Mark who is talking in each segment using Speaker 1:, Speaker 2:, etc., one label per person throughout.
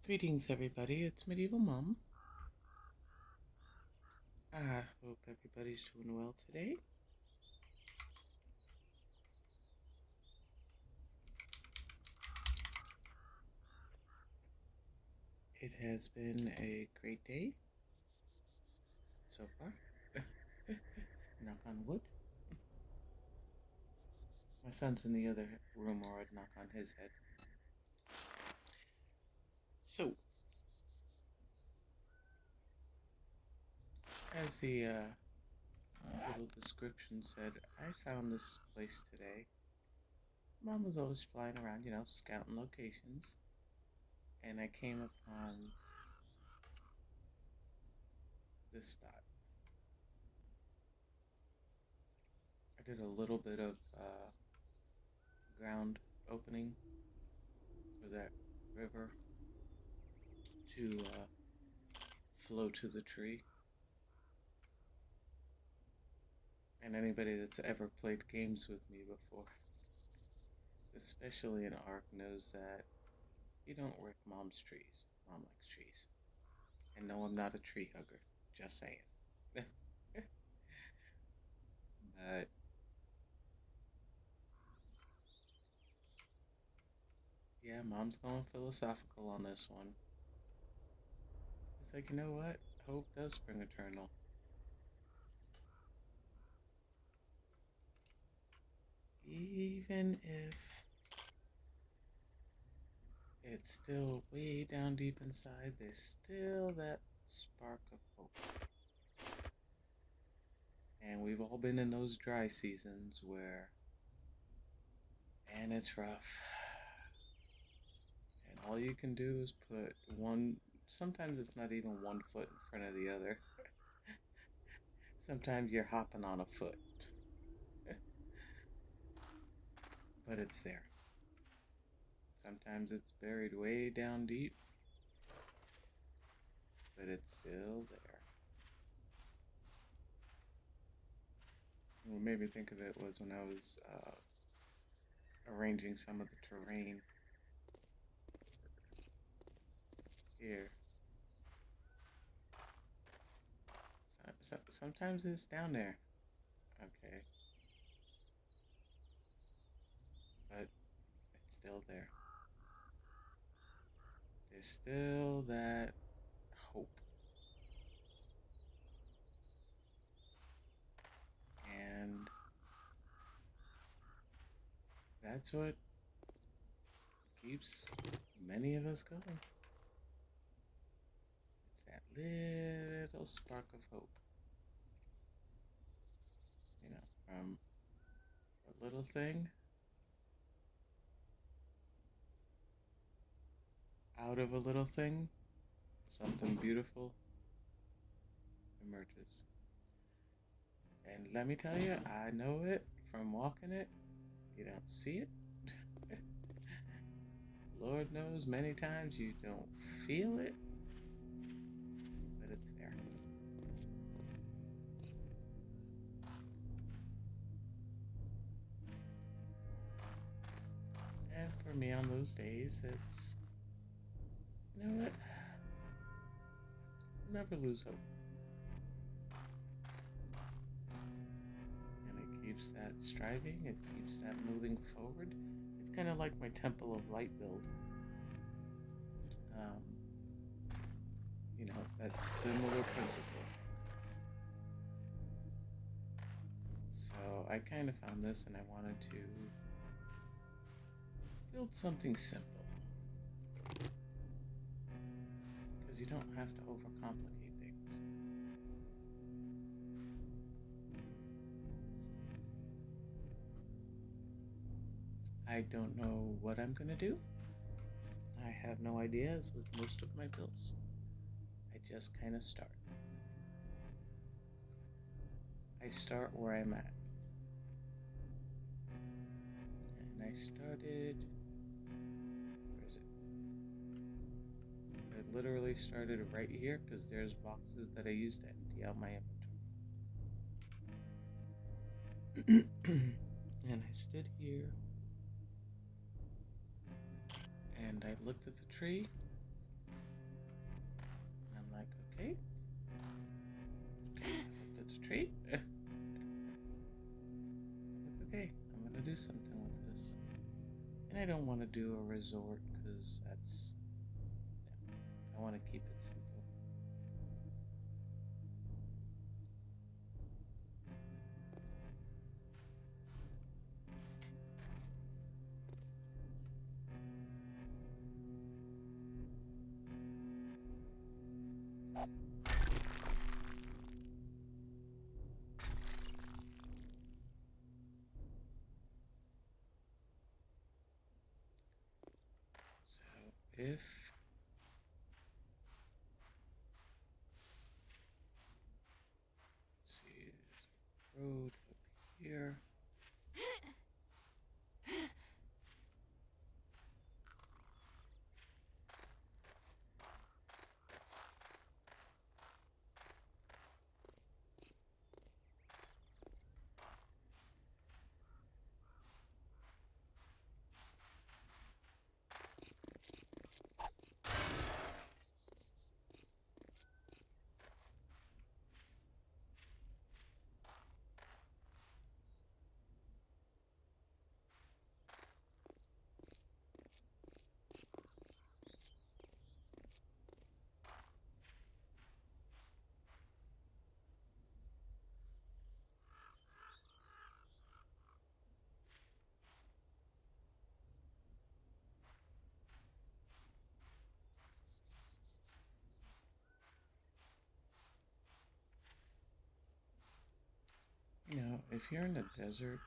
Speaker 1: Greetings, everybody. It's Medieval Mom. I hope everybody's doing well today. It has been a great day so far. Knock on wood. My son's in the other room, or I'd knock on his head. So, as the little description said, I found this place today. Mom was always flying around, scouting locations, and I came upon this spot. I did a little bit of ground opening for that river to flow to the tree. And anybody that's ever played games with me before, especially in Ark, knows that you don't wreck Mom's trees. Mom likes trees. And no, I'm not a tree hugger. Just saying. But yeah, Mom's going philosophical on this one. It's like, you know what? Hope does spring eternal. Even if it's still way down deep inside, there's still that spark of hope. And we've all been in those dry seasons where, and it's rough. And all you can do is put one, sometimes it's not even one foot in front of the other. Sometimes you're hopping on a foot, but it's there. Sometimes it's buried way down deep, but it's still there. What made me think of it was when I was arranging some of the terrain here. Sometimes it's down there, okay, but it's still there. There's still that hope. And that's what keeps many of us going. It's that little spark of hope. From a little thing, out of a little thing, something beautiful emerges. And let me tell you, I know it from walking it. You don't see it. Lord knows many times you don't feel it, but it's there. And for me on those days, it's, you know what? Never lose hope. And it keeps that striving, it keeps that moving forward. It's kind of like my Temple of Light build. That similar principle. So I kind of found this and I wanted to build something simple. Because you don't have to overcomplicate things. I don't know what I'm going to do. I have no ideas with most of my builds. I just kind of start. I start where I'm at. And I started, where is it? I literally started right here because there's boxes that I used to empty out my inventory. And I stood here and I looked at the tree Okay. Collected the tree. Okay, I'm gonna do something with this. And I don't want to do a resort because that's. I want to keep it simple. So if let's see, there's a road up here. You know, if you're in the desert,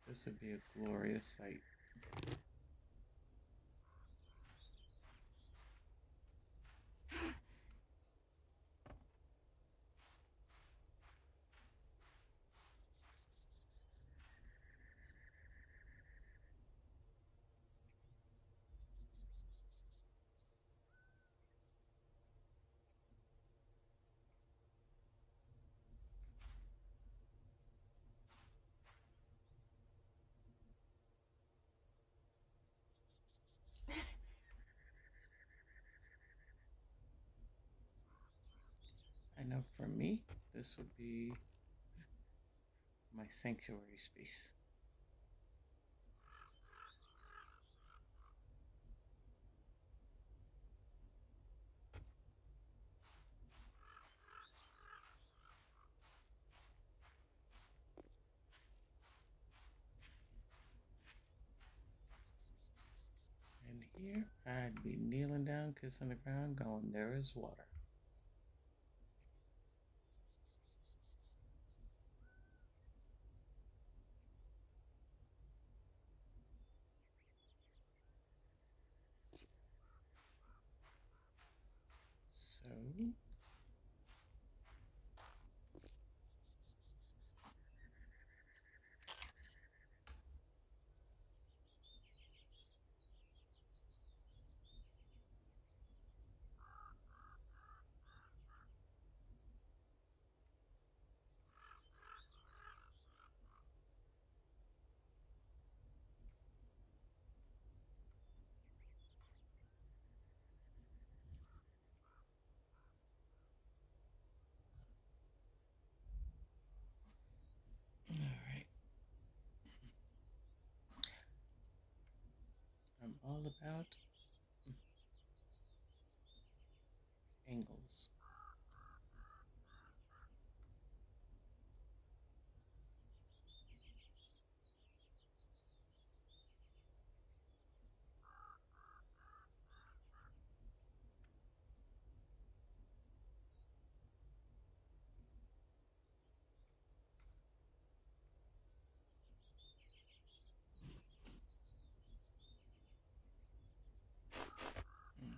Speaker 1: this would be a glorious sight. I know for me, this would be my sanctuary space. And here, I'd be kneeling down, kissing the ground, going, there is water. So, alright. I'm all about angles. Okay.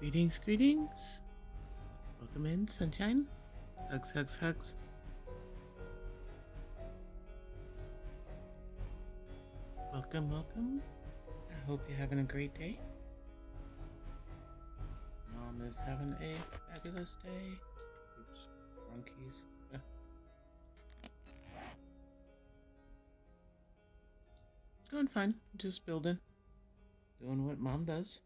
Speaker 1: Greetings, greetings. Welcome in, sunshine. Hugs, hugs, hugs. Welcome, welcome. I hope you're having a great day. Mom is having a fabulous day. Oops, wrong keys. Going fine, just building. Doing what Mom does.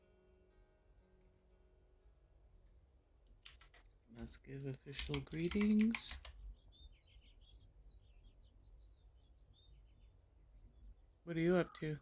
Speaker 1: Let's give official greetings. What are you up to?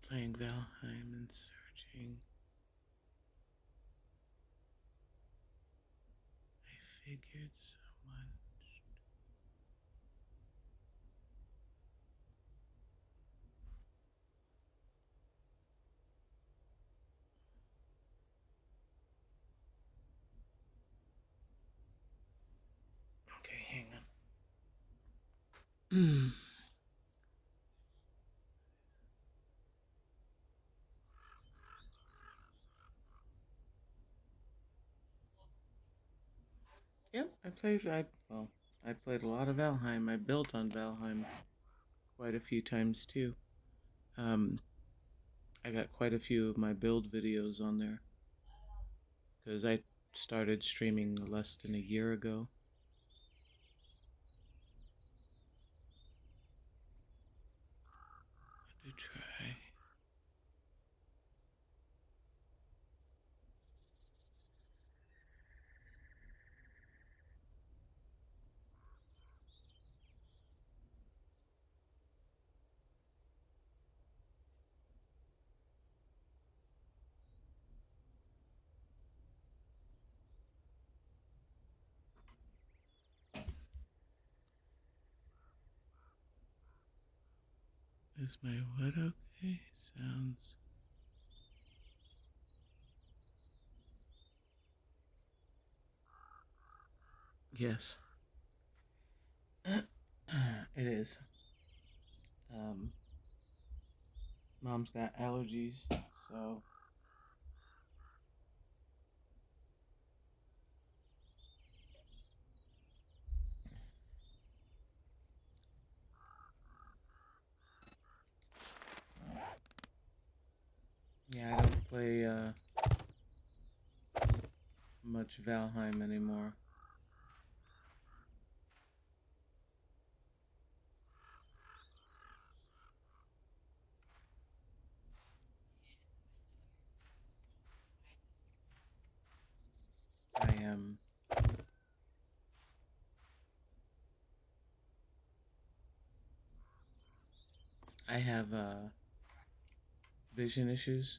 Speaker 1: Playing Valheim and searching. I figured someone. Okay, hang on. Yep, I played a lot of Valheim. I built on Valheim quite a few times too. Um, I got quite a few of my build videos on there because I started streaming less than a year ago. To try. Is my wood okay? Sounds. Yes. It is. Um, Mom's got allergies, so yeah, I don't play much Valheim anymore. I am. I have vision issues.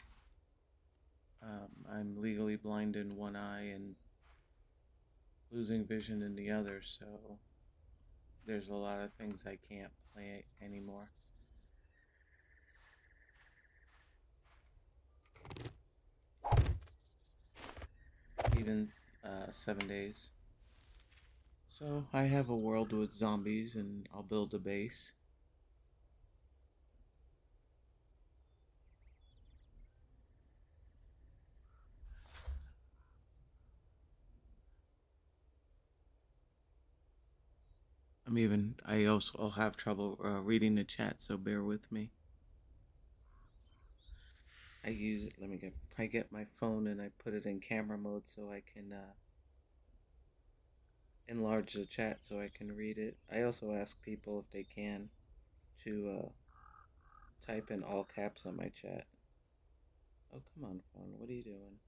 Speaker 1: I'm legally blind in one eye and losing vision in the other, so there's a lot of things I can't play anymore. Even 7 days. So I have a world with zombies and I'll build a base. I also have trouble reading the chat, so bear with me. I get my phone and I put it in camera mode so I can enlarge the chat so I can read it. I also ask people if they can to type in all caps on my chat. Oh, come on, phone. What are you doing?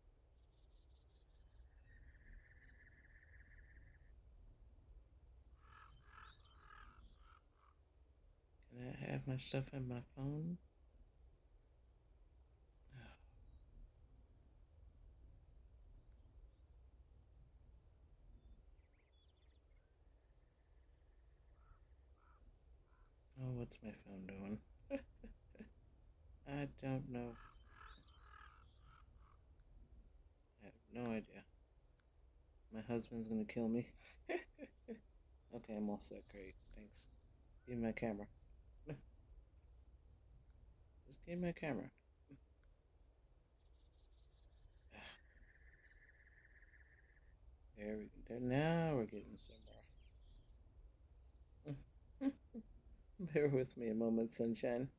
Speaker 1: Can I have my stuff in my phone? Oh, what's my phone doing? I don't know. I have no idea. My husband's gonna kill me. Okay, I'm all set. Great. Thanks. Give me my camera. Just give me my camera. There we go. Now we're getting somewhere. Bear with me a moment, sunshine.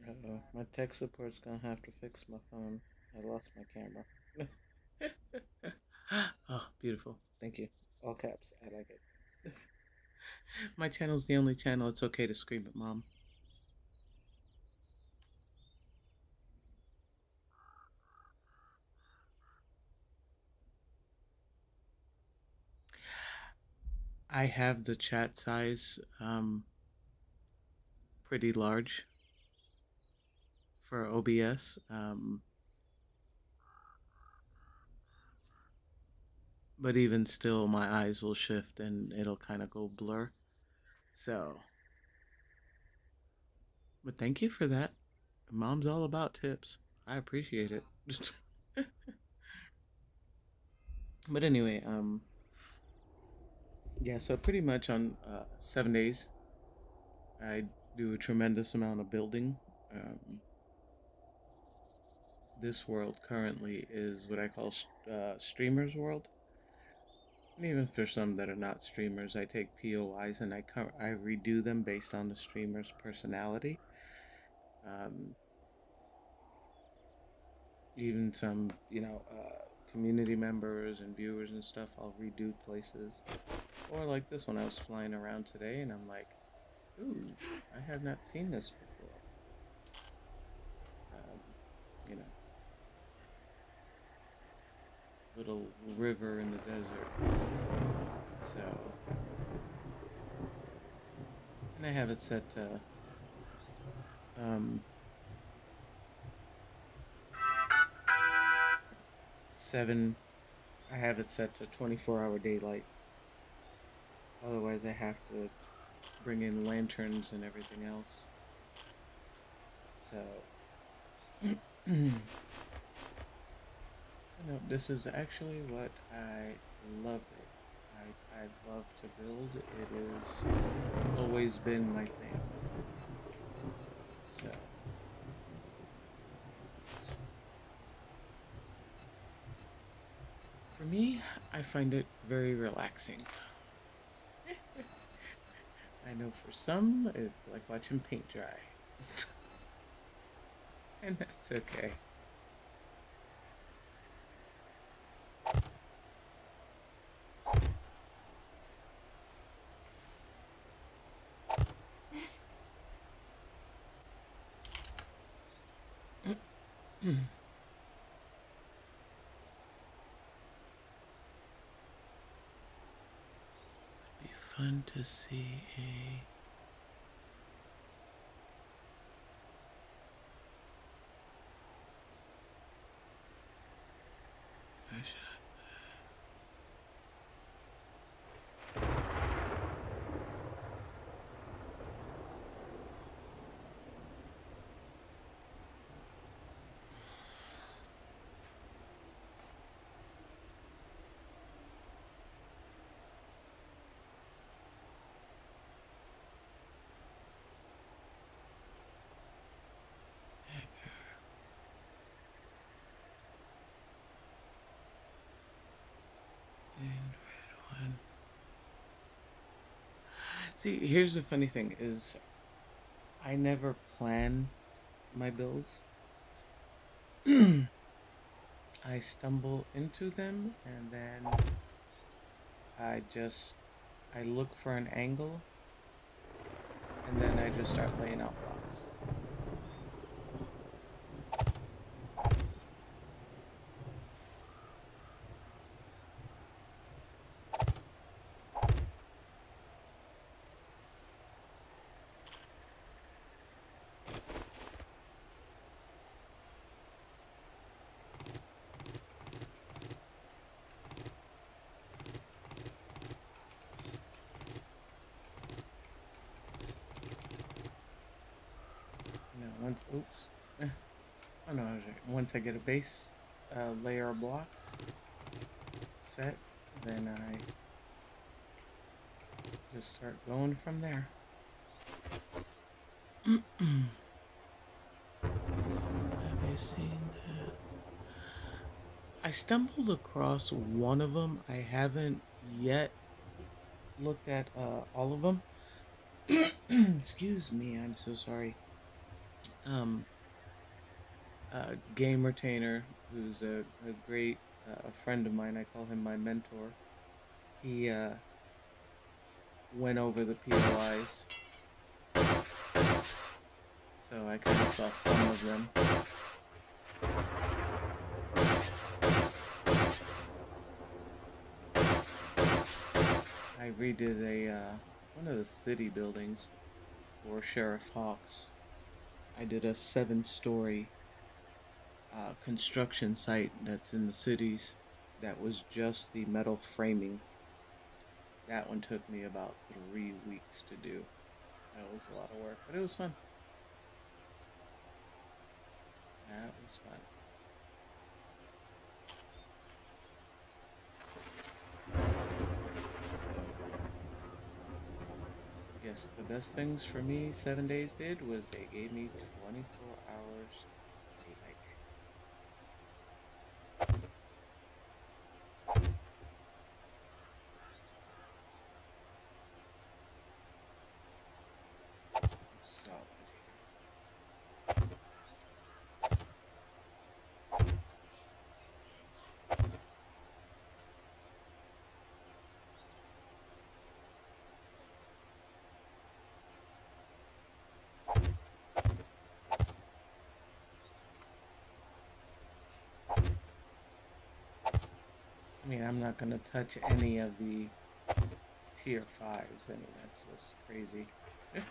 Speaker 1: Uh-oh. My tech support's gonna have to fix my phone. I lost my camera. Oh, beautiful. Thank you. All caps. I like it. My channel's the only channel it's okay to scream at mom. I have the chat size pretty large for OBS. But even still, my eyes will shift and it'll kind of go blur. So, but thank you for that. Mom's all about tips. I appreciate it. But anyway, yeah. So pretty much on 7 days, I do a tremendous amount of building. Um, this world currently is what I call streamers world. And even for some that are not streamers, I take POIs and I redo them based on the streamer's personality. Um, Even some, community members and viewers and stuff, I'll redo places. Or like this one, I was flying around today and I'm like, ooh, I have not seen this before. Um, you know, little river in the desert. So, and I have it set to um, 7. I have it set to 24-hour daylight. Otherwise, I have to bring in lanterns and everything else. So, this is actually what I love it. I love to build. It has always been my thing. So, for me, I find it very relaxing. I know for some, it's like watching paint dry. And that's okay. Be fun to see a See, here's the funny thing is I never plan my bills. I stumble into them and then I just I look for an angle and then I just start laying out blocks. Once oops. Oh no, I was right. Once I get a base layer of blocks set, then I just start going from there. Have you seen that? I stumbled across one of them. I haven't yet looked at all of them. Excuse me, I'm so sorry. Um, Game Retainer, who's a great friend of mine. I call him my mentor. He went over the POIs, so I kind of saw some of them. I redid a one of the city buildings for Sheriff Hawks. I did a 7-story construction site that's in the cities that was just the metal framing. That one took me about 3 weeks to do. That was a lot of work, but it was fun. That was fun. Yes, the best things for me 7 days did was they gave me 24 hours daylight. Solid I mean, I'm not gonna touch any of the tier 5s. I mean, that's just crazy. Good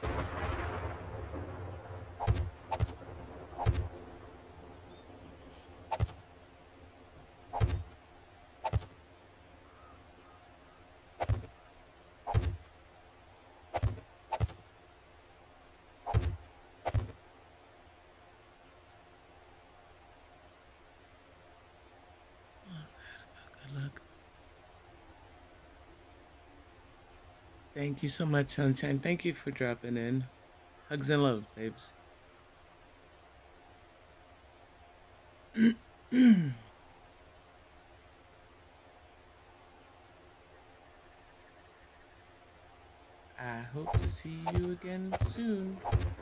Speaker 1: luck. Thank you so much, Sunshine. Thank you for dropping in. Hugs and love, babes. I hope to see you again soon.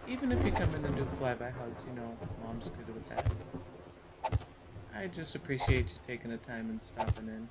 Speaker 1: Even if you come in and do flyby hugs, you know, mom's good with that. I just appreciate you taking the time and stopping in.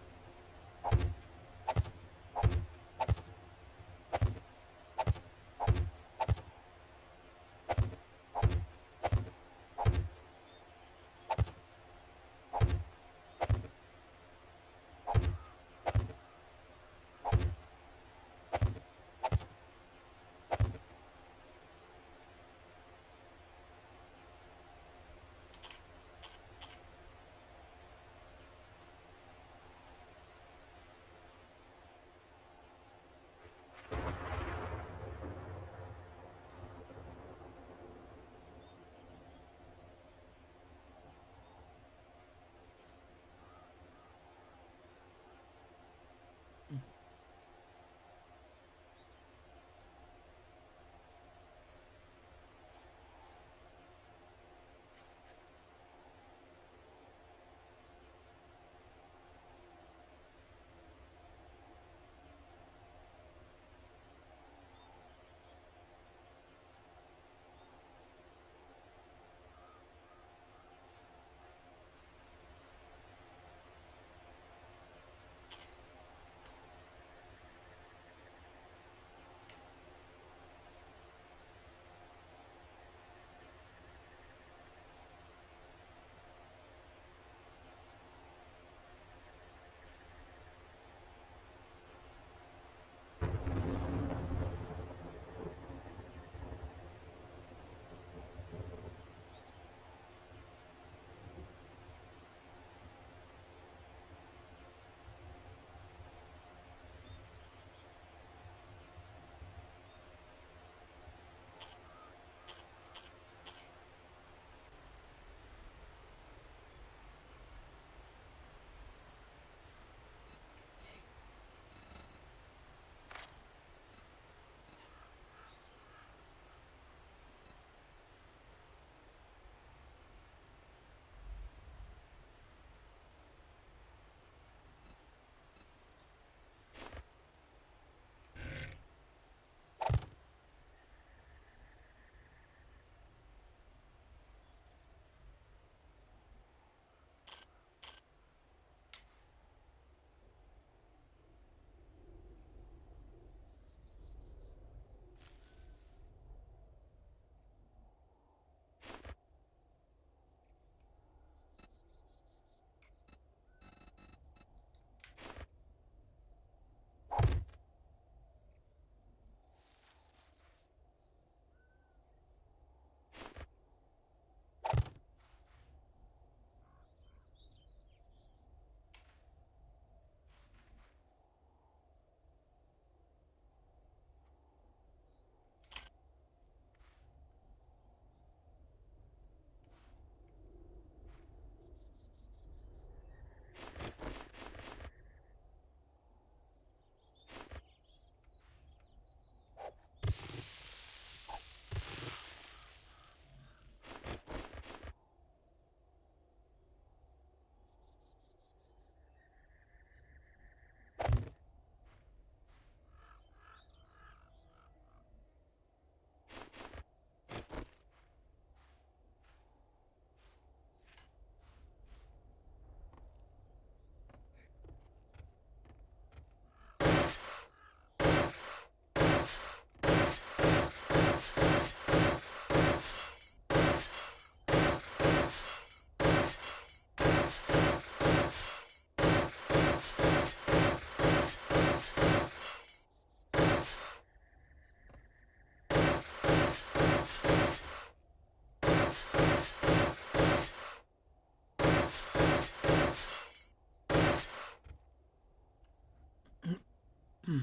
Speaker 1: Mm,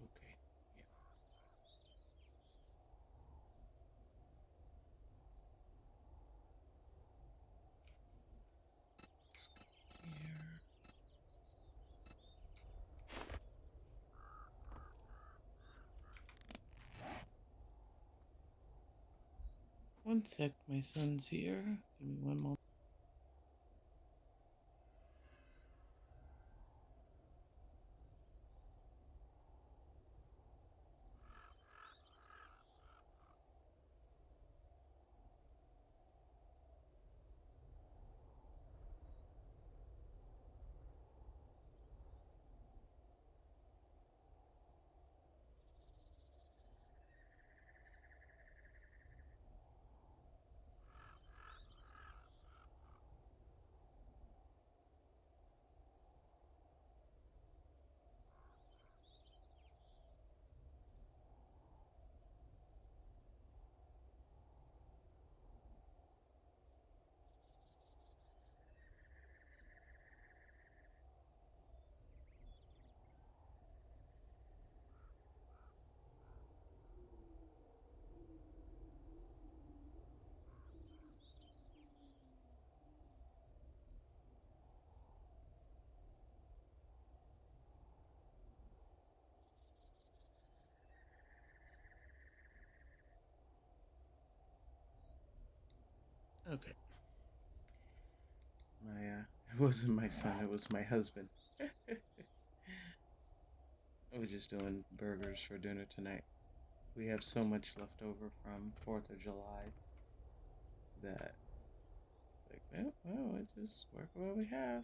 Speaker 1: okay. Yeah. Here. One sec, my son's here. Give me one moment. Okay. It wasn't my son, it was my husband. I was just doing burgers for dinner tonight. We have so much left over from 4th of July that, like, well, we just work with what we have.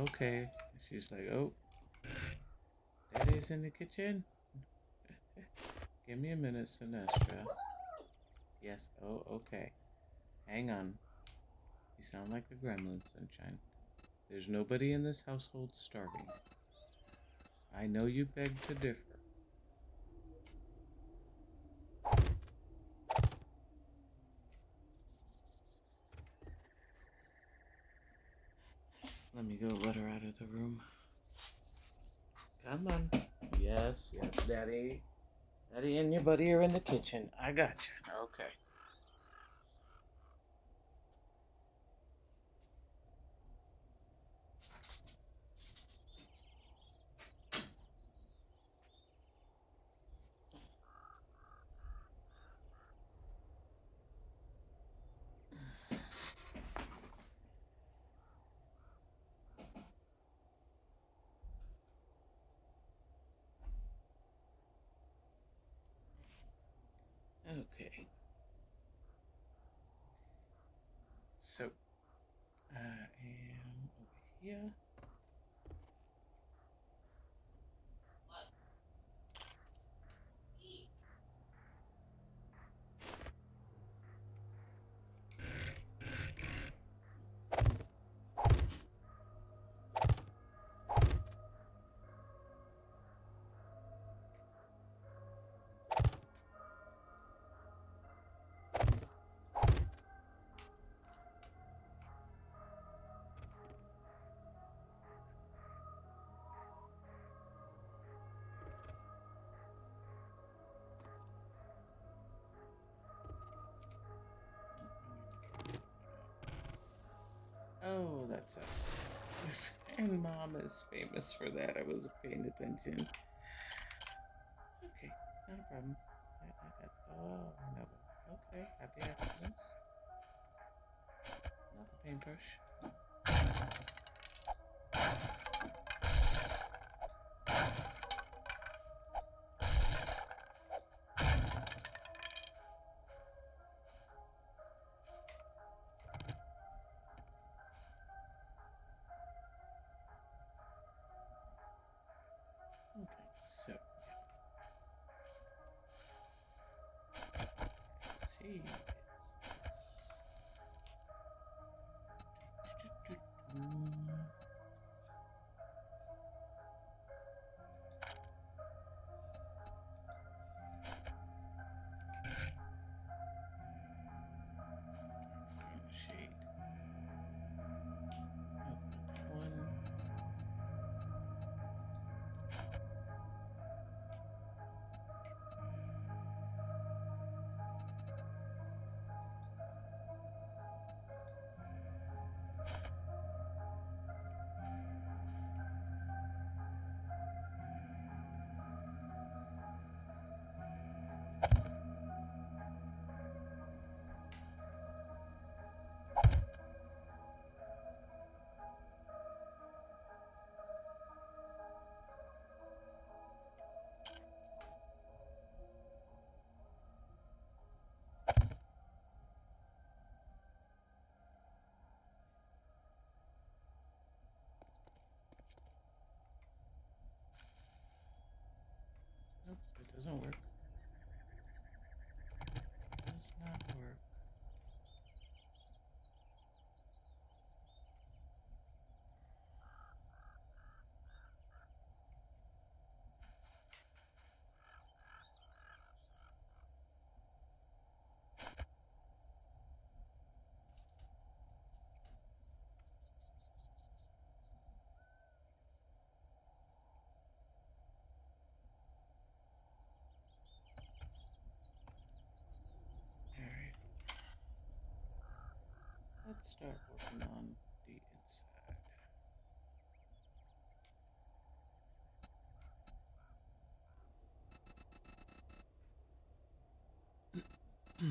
Speaker 1: Okay. She's like, oh, Daddy's in the kitchen. Give me a minute, Sinestra. Yes, oh, okay. Hang on. You sound like a gremlin, Sunshine. There's nobody in this household starving. I know you beg to differ. Let me go let her out of the room. Come on. Yes, Daddy. Daddy and your buddy are in the kitchen. I got you. Okay. Okay. So, I am over here. Oh, that's it. And Mom is famous for that. I wasn't paying attention. Okay, not a problem. Oh, no. Okay, happy accidents. Not the paintbrush. Okay, so let's see. Shade. One. Nope, it doesn't work. It does not work. start working on the inside. No.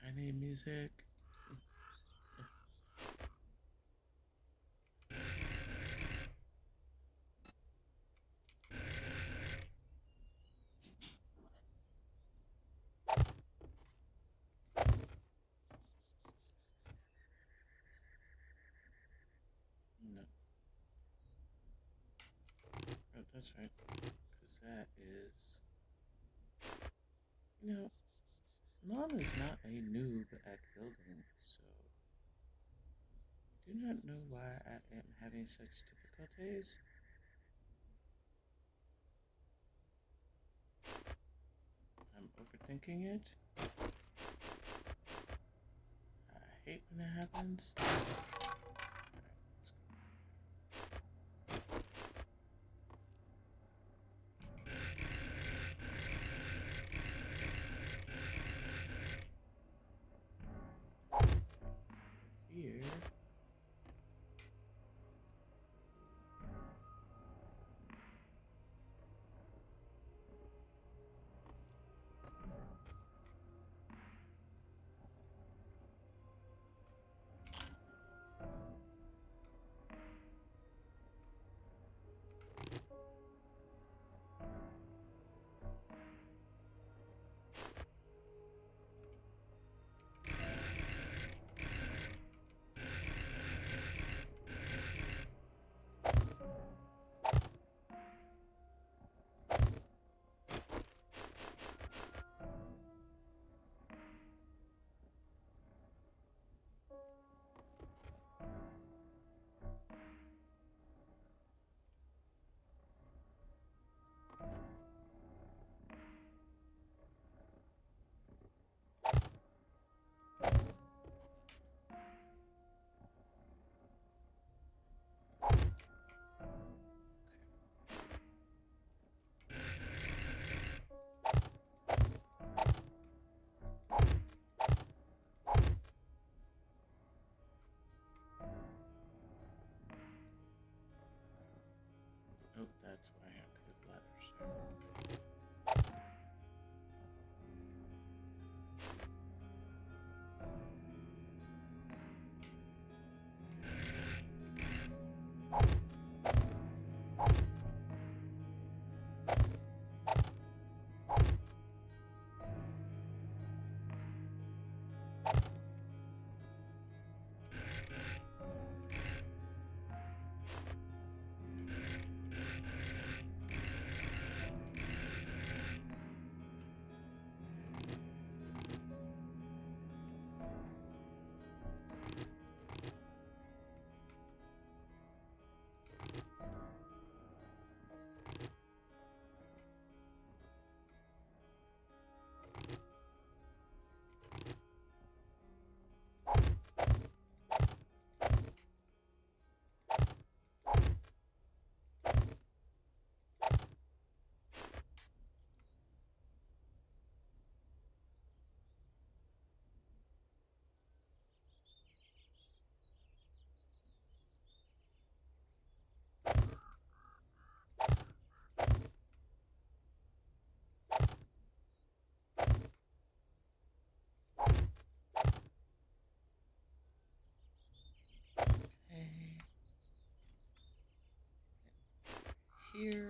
Speaker 1: I need music. No. Oh, that's right. Because that is. You know, Mom is not a noob at building, so I do not know why I am having such difficulties. I'm overthinking it. I hate when that happens. Here. here.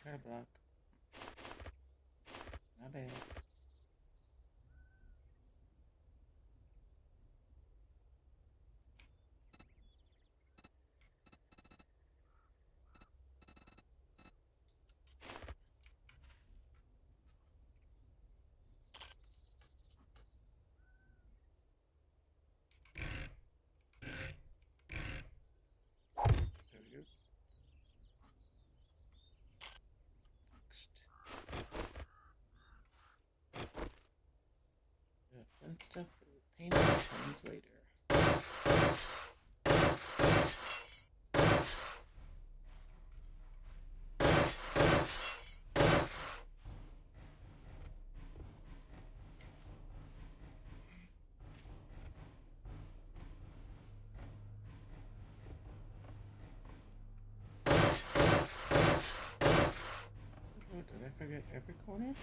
Speaker 1: Got a block. My bad. There we go. Next. Fun stuff for painting comes later. Oh, did I forget every corner?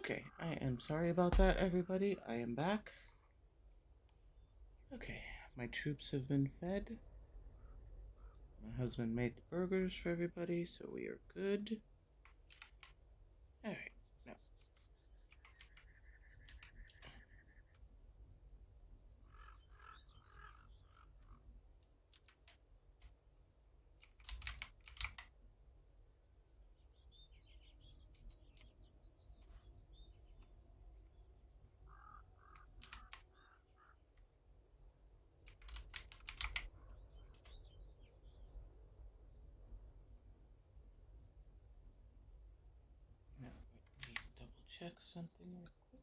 Speaker 1: Okay, I am sorry about that, everybody. I am back. Okay, my troops have been fed. My husband made the burgers for everybody, so we are good. Alright, now. Now, we need to double check something real quick.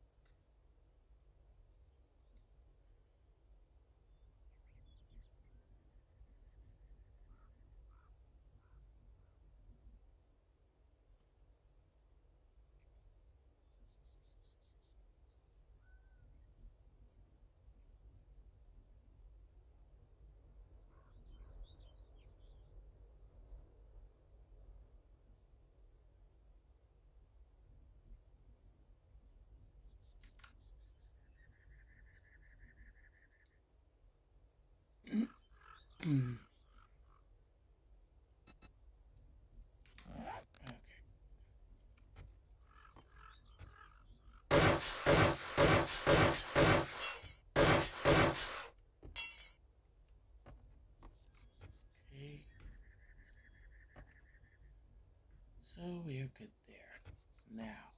Speaker 1: Okay. Okay. So we are good there. Now.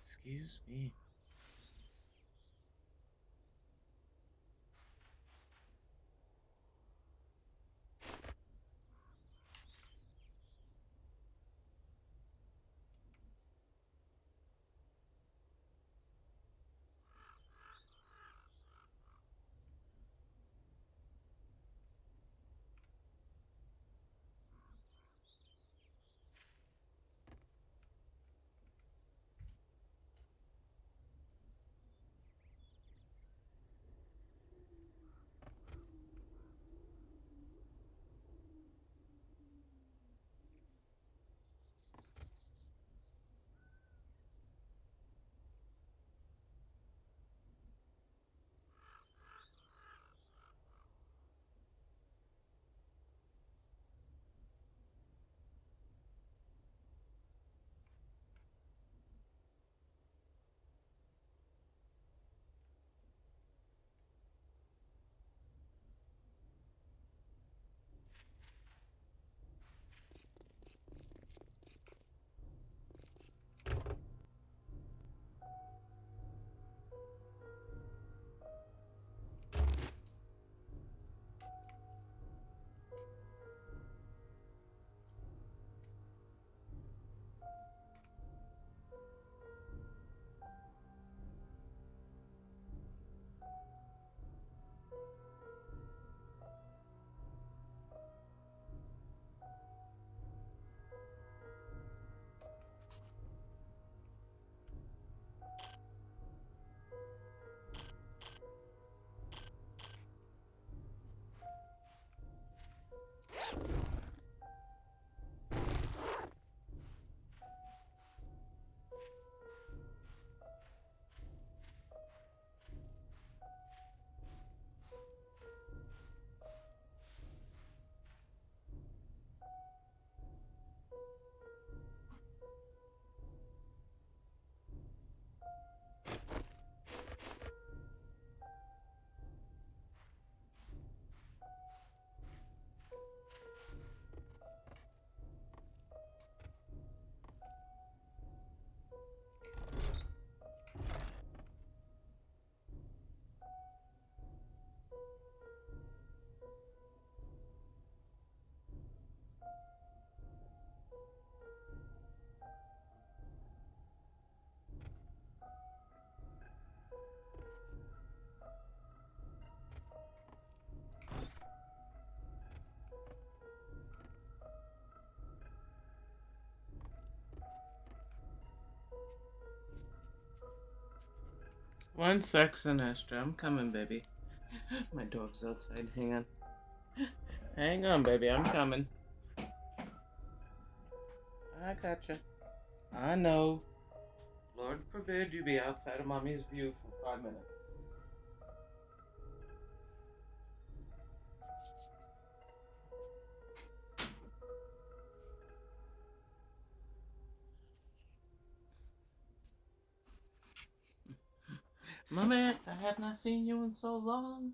Speaker 1: Excuse me. One sec, Sinestro. I'm coming, baby. My dog's outside. Hang on. Hang on, baby. I'm coming. I gotcha. I know. Lord forbid you be outside of mommy's view for 5 minutes. Mommy, I have not seen you in so long.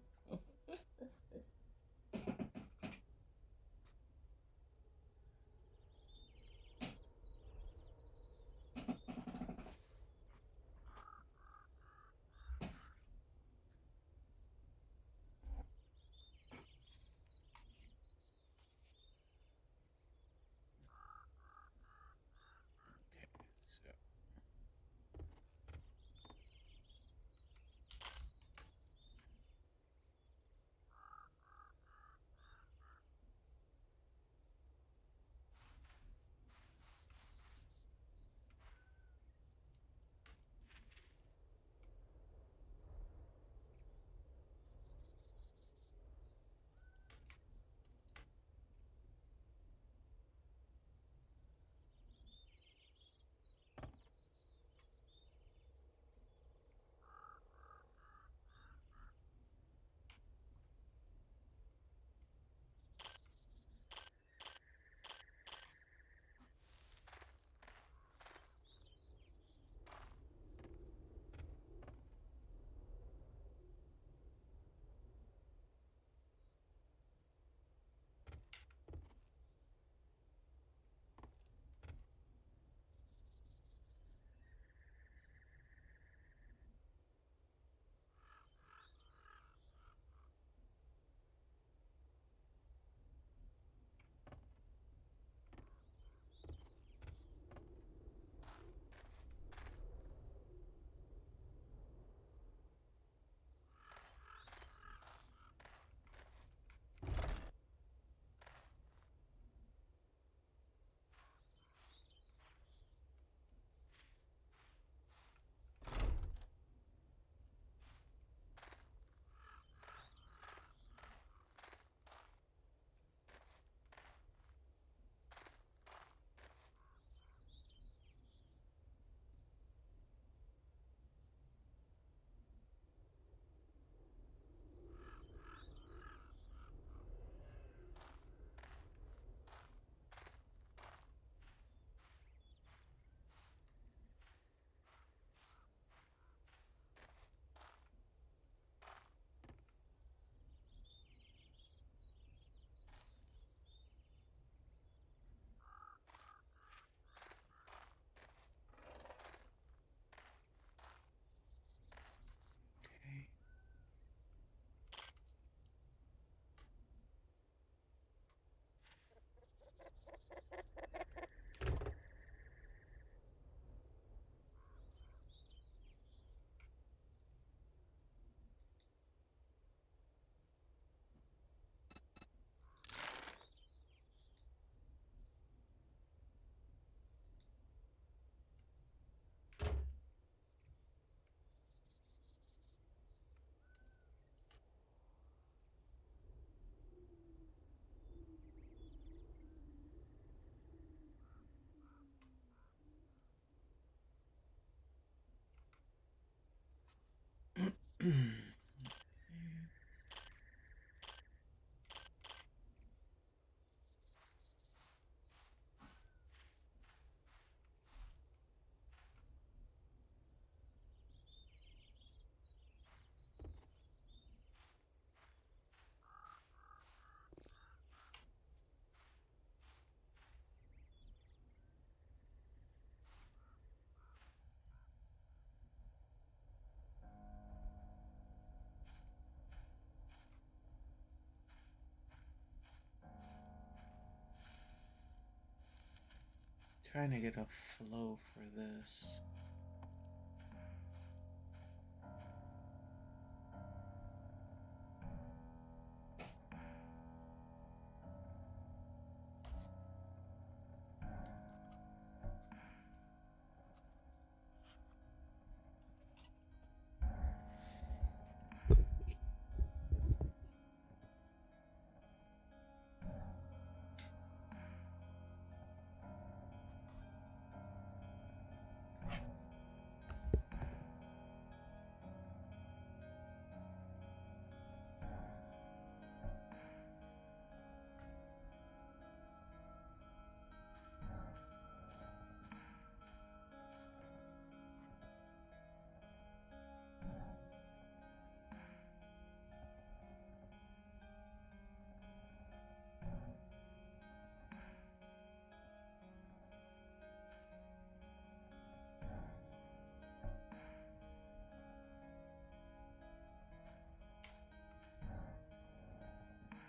Speaker 1: Trying to get a flow for this.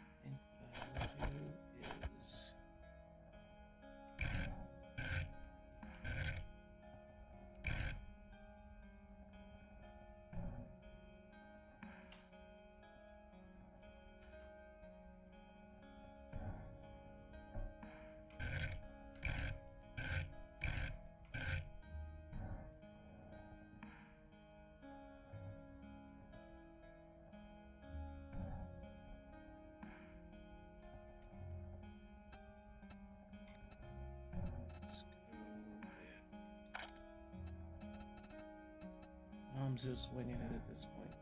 Speaker 1: I think what I will do is let's go with. I'm just winging it at this point.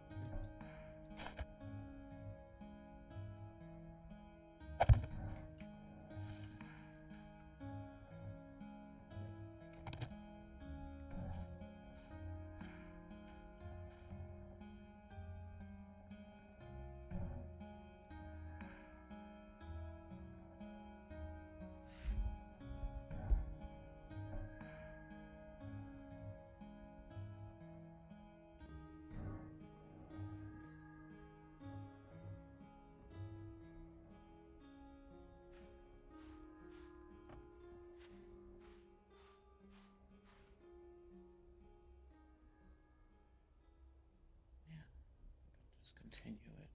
Speaker 1: Yeah, I'll just continue it.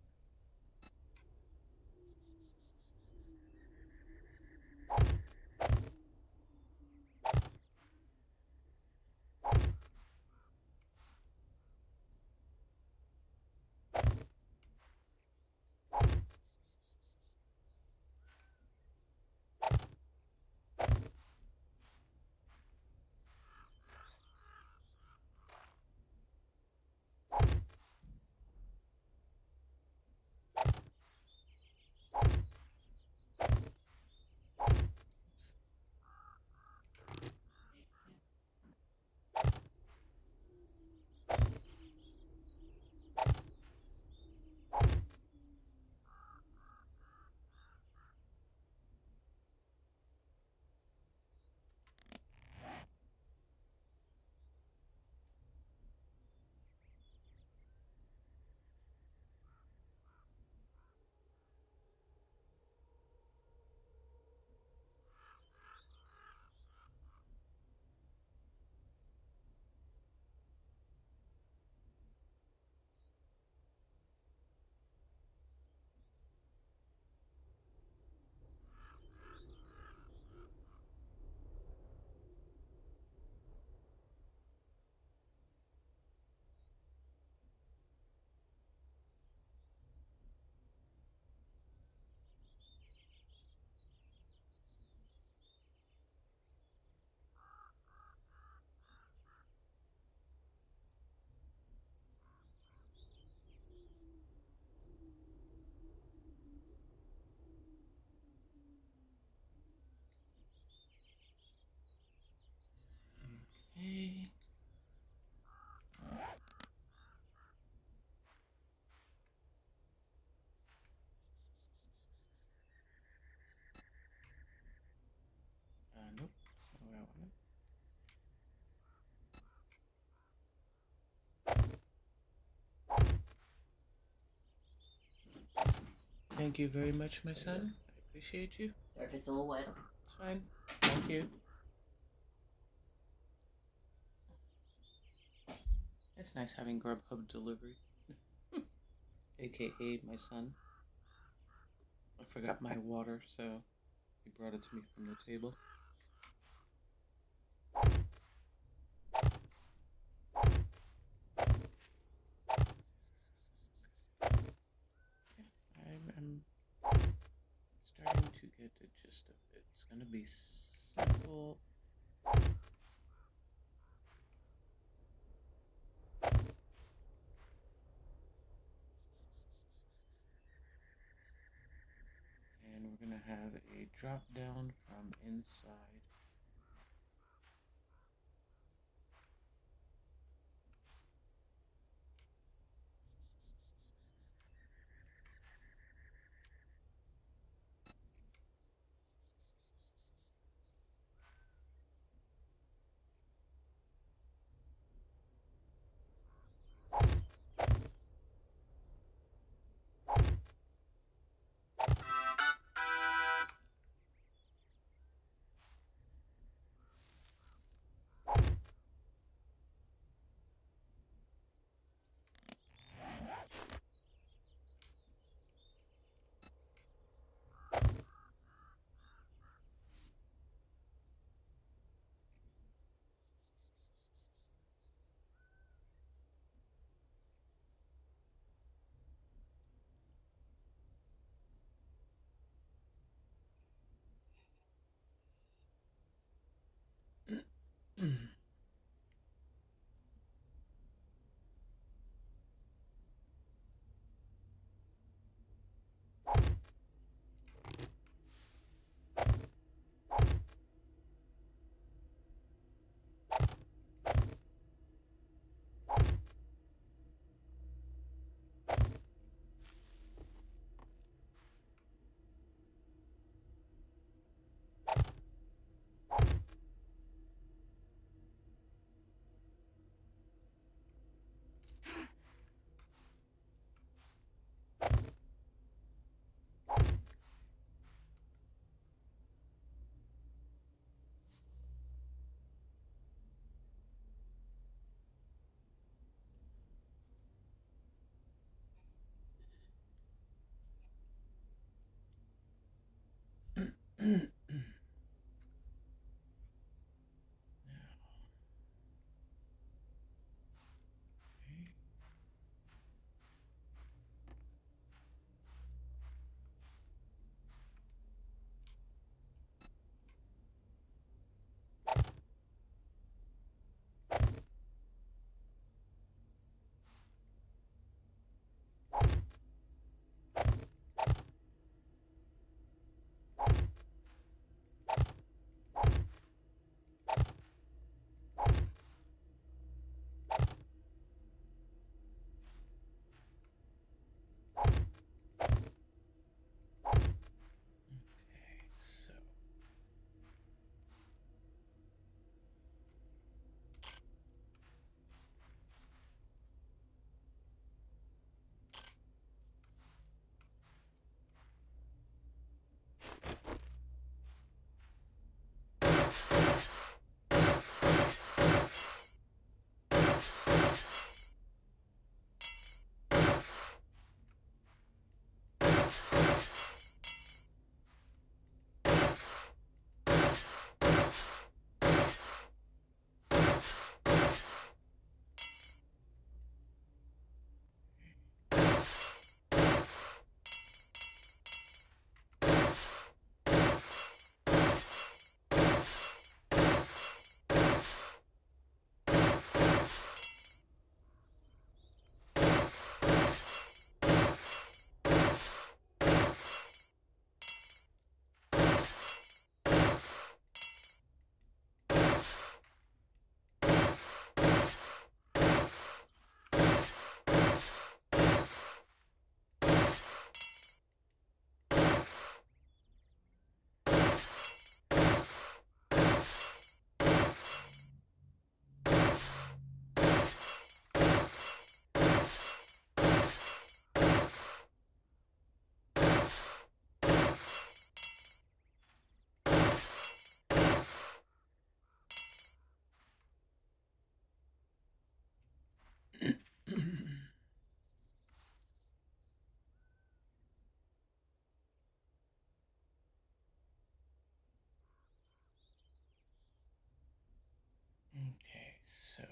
Speaker 1: Thank you very much, my son. I appreciate you.
Speaker 2: If it's a little wet.
Speaker 1: It's fine. Thank you. It's nice having Grubhub delivery. AKA my son. I forgot my water, so he brought it to me from the table. I'm starting to get the gist of it. It's gonna be simple. And we're gonna have a drop down from inside. Okay, so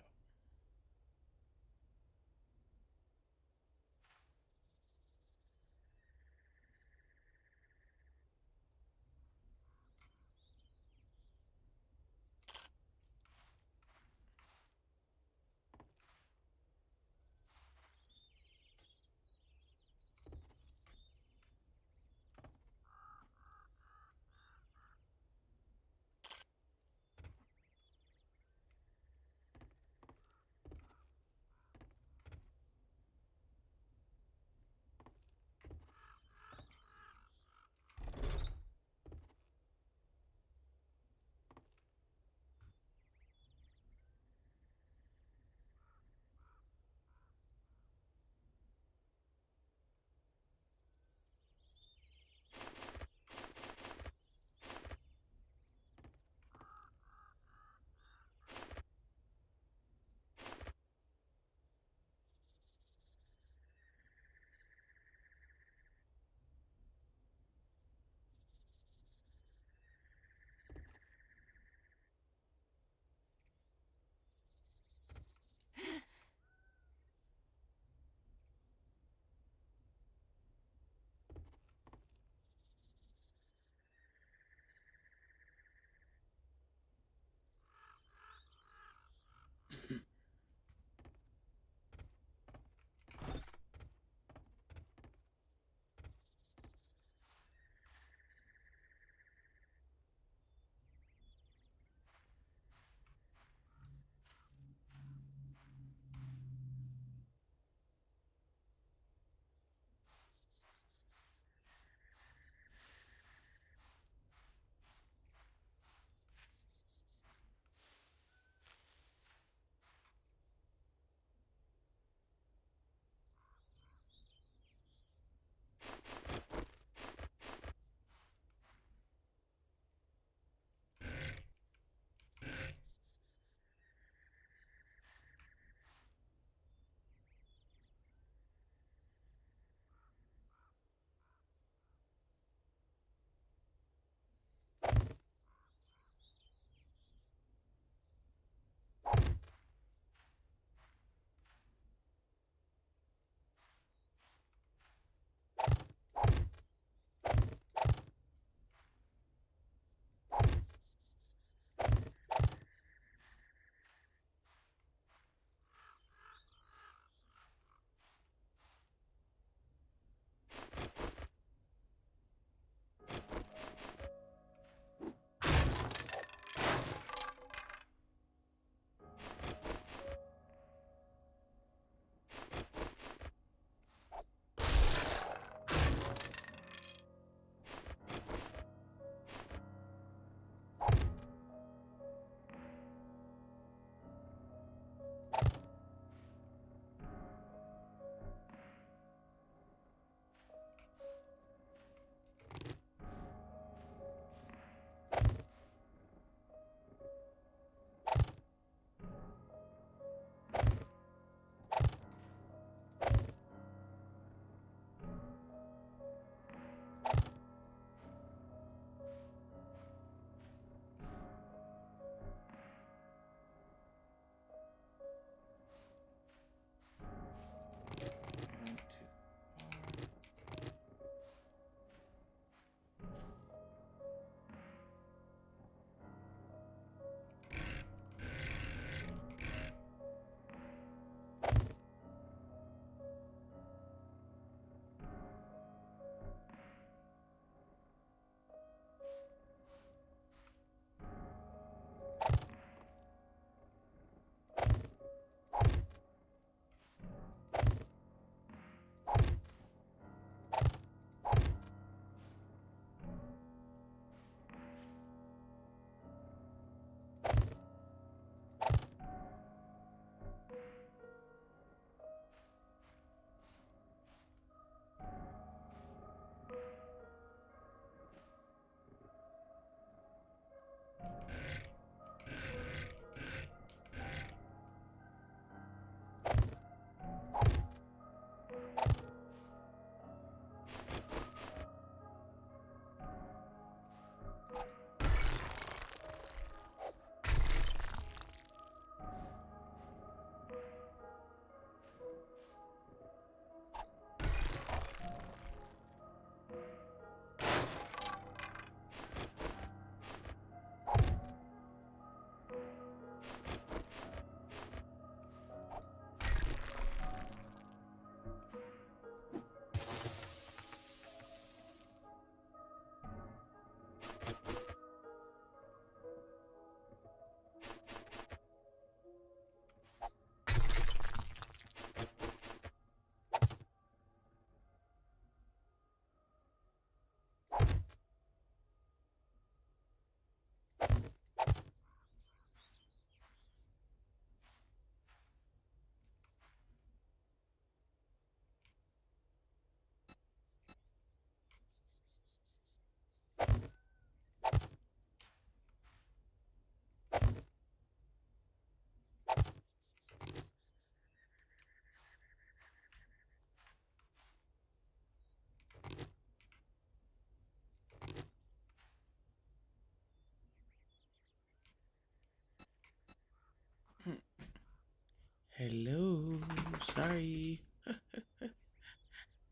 Speaker 1: Hello. Sorry.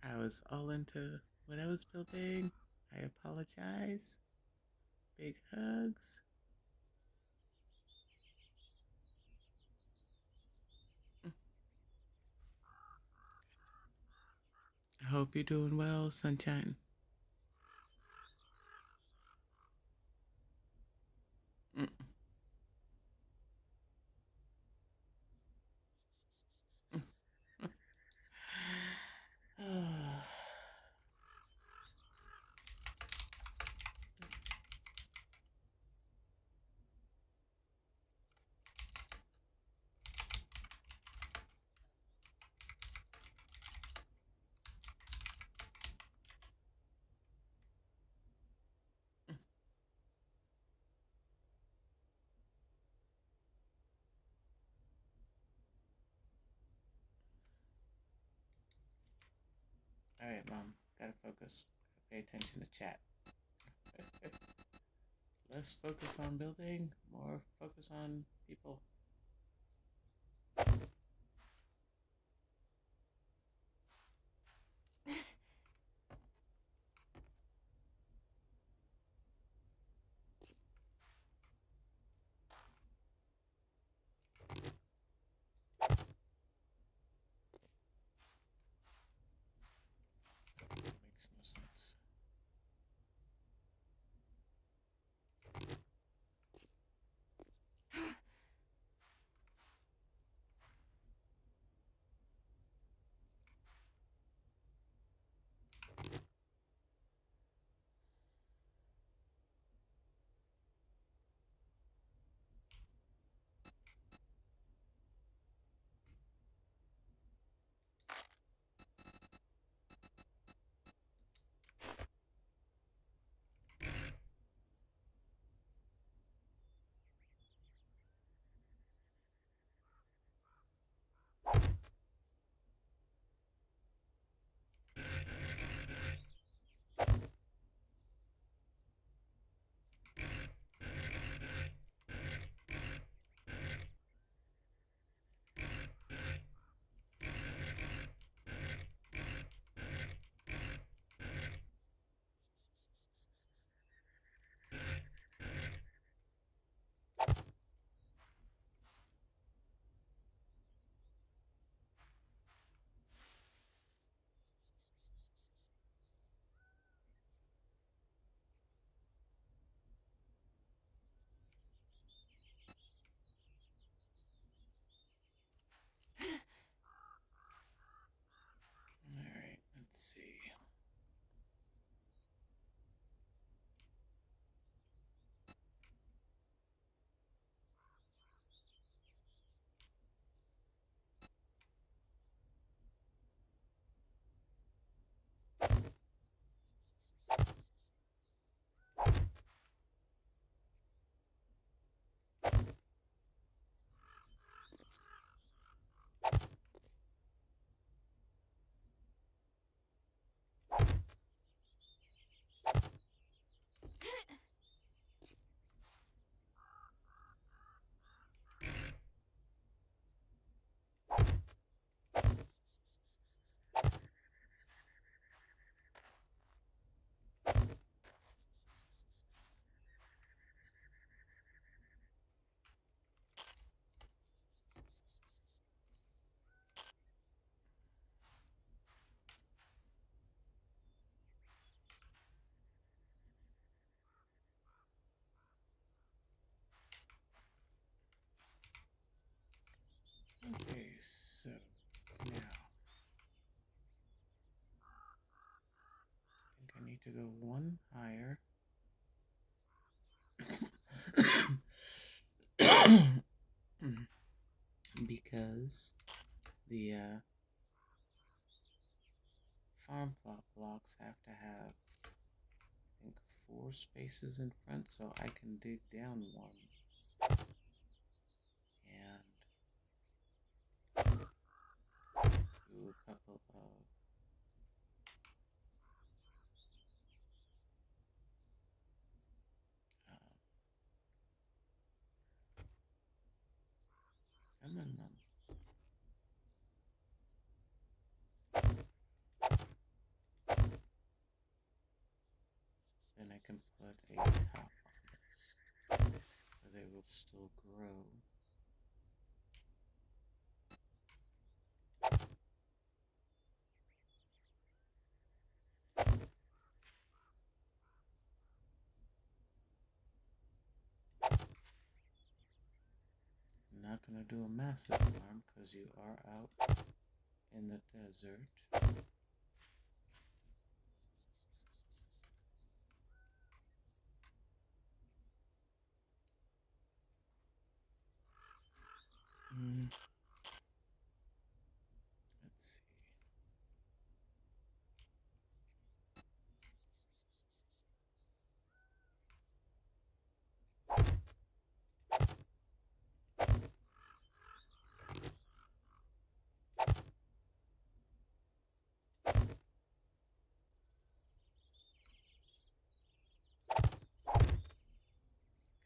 Speaker 1: I was all into what I was building. I apologize. Big hugs. I hope you're doing well, sunshine. Mm. All right, Mom. Gotta focus. Gotta pay attention to chat. Less focus on building, more focus on people. Makes no sense. All right, let's see. Okay, so now I think I need to go one higher. Because the farm plot blocks have to have, I think, 4 spaces in front, so I can dig down one and do a couple of summon them. a top on this, where they will still grow. I'm not going to do a massive farm because you are out in the desert. Let's see.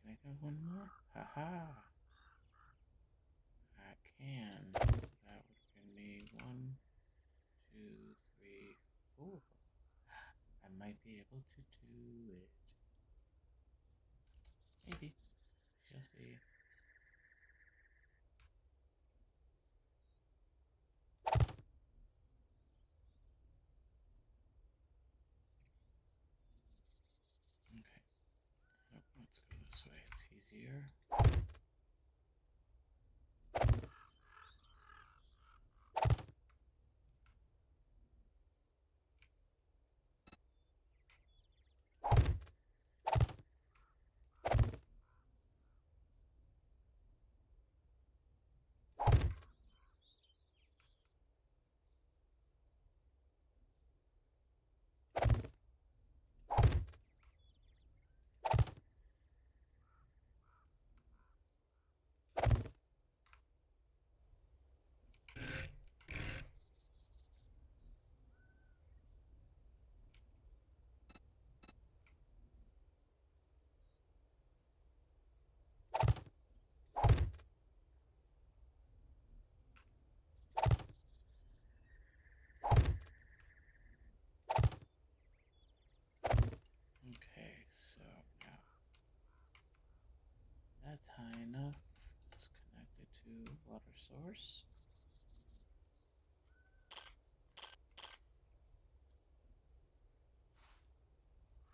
Speaker 1: Can I go one more? Haha! I can. So that would give me 1, 2, 3, 4. I might be able to do it. Maybe. You'll see. Okay. Nope, let's go this way. It's easier. Okay, so now that's high enough. Let's connect it to water source.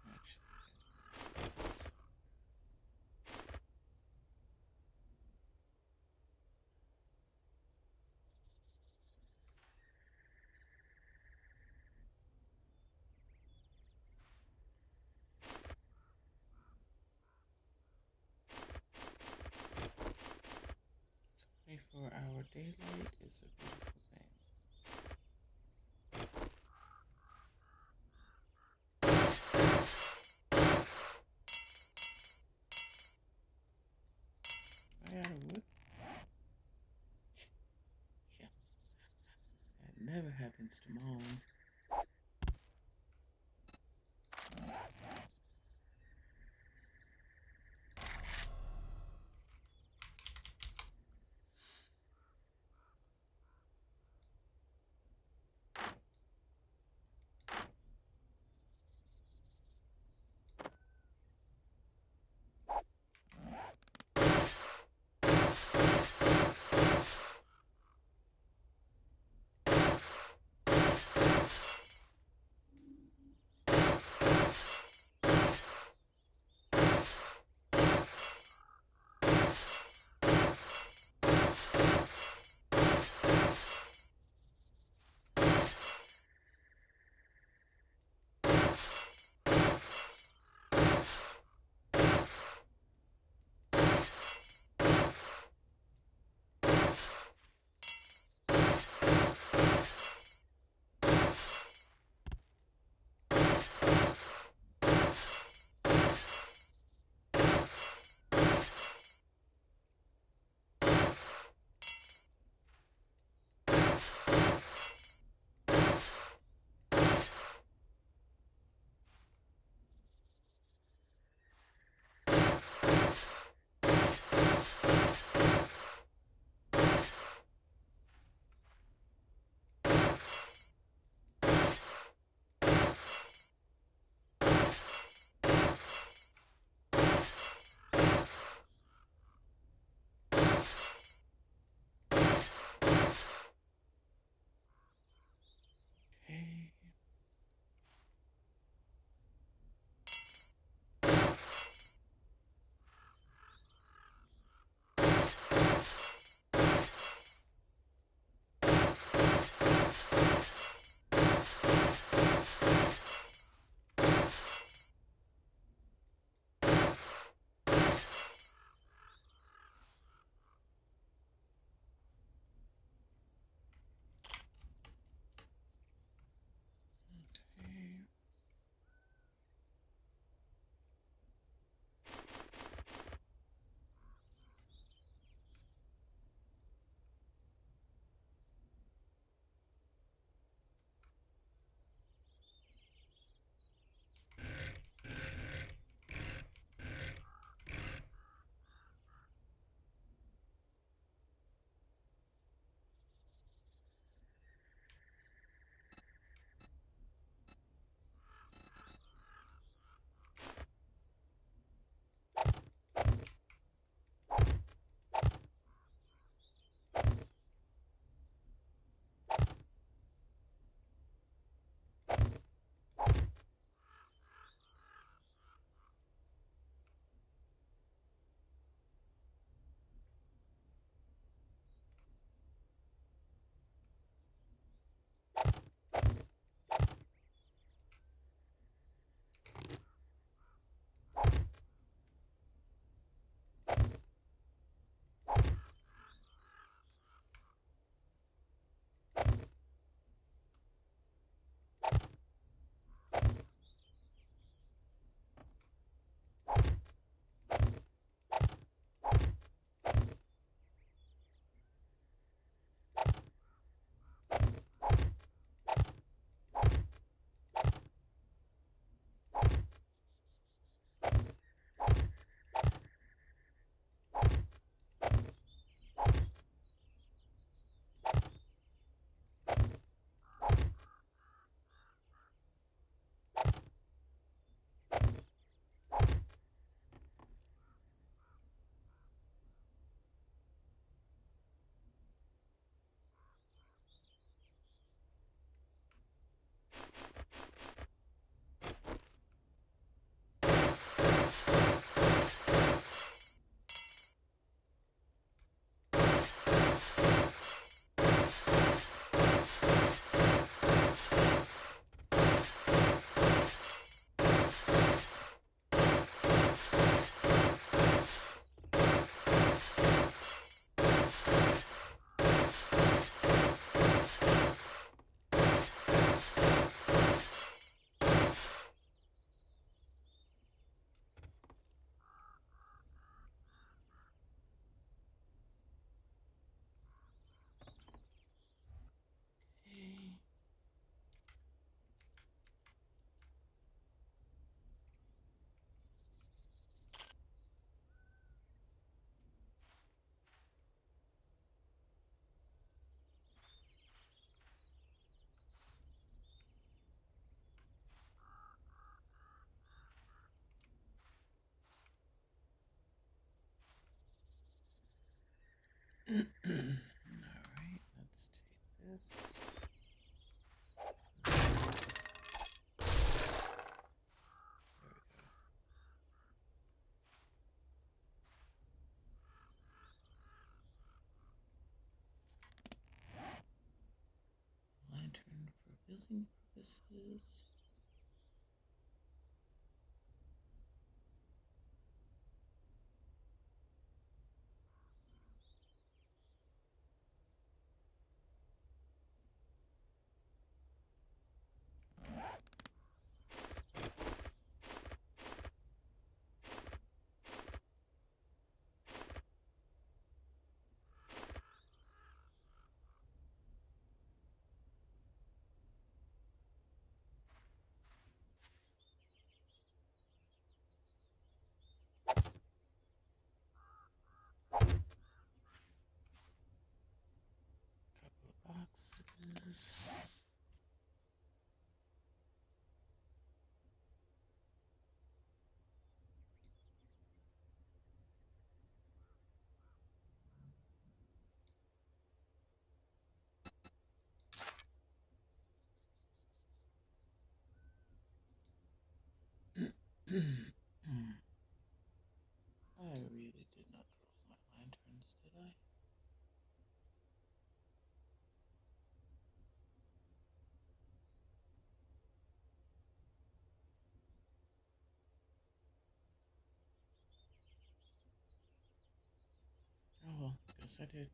Speaker 1: Actually, so 24-hour daylight is a beautiful thing. I out of wood? Yeah, that never happens to Mom. Alright, let's take this. There we go. Lantern for building purposes. Couple of boxes. I really did not throw my lanterns, did I? Oh well, guess I did.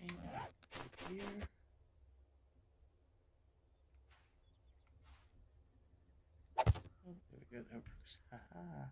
Speaker 1: And here. Oh, there we go. That works. Haha.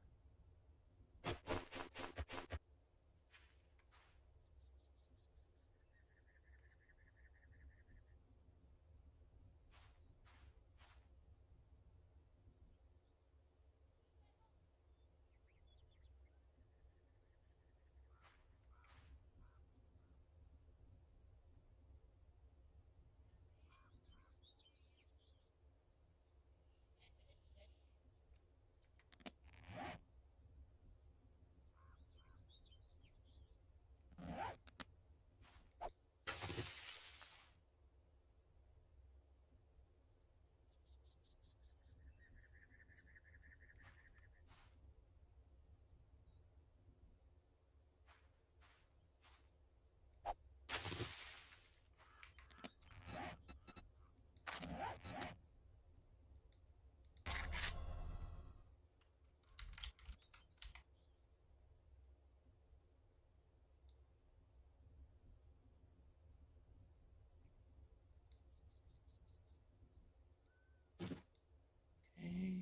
Speaker 1: Okay.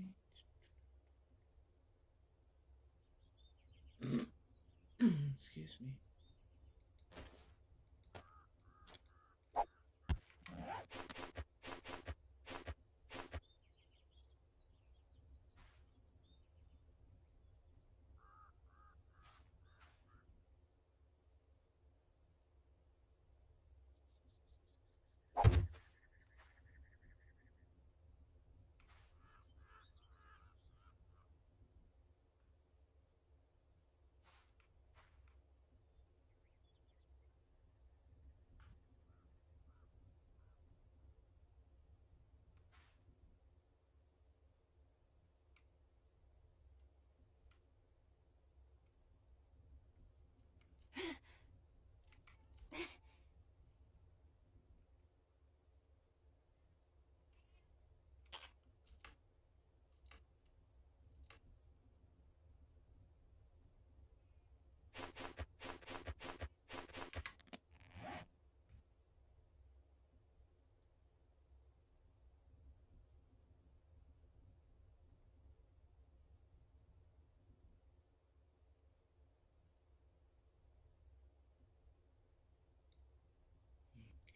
Speaker 1: Excuse me.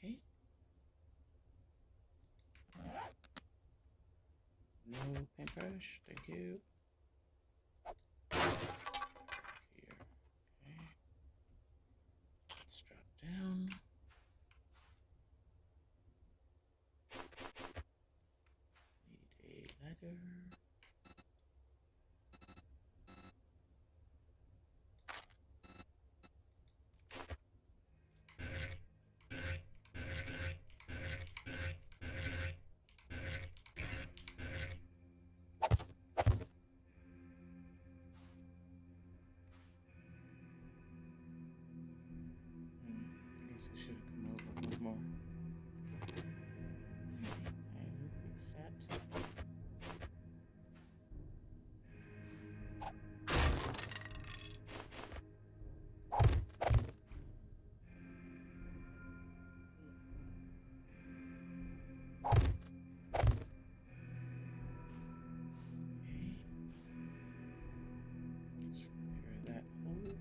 Speaker 1: Okay. No paintbrush. Thank you. Here. Okay. guess I should have come over a little more. Alright, we'll fix that. Okay. Let's repair that hole.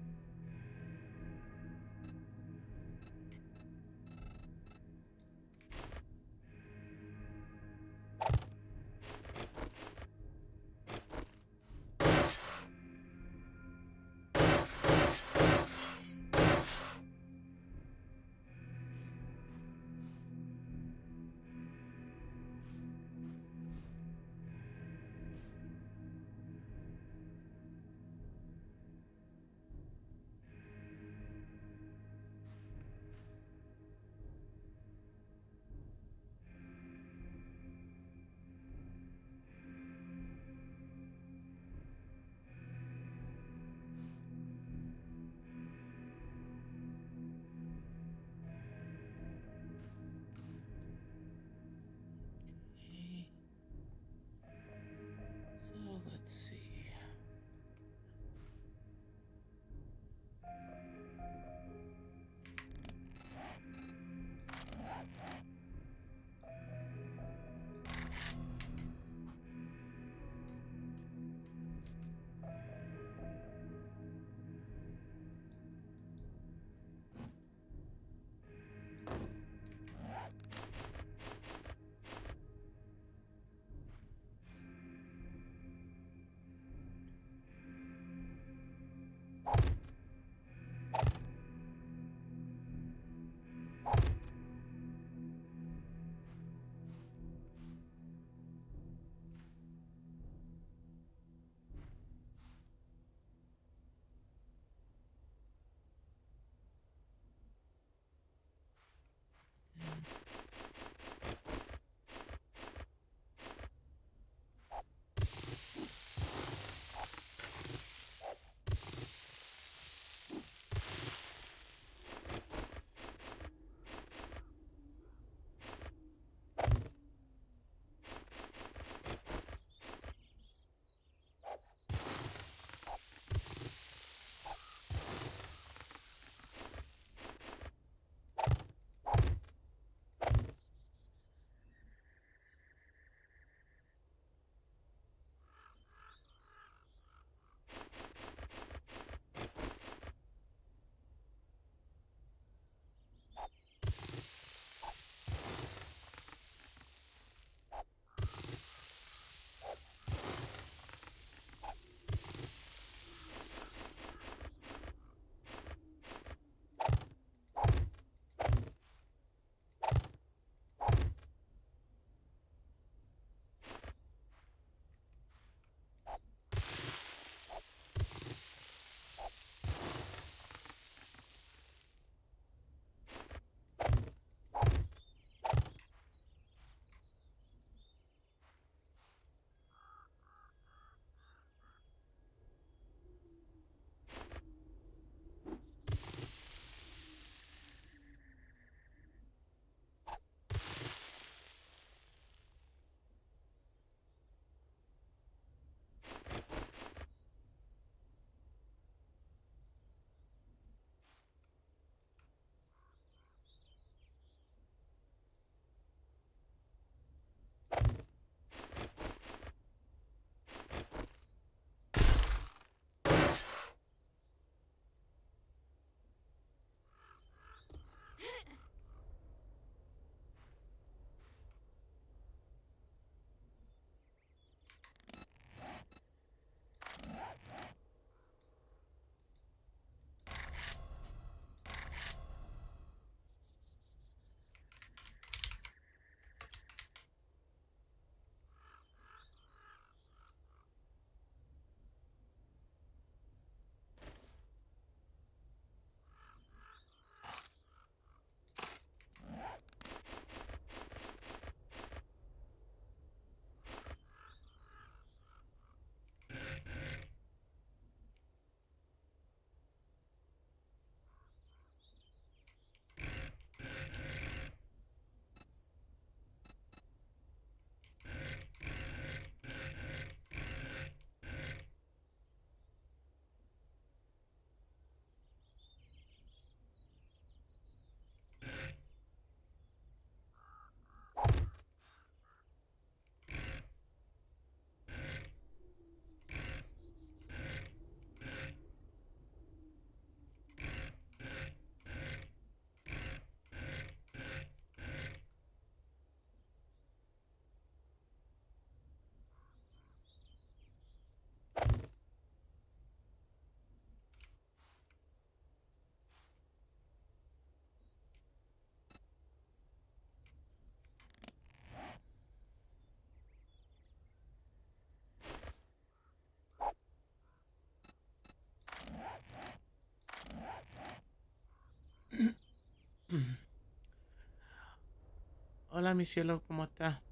Speaker 1: Hola, mi cielo, ¿cómo está?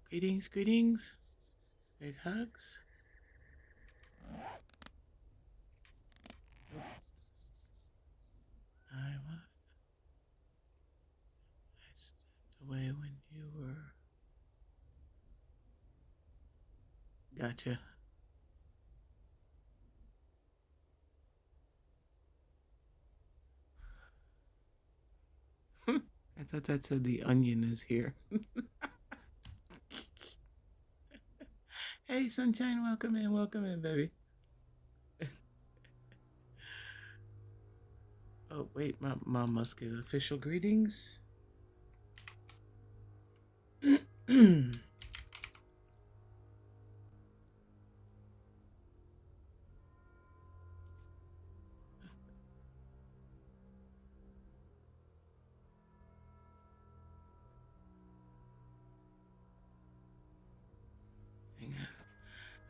Speaker 1: Greetings, greetings. Big hugs. I stepped away when you were. Gotcha. I thought that said the onion is here. Hey, sunshine, welcome in, baby. Oh, wait, my mom must give official greetings. Hang on.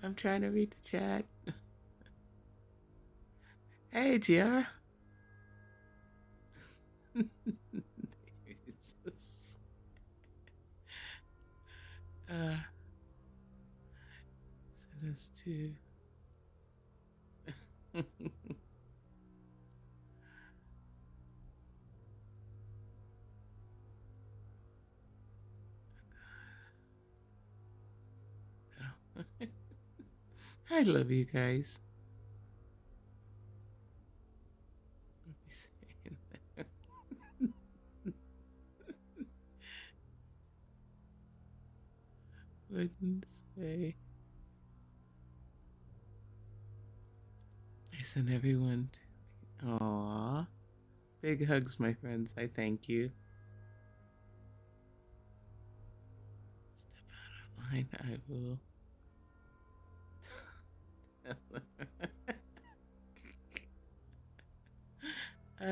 Speaker 1: I'm trying to read the chat. Hey, Tiara. Jesus. Send us to. I love you guys. Wouldn't say. I send everyone. Aww. Big hugs, my friends. I thank you. Step out of line. I will.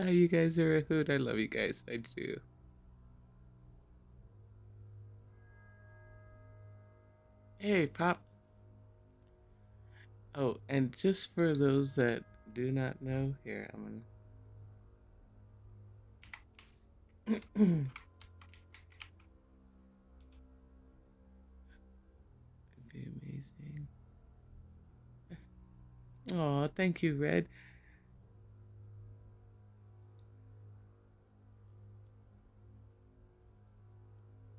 Speaker 1: You guys are a hoot. I love you guys. I do. Hey, Pop. Oh, and just for those that do not know, here, I'm gonna. It'd be amazing. Oh, thank you, Red.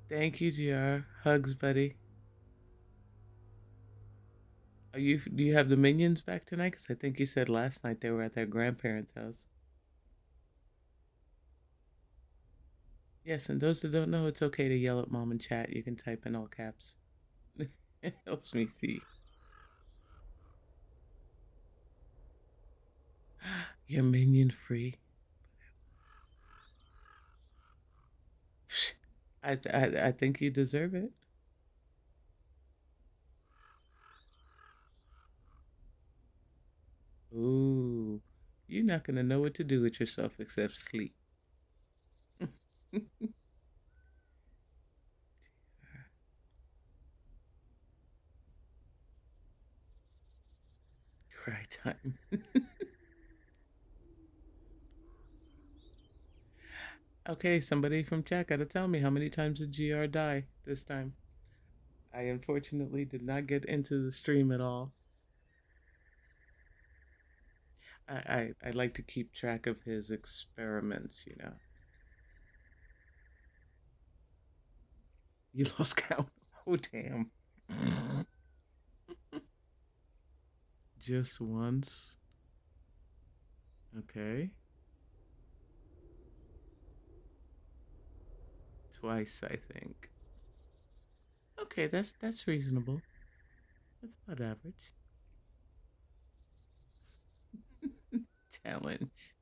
Speaker 1: Thank you, GR. Hugs, buddy. Do you have the minions back tonight? Because I think you said last night they were at their grandparents' house. Yes, and those that don't know, it's okay to yell at mom in chat. You can type in all caps. It helps me see. You're minion free. I think you deserve it. Ooh, you're not gonna know what to do with yourself except sleep. Cry time. Okay, somebody from chat gotta tell me how many times did GR die this time? I unfortunately did not get into the stream at all. I like to keep track of his experiments, you know. You lost count. Oh damn. Just once. Okay. Twice, I think. Okay, that's reasonable. That's about average. Challenge.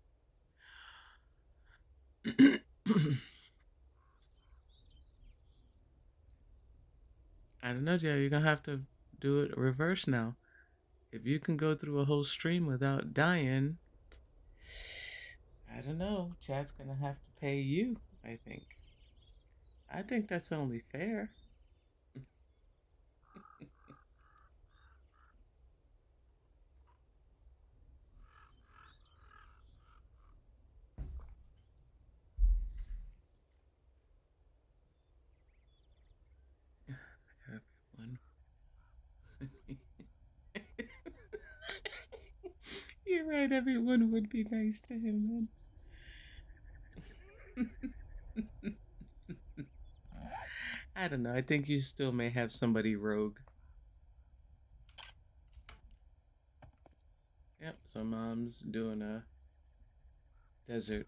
Speaker 1: I don't know, Joe. You're gonna have to do it reverse now. If you can go through a whole stream without dying, I don't know. Chat's gonna have to pay you, I think. I think that's only fair. You're right, everyone would be nice to him then. I don't know. I think you still may have somebody rogue. Yep, so mom's doing a desert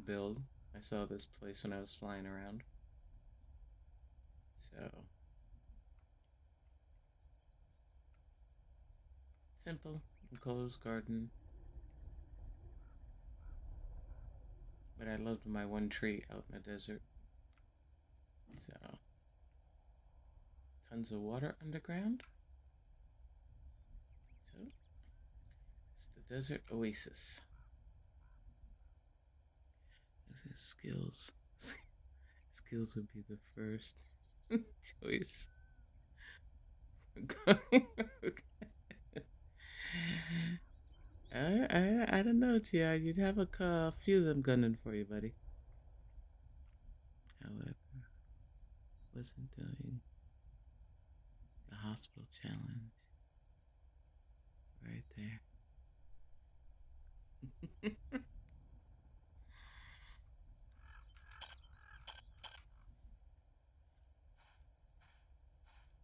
Speaker 1: build. I saw this place when I was flying around. So, simple, enclosed garden. But I loved my one tree out in the desert. So, tons of water underground. So, it's the desert oasis. Skills. Skills would be the first choice. Okay. I don't know, Tia. You'd have a few of them gunning for you, buddy. However, wasn't doing the hospital challenge right there.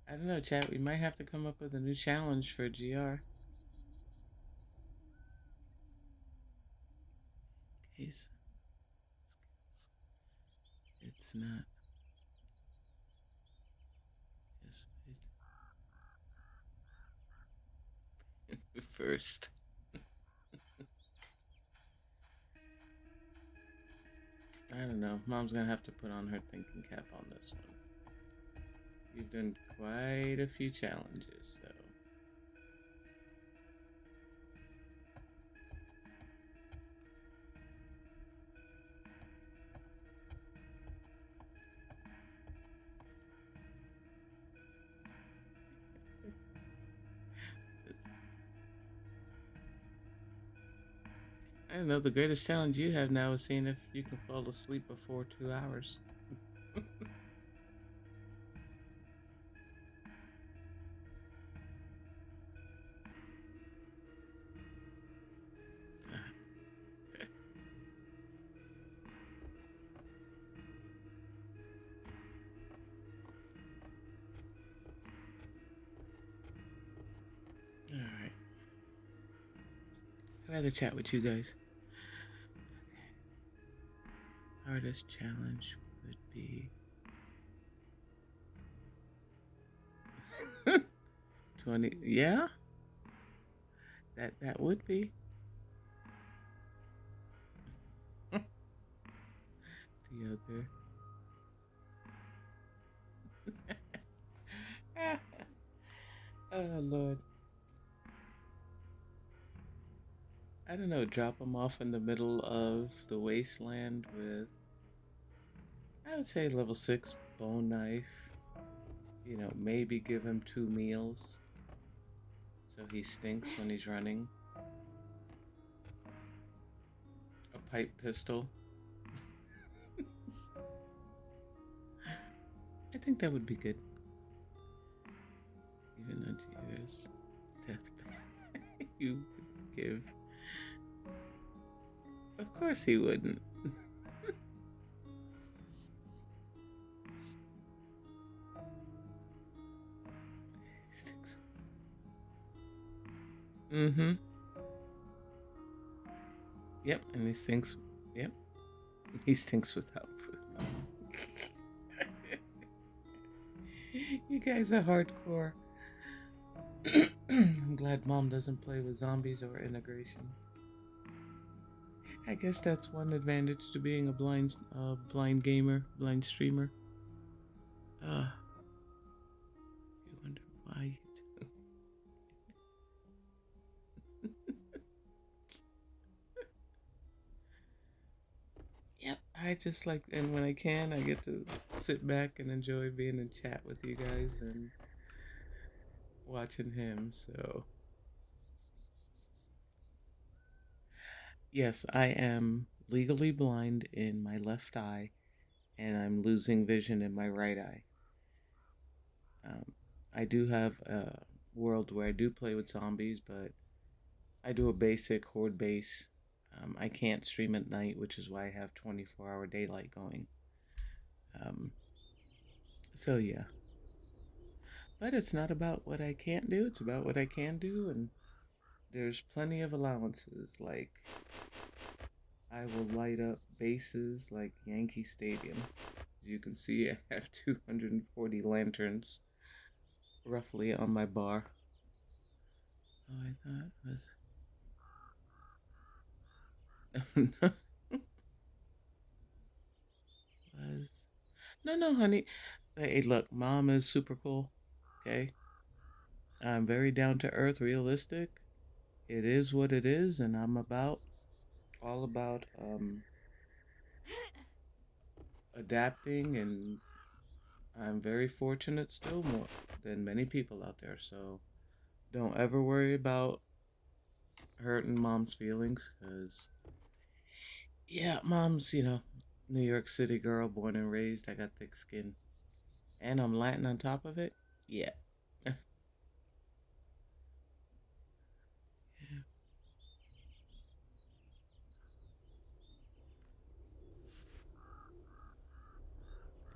Speaker 1: I don't know, chat. We might have to come up with a new challenge for GR. Case it's not just first. I don't know. Mom's gonna have to put on her thinking cap on this one. You've done quite a few challenges, so. I don't know. The greatest challenge you have now is seeing if you can fall asleep before 2 hours. Alright. I'd rather chat with you guys. Okay. Hardest challenge would be 20. Yeah? That would be. The other. Oh, Lord. I don't know, drop them off in the middle of the wasteland with, I would say, level 6 bone knife. You know, maybe give him 2 meals so he stinks when he's running. A pipe pistol. I think that would be good. Even a year's deathbed you would give. Of course he wouldn't. He stinks. Mm-hmm. Yep, and he stinks. Yep. He stinks without food. You guys are hardcore. I'm glad Mom doesn't play with zombies or integration. I guess that's one advantage to being a blind gamer, blind streamer. You wonder why you do. Yep, I just like, and when I can, I get to sit back and enjoy being in chat with you guys and watching him, so. Yes, I am legally blind in my left eye, and I'm losing vision in my right eye. I do have a world where I do play with zombies, but I do a basic horde base. I can't stream at night, which is why I have 24-hour daylight going. Um, so yeah, but it's not about what I can't do. It's about what I can do, and there's plenty of allowances. Like I will light up bases like Yankee Stadium. As you can see, I have 240 lanterns roughly on my bar. Oh, I thought it was. was no, honey. Hey, look, mom is super cool. Okay, I'm very down to earth, realistic. It is what it is, and I'm about all about adapting, and I'm very fortunate still more than many people out there. So don't ever worry about hurting mom's feelings, because yeah, mom's, New York City girl, born and raised. I got thick skin, and I'm Latin on top of it. Yeah.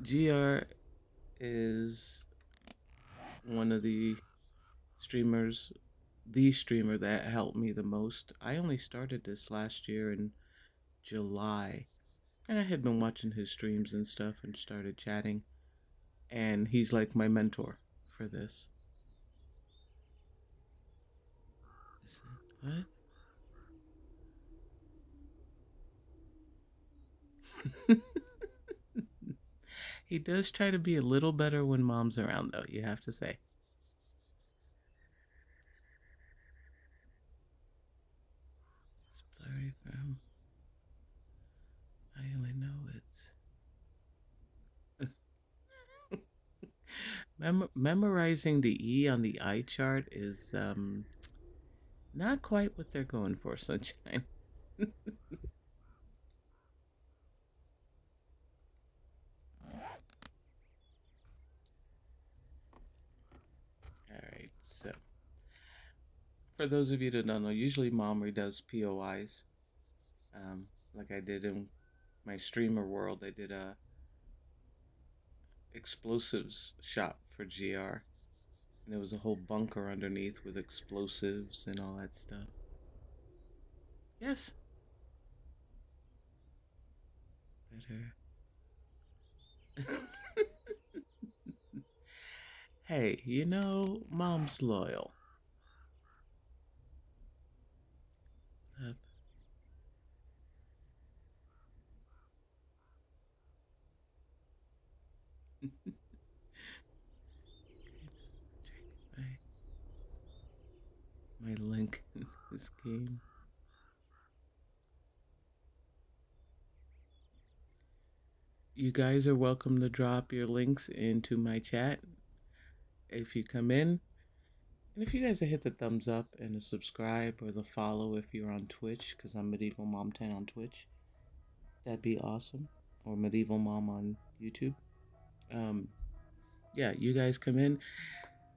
Speaker 1: GR is one of streamers, the streamer that helped me the most. I only started this last year in July, and I had been watching his streams and stuff and started chatting, and he's like my mentor for this. What? He does try to be a little better when mom's around, though, you have to say. It's blurry from. I only know it's. Memorizing the E on the eye chart is not quite what they're going for, Sunshine. All right, so for those of you that don't know, usually mom redoes POIs. Like I did in my streamer world, I did a explosives shop for GR, and there was a whole bunker underneath with explosives and all that stuff. Yes, better. Hey, mom's loyal. Uh, my link in this game. You guys are welcome to drop your links into my chat if you come in. And if you guys hit the thumbs up and the subscribe or the follow if you're on Twitch, because I'm Medieval Mom 10 on Twitch, that'd be awesome. Or Medieval Mom on YouTube. Um, yeah, you guys come in.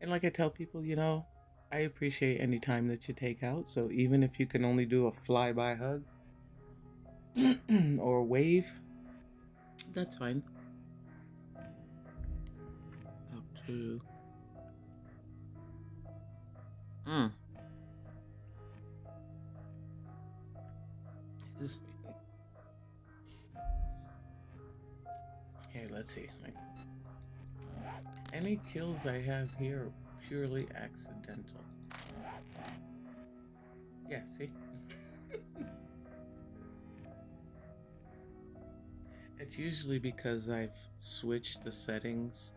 Speaker 1: And like I tell people, I appreciate any time that you take out. So even if you can only do a flyby hug or wave, that's fine. Up to. Mm. This. Okay, let's see. Any kills I have here are purely accidental. Yeah, see? It's usually because I've switched the settings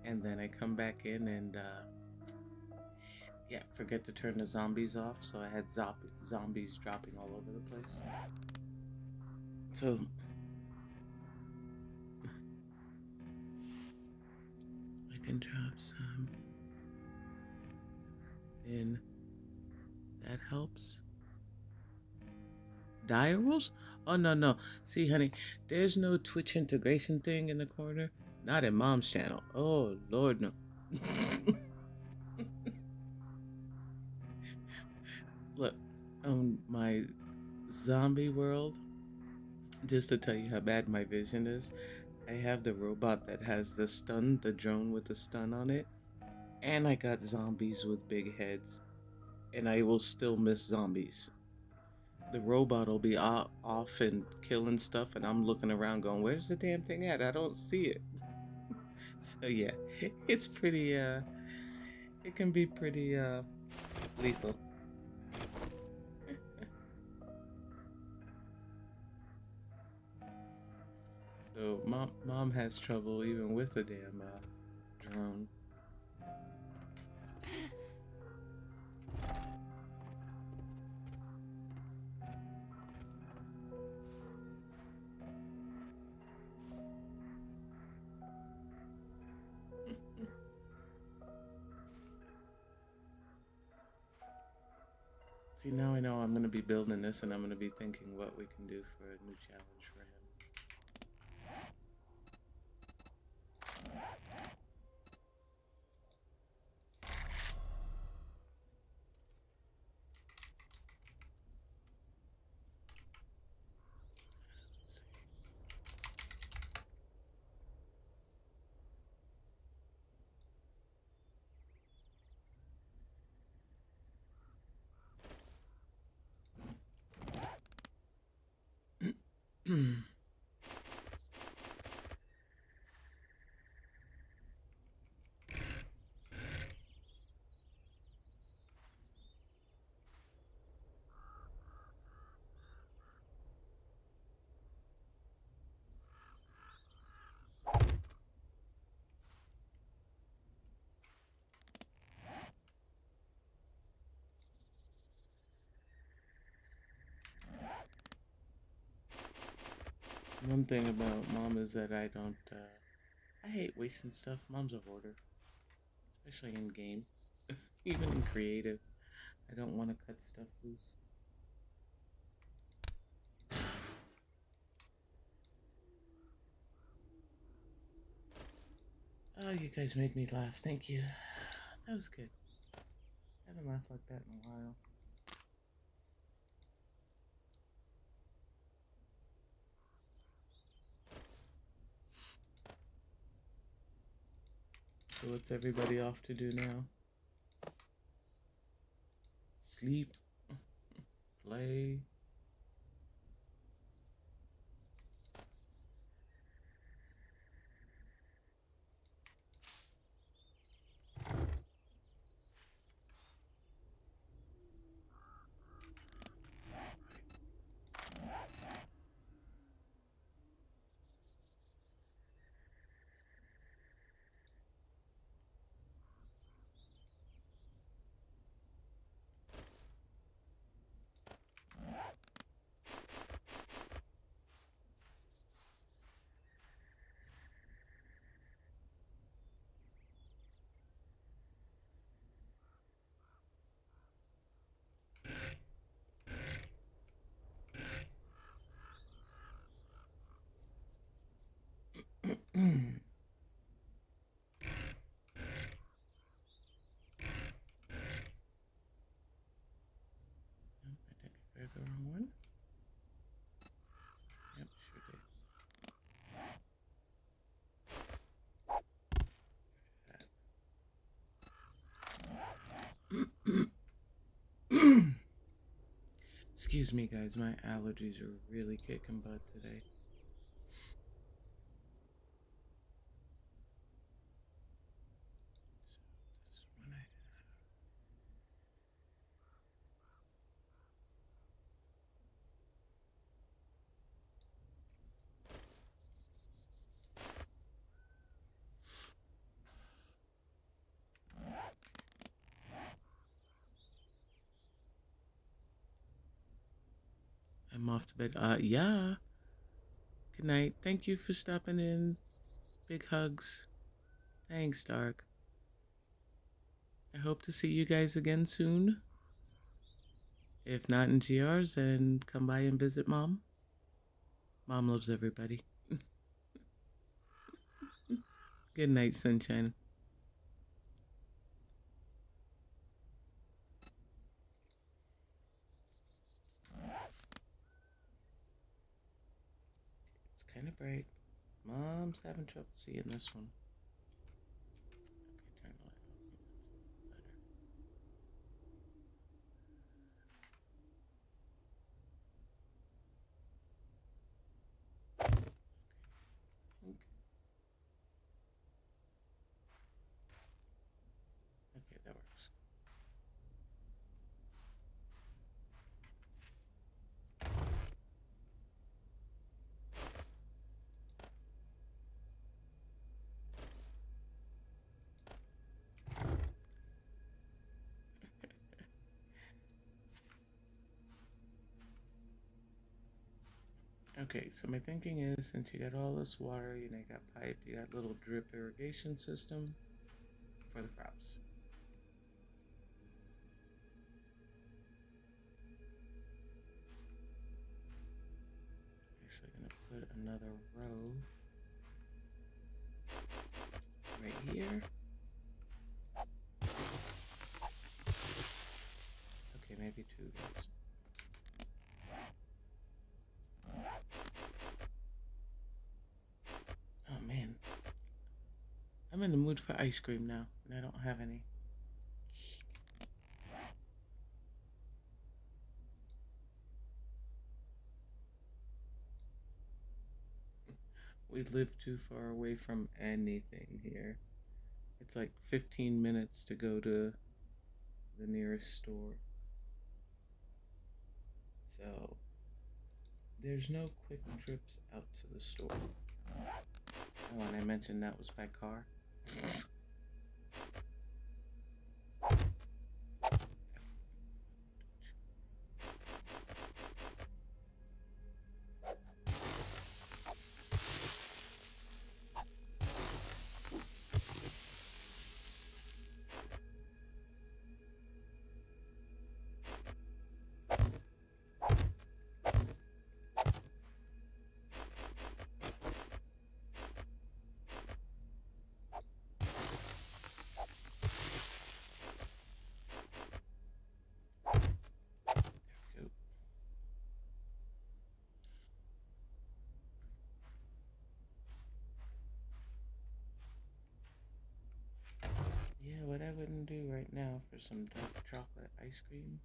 Speaker 1: and then I come back in and, yeah, forget to turn the zombies off, so I had zombies dropping all over the place. So, I can drop some in. That helps. Dire rules? Oh, no, no. See, honey, there's no Twitch integration thing in the corner. Not in mom's channel. Oh, Lord, no. Look, on my zombie world, just to tell you how bad my vision is, I have the robot that has the stun, the drone with the stun on it, and I got zombies with big heads, and I will still miss zombies. The robot will be off and killing stuff, and I'm looking around going, "Where's the damn thing at? I don't see it." So yeah, it's pretty. It can be pretty lethal. So mom has trouble even with the damn drone. See, now I know I'm gonna be building this, and I'm gonna be thinking what we can do for a new challenge for him. Let's see. One thing about mom is that I don't. I hate wasting stuff. Mom's a hoarder, especially in game, even in creative. I don't want to cut stuff loose. Oh, you guys made me laugh. Thank you. That was good. I haven't laughed like that in a while. So what's everybody off to do now? Sleep, play. Nope, I think I grabbed the wrong one. Yep, sure did. Excuse me, guys. My allergies are really kicking butt today. So this one I I'm off to bed. Yeah. Good night. Thank you for stopping in. Big hugs. Thanks, Dark. I hope to see you guys again soon. If not in GRs, then come by and visit Mom. Mom loves everybody. Good night, sunshine. kind of bright. Mom's having trouble seeing this one. Okay, turn the light off. Better. Okay. Okay, that works. Okay, so my thinking is, since you got all this water, you got pipe, you got little drip irrigation system for the crops. Actually, gonna put another row right here. Okay, maybe 2 rows. Oh man, I'm in the mood for ice cream now, and I don't have any. We live too far away from anything here. It's like 15 minutes to go to the nearest store. So there's no quick trips out to the store. Oh, and I mentioned that was by car. Yeah, what I wouldn't do right now for some dark chocolate ice cream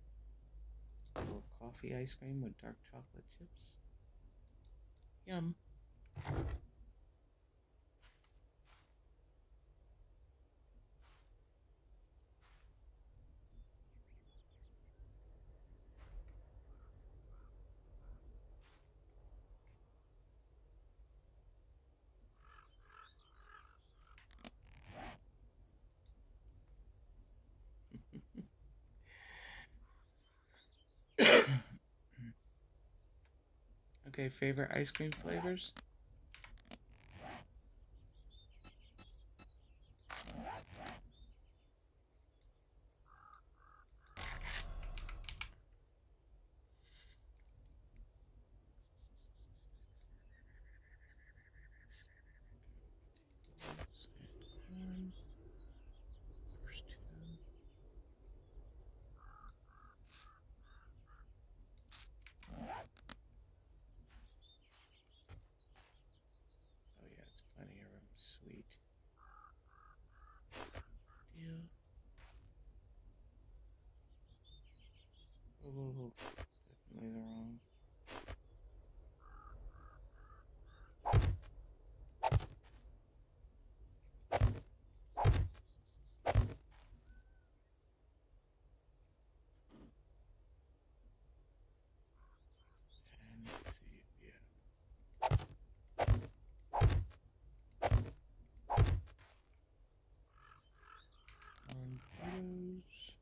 Speaker 1: or coffee ice cream with dark chocolate chips. Yum. Okay, favorite ice cream flavors? First two. Oh yeah, it's plenty of room. Sweet. Deal. Oh, definitely the wrong. And let's see. Yeah. Orange.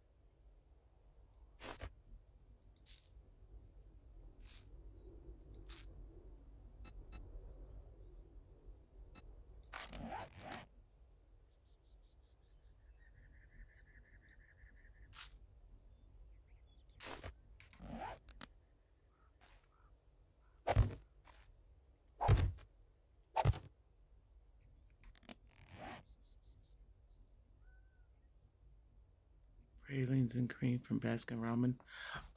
Speaker 1: Pralines and cream from Baskin Robbins.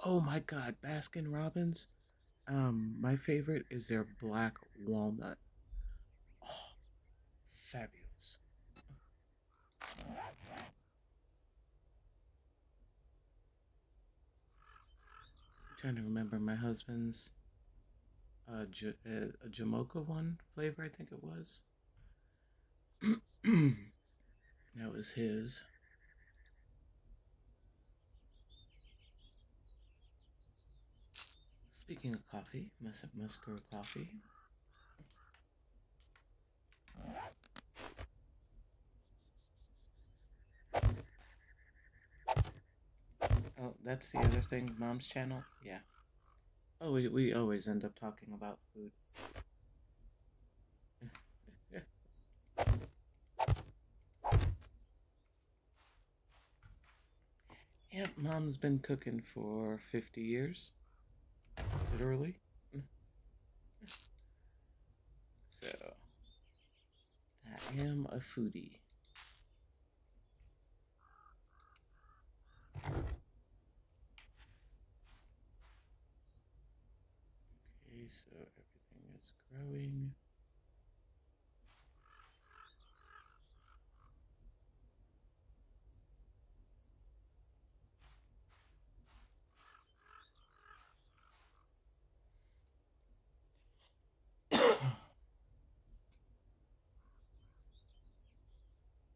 Speaker 1: Oh my God, Baskin Robbins! My favorite is their black walnut. Oh, fabulous. I'm trying to remember my husband's a Jamocha one flavor, I think it was. That was his. Speaking of coffee, Musco coffee. Oh, that's the other thing, Mom's channel. Yeah. Oh, we always end up talking about food. Yep, Mom's been cooking for 50 years, literally. So, I am a foodie. Okay, so everything is growing.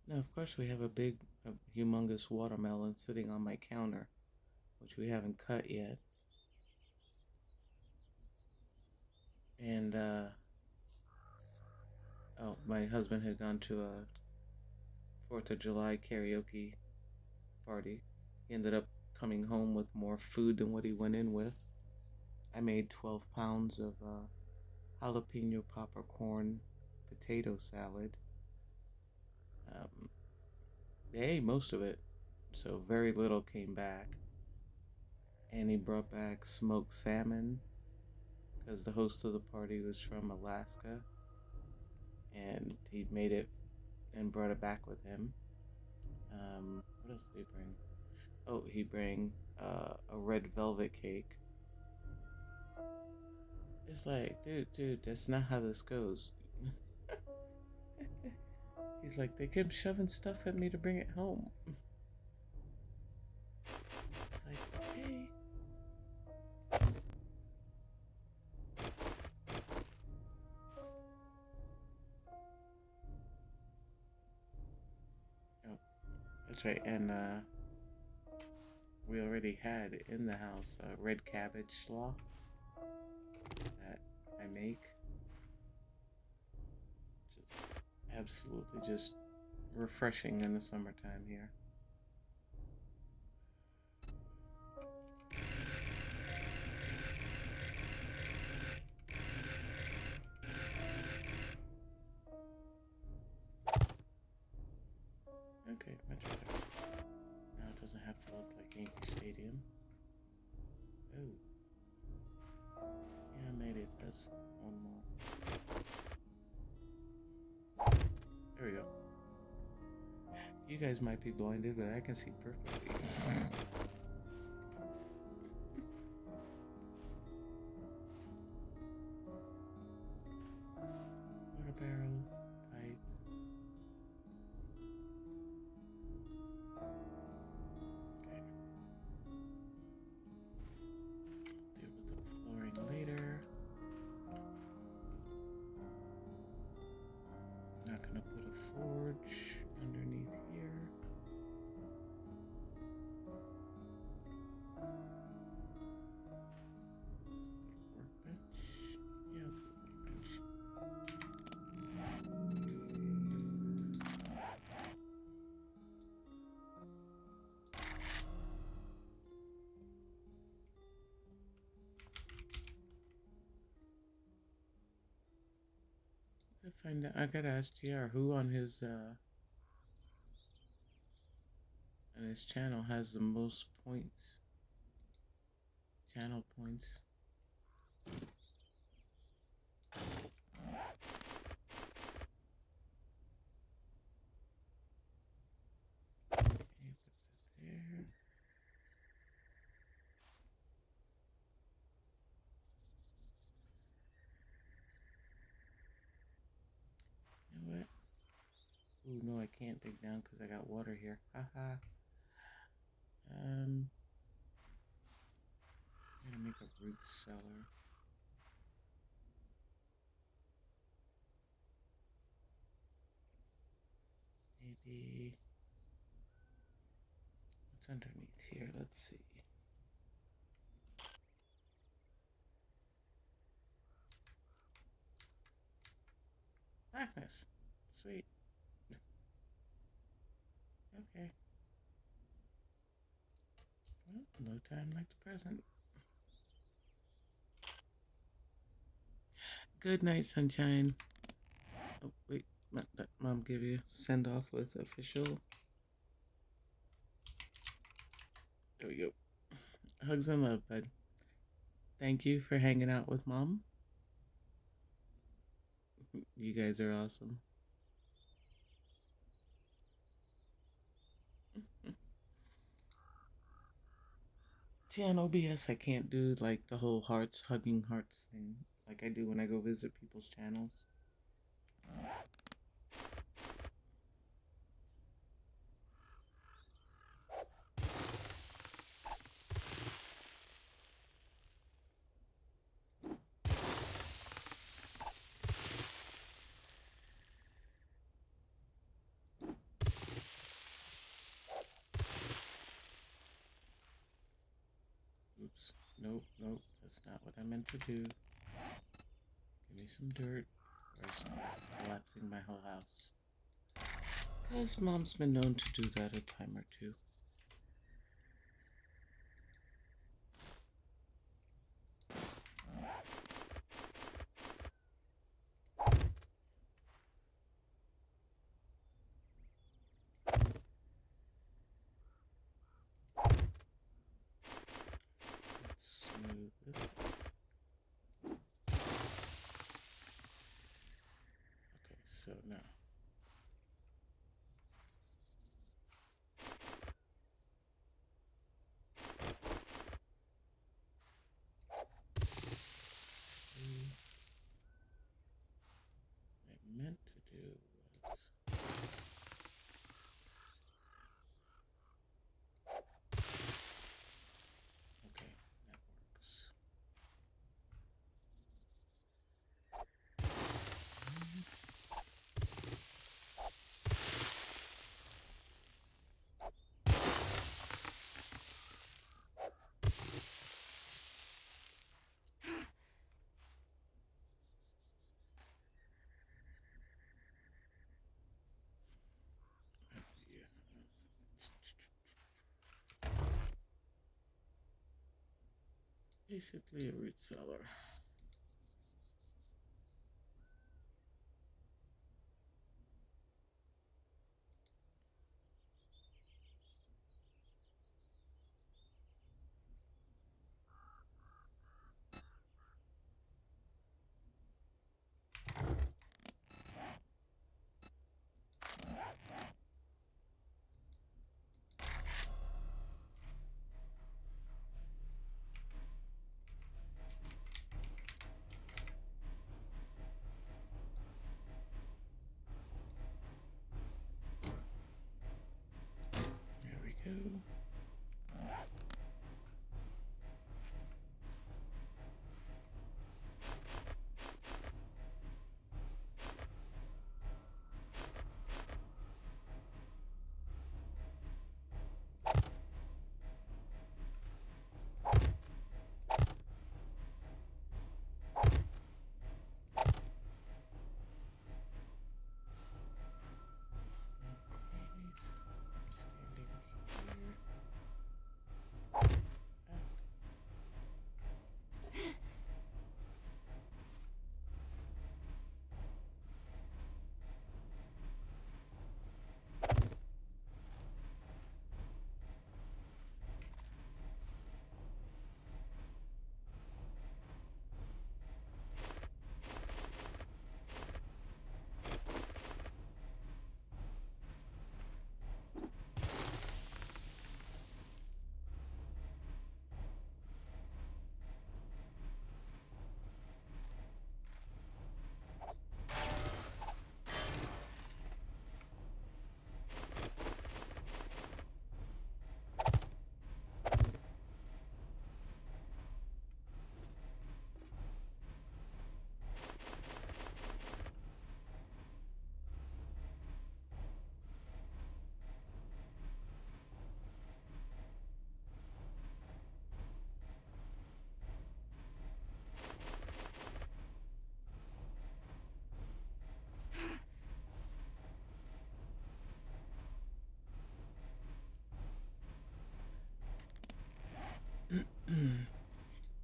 Speaker 1: Now, of course, we have a humongous watermelon sitting on my counter, which we haven't cut yet. And, oh, my husband had gone to a 4th of July karaoke party. He ended up coming home with more food than what he went in with. I made 12 pounds of jalapeno popcorn potato salad. Um, they ate most of it, so very little came back. And he brought back smoked salmon because the host of the party was from Alaska, and he made it and brought it back with him. What else did he bring? Oh, he bring a red velvet cake. It's like, dude, that's not how this goes. He's like, they kept shoving stuff at me to bring it home. It's like, okay. Oh, that's right. And we already had in the house red cabbage slaw that I make. Just absolutely just refreshing in the summertime here. Okay, much better. Now it doesn't have to look like Yankee Stadium. Oh, yeah, maybe it does. One more. There we go. You guys might be blinded, but I can see perfectly. Water barrels, pipes. Okay. Deal with the flooring later. Not gonna put a forge underneath here. Workbench. Yeah, workbench. I gotta ask JR who on his channel has the most points. Channel points. Okay, put that there. Ooh, no, I can't dig down because I got water here. Haha. I'm gonna make a root cellar. Maybe. What's underneath here? Let's see. Blackness. Sweet. Okay. Well, no time like the present. Good night, sunshine. Oh, wait. Let Mom give you send off with official. There we go. Hugs and love, bud. Thank you for hanging out with Mom. You guys are awesome. See, on OBS, I can't do like the whole hugging hearts thing like I do when I go visit people's channels. Oops. Nope, nope. That's not what I meant to do. Give me some dirt. Or I'm collapsing my whole house. Because Mom's been known to do that a time or two. Let's smooth this. Okay, so now. What I meant to do was. Okay, that works. Basically a root cellar.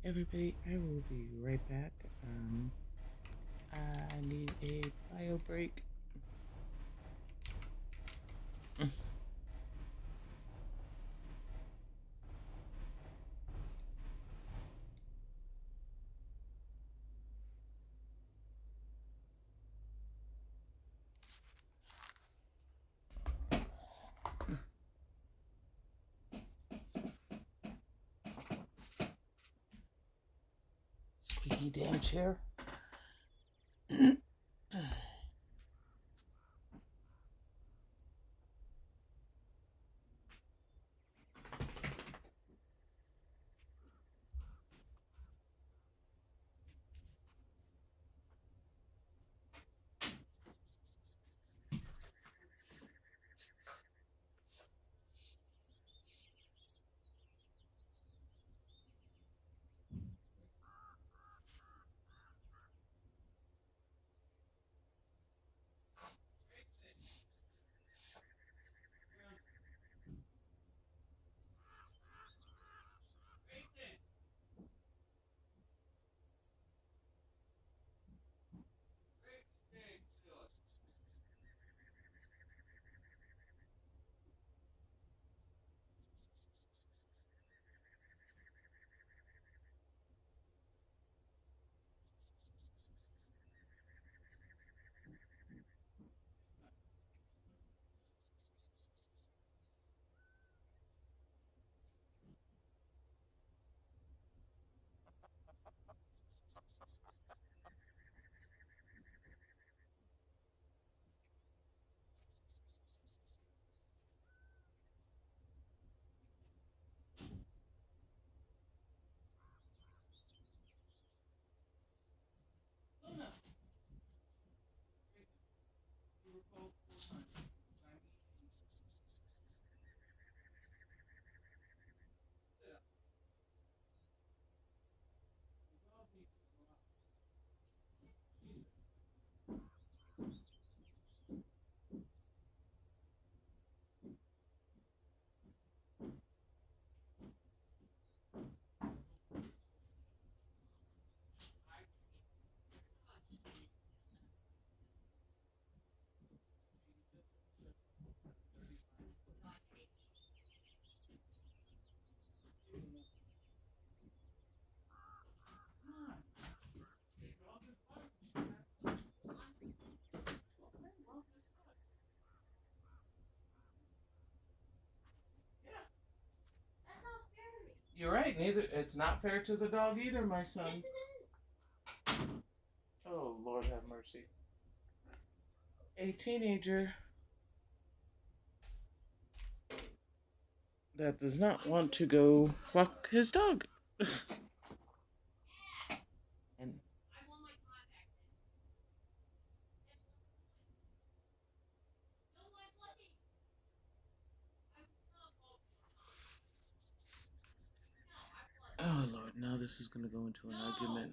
Speaker 1: Everybody, I will be right back. I need a bio break. Squeaky damn chair. You're right. Neither it's not fair to the dog either, my son. Oh Lord, have mercy. A teenager that does not want to go walk his dog. And oh Lord, now this is gonna go into an argument.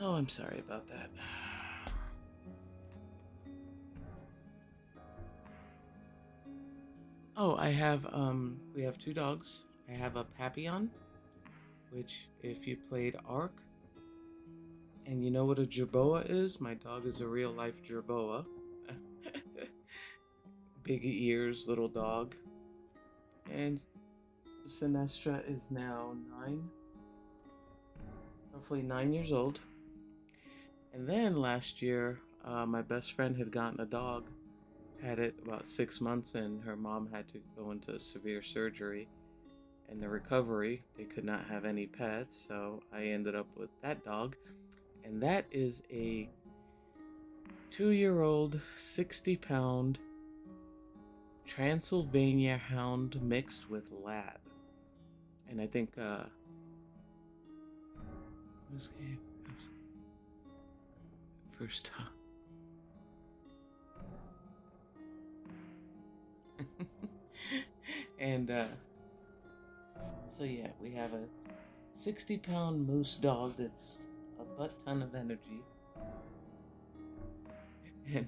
Speaker 1: Oh, I'm sorry about that. Oh, we have two dogs. I have a Papillon, which if you played Ark and you know what a jerboa is, my dog is a real life jerboa. Big ears, little dog. And Sinestra is now roughly 9 years old. And then last year, my best friend had gotten a dog, had it about 6 months, and her mom had to go into severe surgery. And the recovery, they could not have any pets, so I ended up with that dog. And that is a 2-year-old, 60-pound Transylvania Hound mixed with Lab. And I think, who's first time? And, so yeah, we have a 60-pound moose dog that's a butt ton of energy. And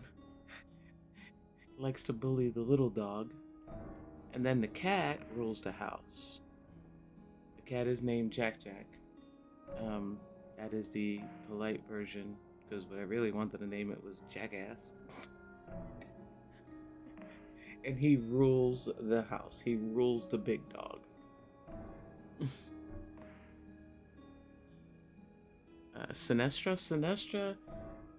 Speaker 1: likes to bully the little dog. And then the cat rules the house. The cat is named Jack Jack. That is the polite version, because what I really wanted to name it was Jackass. And he rules the house. He rules the big dog. Sinestra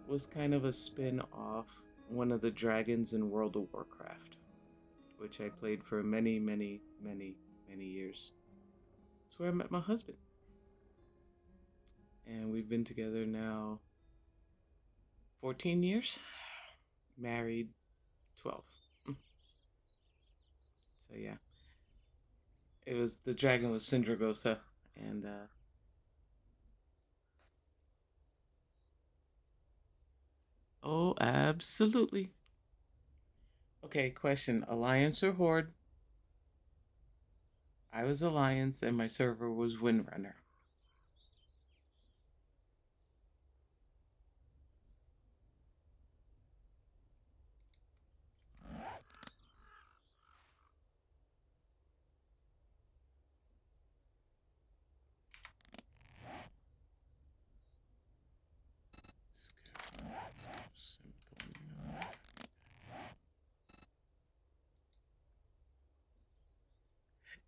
Speaker 1: was kind of a spin-off one of the dragons in World of Warcraft, which I played for many, many, many, many years. It's where I met my husband. And we've been together now 14 years, married 12. So yeah, the dragon was Sindragosa, and oh, absolutely. Okay, question: Alliance or Horde? I was Alliance, and my server was Windrunner.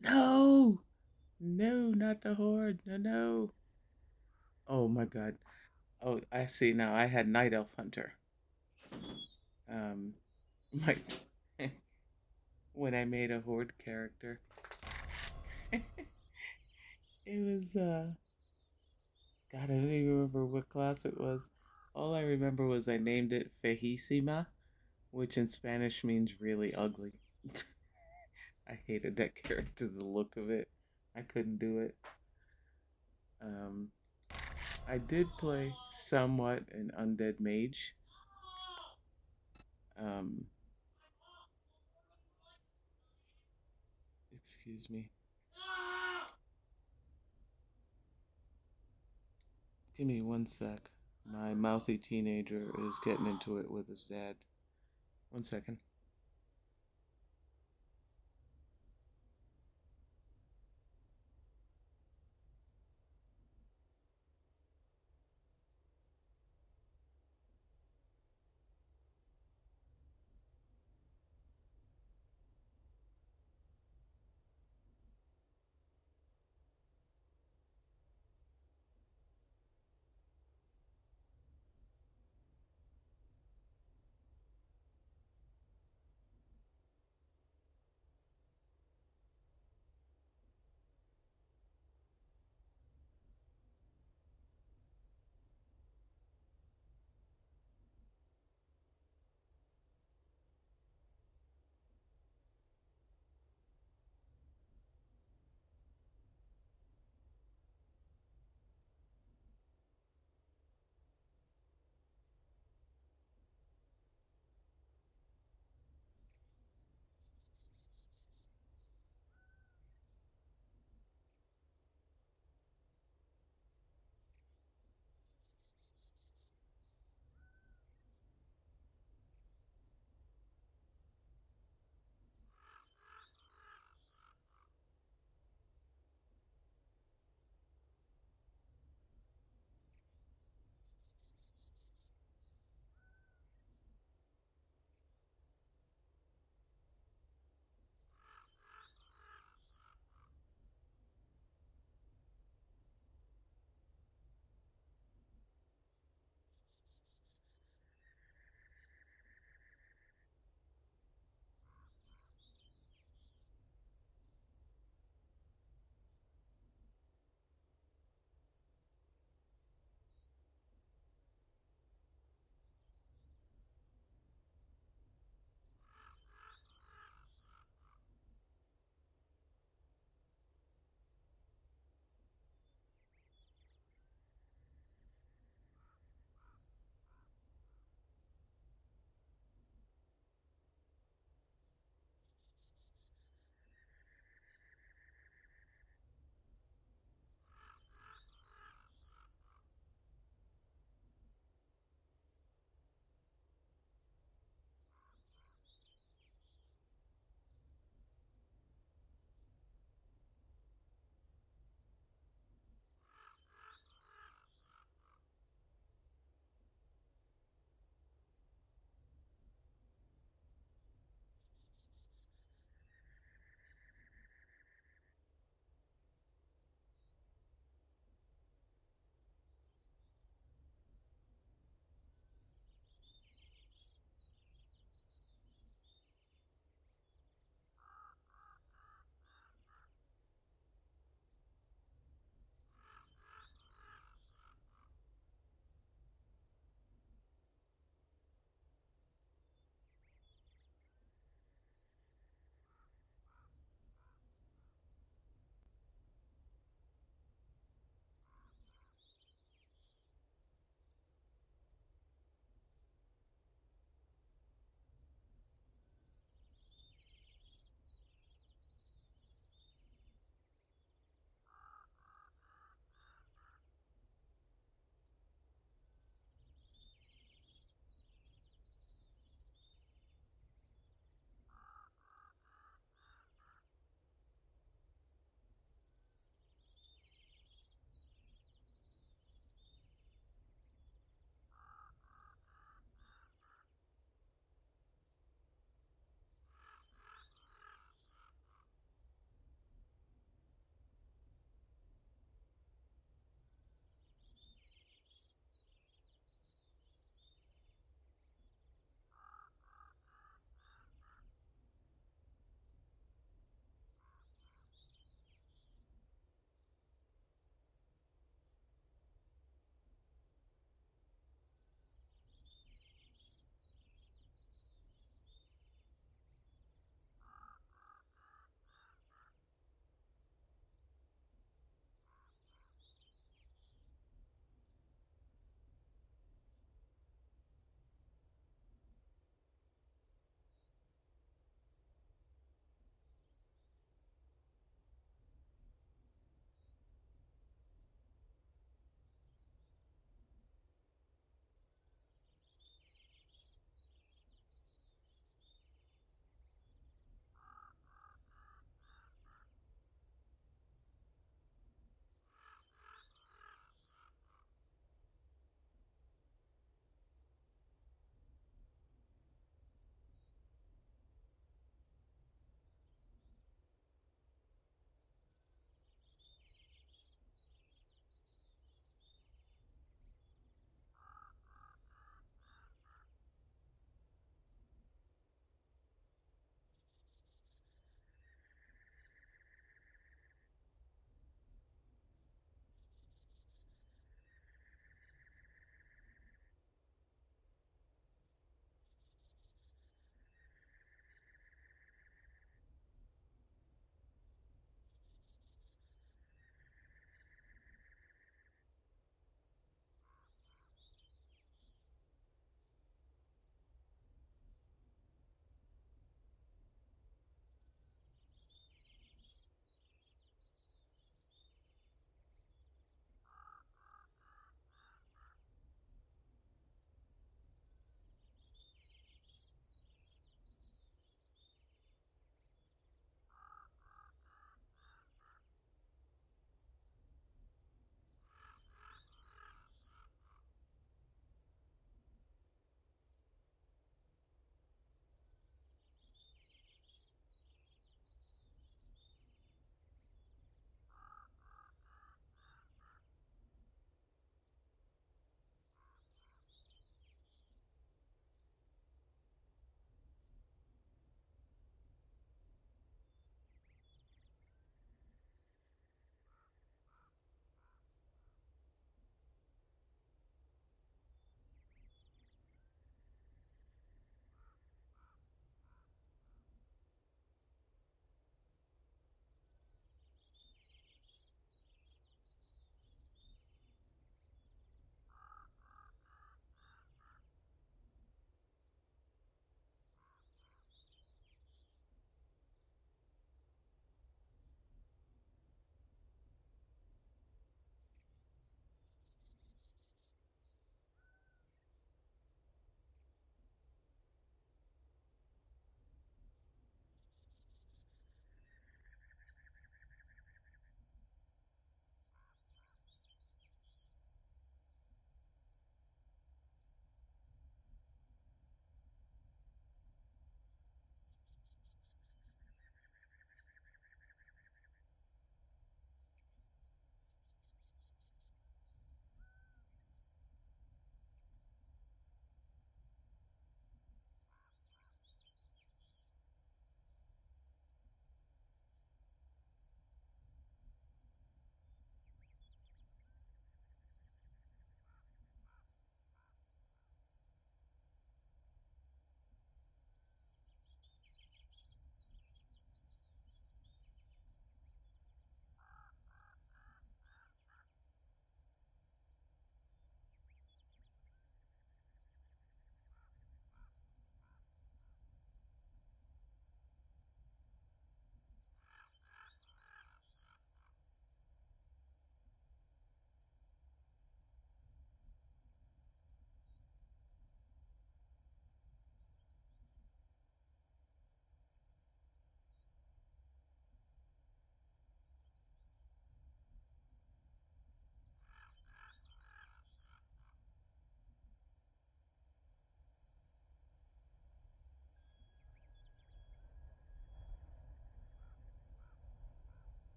Speaker 1: No, no, not the Horde. No, no. Oh my God. Oh, I see now. I had Night Elf Hunter. My when I made a Horde character, it was God, I don't even remember what class it was. All I remember was I named it Fejísima, which in Spanish means really ugly. I hated that character, the look of it. I couldn't do it. Um, I did play somewhat an undead mage. Um, excuse me. Give me one sec. My mouthy teenager is getting into it with his dad. 1 second.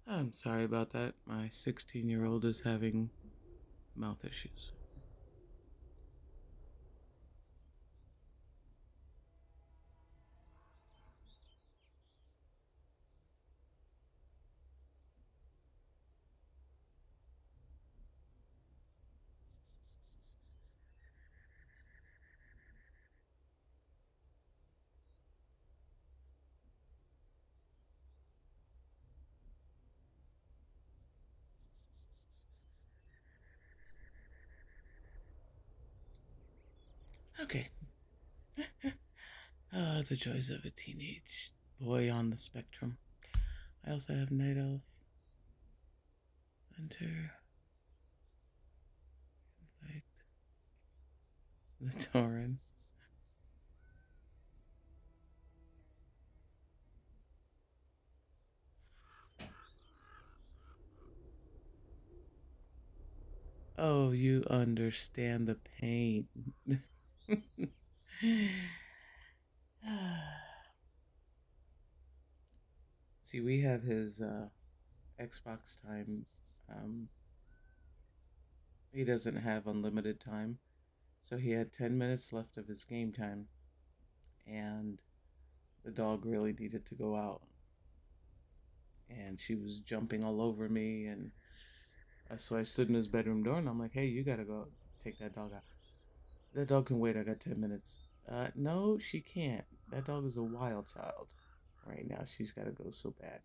Speaker 1: I'm sorry about that. My 16-year-old is having mouth issues. Okay. The joys of a teenage boy on the spectrum. I also have Night Elf, Hunter, Light, the Tauren. Oh, you understand the pain. See, we have his Xbox time. Um, he doesn't have unlimited time, so he had 10 minutes left of his game time, and the dog really needed to go out. And she was jumping all over me, and so I stood in his bedroom door, and I'm like, "Hey, you gotta go take that dog out. That dog can wait. I got 10 minutes." No, she can't. That dog is a wild child. Right now, she's gotta go so bad.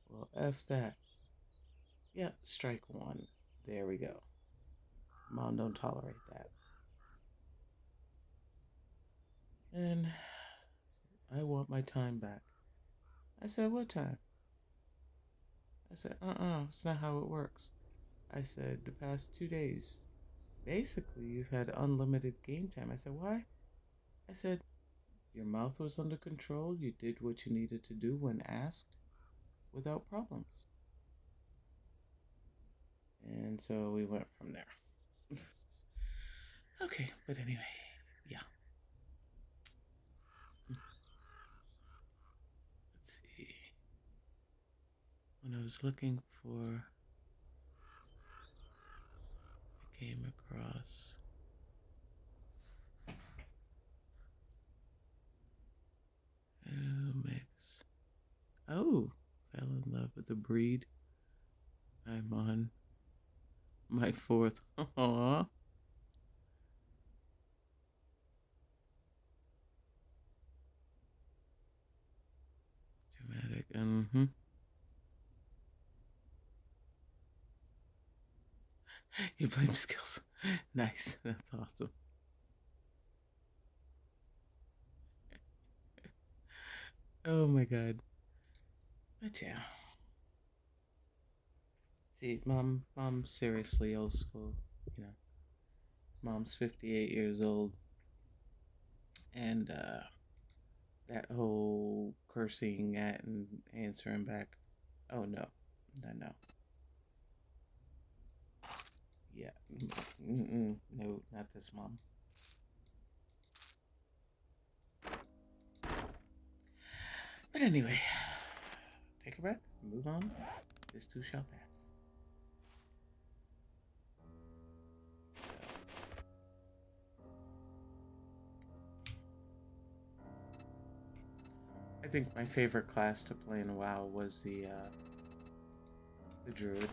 Speaker 1: Well, f that. Yeah, strike one. There we go. Mom don't tolerate that. And I want my time back. I said, "What time?" I said, it's not how it works. I said, "The past 2 days, basically, you've had unlimited game time." I said, "Why?" I said, "Your mouth was under control. You did what you needed to do when asked without problems." And so we went from there. Okay, but anyway, yeah. Let's see. When I was looking for, I came across mix. Oh, fell in love with the breed. I'm on my fourth. Aww. Dramatic. Mm-hmm. You blame skills. Nice. That's awesome. Oh my god. But yeah. See, mom's seriously old school. You know, mom's 58 years old, and that whole cursing at and answering back. Oh no, no. Yeah, no, not this mom. But anyway, take a breath, move on. This too shall pass. I think my favorite class to play in WoW was the druid.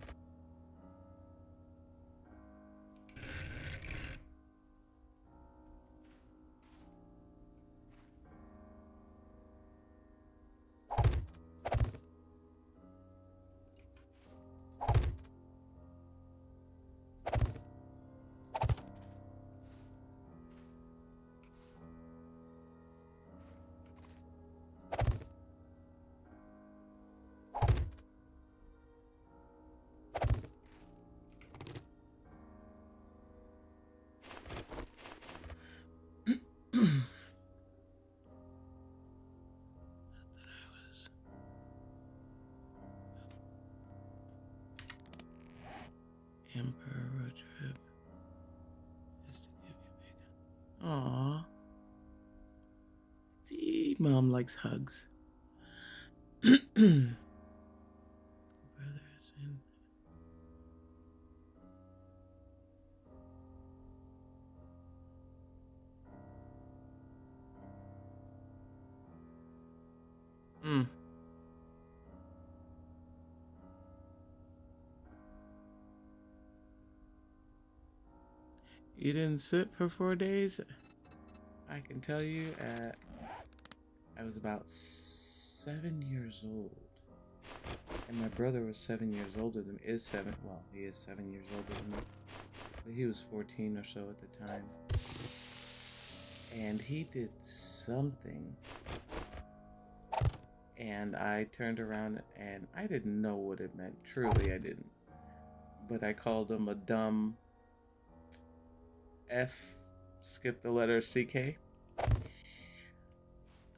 Speaker 1: Emperor road trip is to give you big. Aww. See, mom likes hugs. You didn't sit for 4 days? I can tell you, I was about 7 years old. And my brother was 7 years older than me. He is 7 years older than me. But he was 14 or so at the time. And he did something. And I turned around and I didn't know what it meant. Truly, I didn't. But I called him a dumb F, skip the letter CK.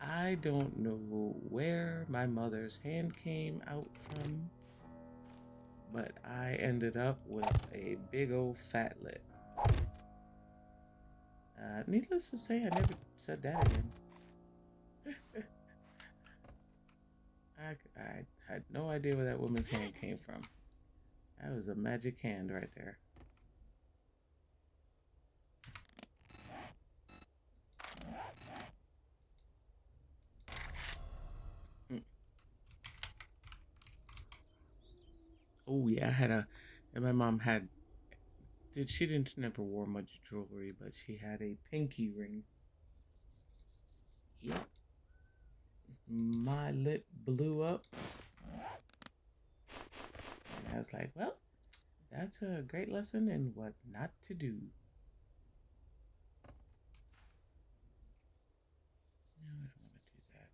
Speaker 1: I don't know where my mother's hand came out from, but I ended up with a big old fat lip. Needless to say, I never said that again. I had no idea where that woman's hand came from. That was a magic hand right there. Oh yeah, and my mom she didn't never wore much jewelry, but she had a pinky ring. Yep. My lip blew up. And I was like, well, that's a great lesson in what not to do. No, I don't want to do that.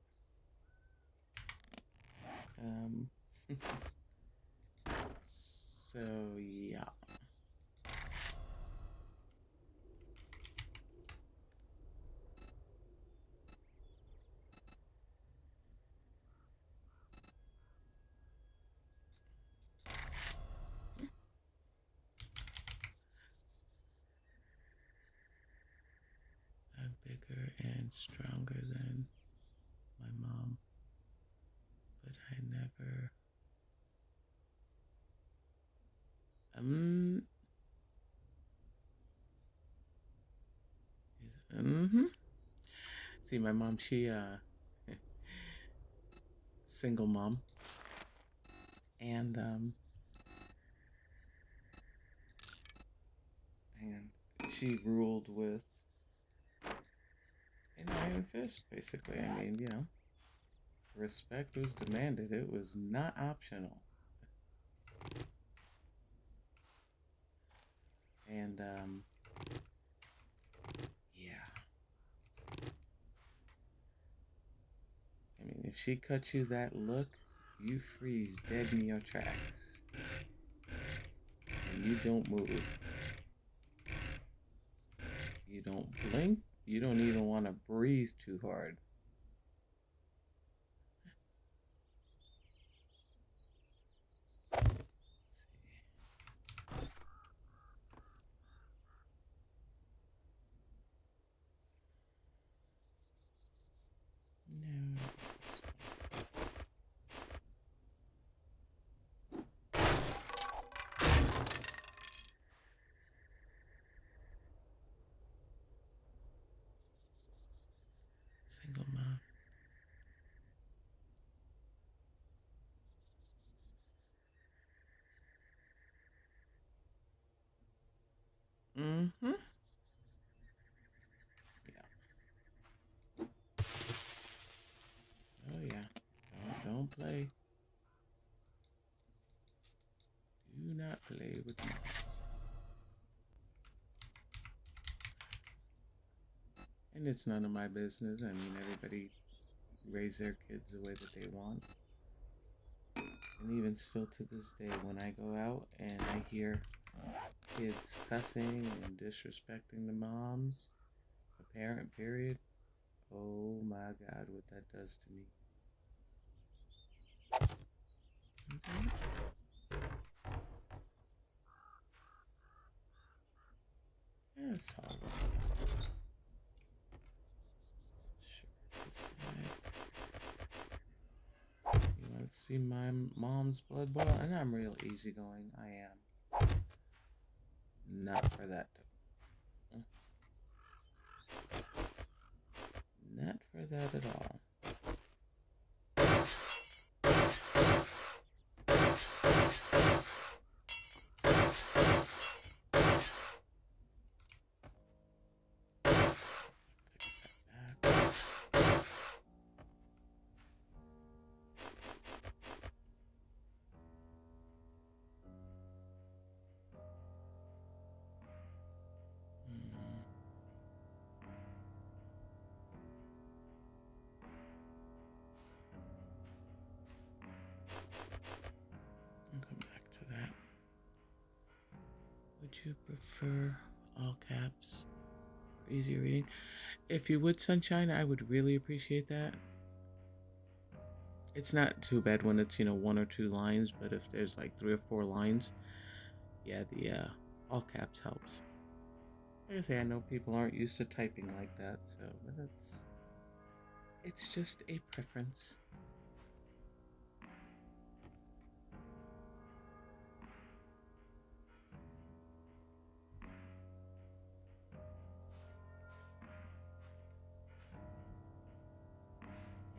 Speaker 1: So yeah. I'm bigger and stronger than my mom, but I never. Mm-hmm. See, my mom, she single mom, and and she ruled with an iron fist, basically. I mean, respect was demanded. It was not optional. And yeah. I mean, if she cut you that look, you freeze dead in your tracks. And you don't move. You don't blink. You don't even want to breathe too hard. No. Single mom. Mm-hmm. Yeah. Oh yeah. Don't play. Do not play with moms. And it's none of my business. I mean, everybody raise their kids the way that they want. And even still to this day, when I go out and I hear kids cussing and disrespecting the moms, a parent, period, oh my God, what that does to me. Okay. Yeah, it's all sure. You want to see my mom's blood boil? And I'm real easygoing. I am. Not for that. Not for that at all. you prefer all caps or easier reading? If you would, Sunshine, I would really appreciate that. It's not too bad when it's, one or two lines, but if there's like 3 or 4 lines, yeah, the all caps helps. Like I say, I know people aren't used to typing like that, so but it's just a preference.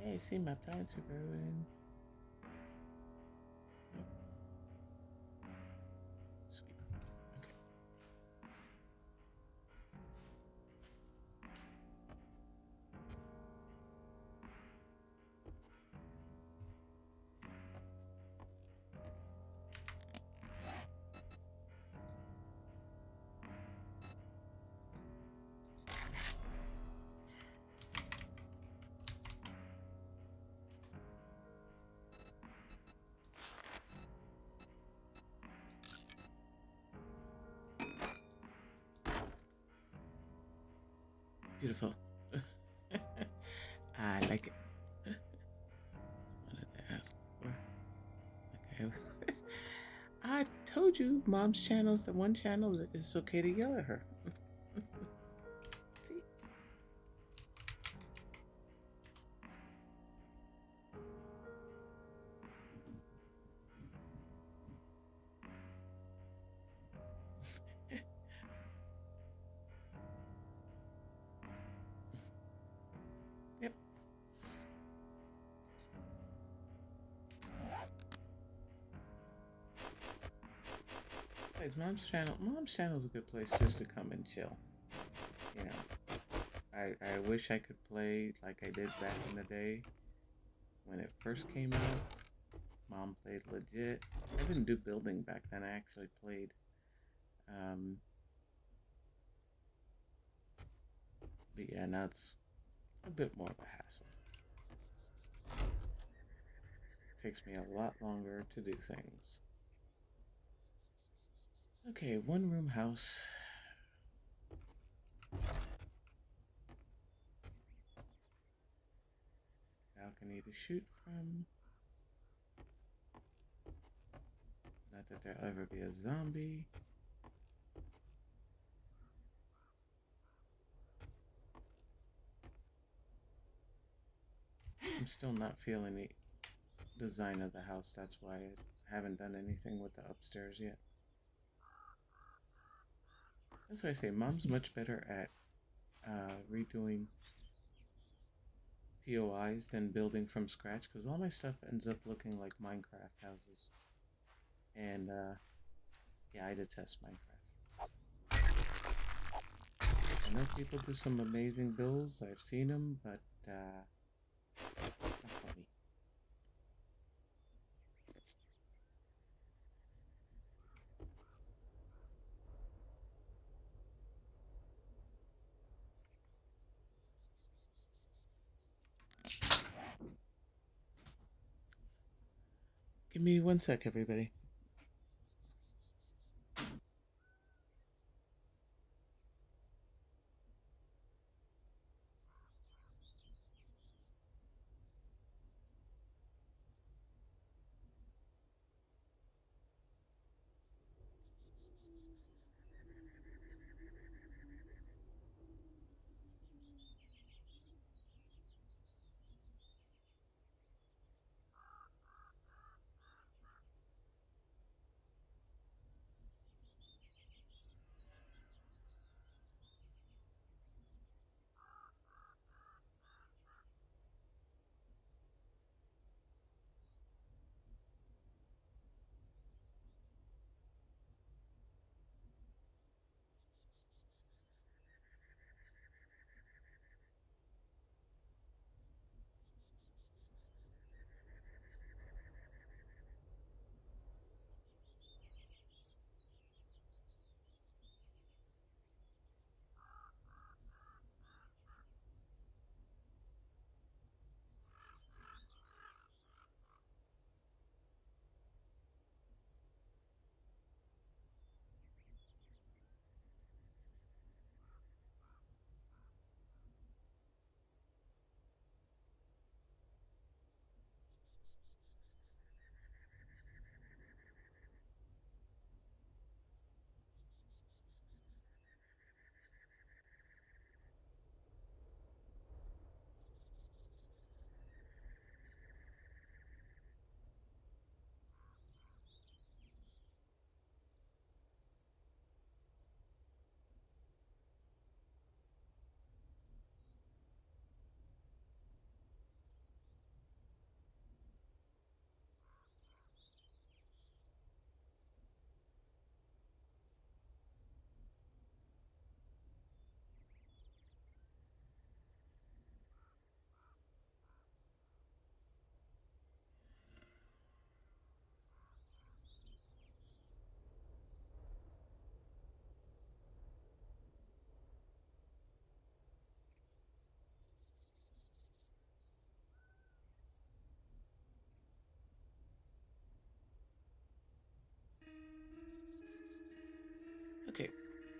Speaker 1: Hey, see, my plants are growing. Oh, sweet. Okay. Beautiful. I like it. What did I ask for? Okay. I told you, Mom's channel is the one channel that it's okay to yell at her. See? Yep. Like Mom's channel. Mom's channel is a good place just to come and chill. You know, I wish I could play like I did back in the day when it first came out. Mom played legit. I didn't do building back then. I actually played. Um, but yeah, now it's a bit more of a hassle. Takes me a lot longer to do things. Okay, 1 room house. Balcony to shoot from. Not that there'll ever be a zombie. I'm still not feeling the design of the house. That's why I haven't done anything with the upstairs yet. That's why I say Mom's much better at redoing POIs than building from scratch because all my stuff ends up looking like Minecraft houses. And yeah, I detest Minecraft. I know people do some amazing builds. I've seen them, but not for me. Give me 1 sec, everybody.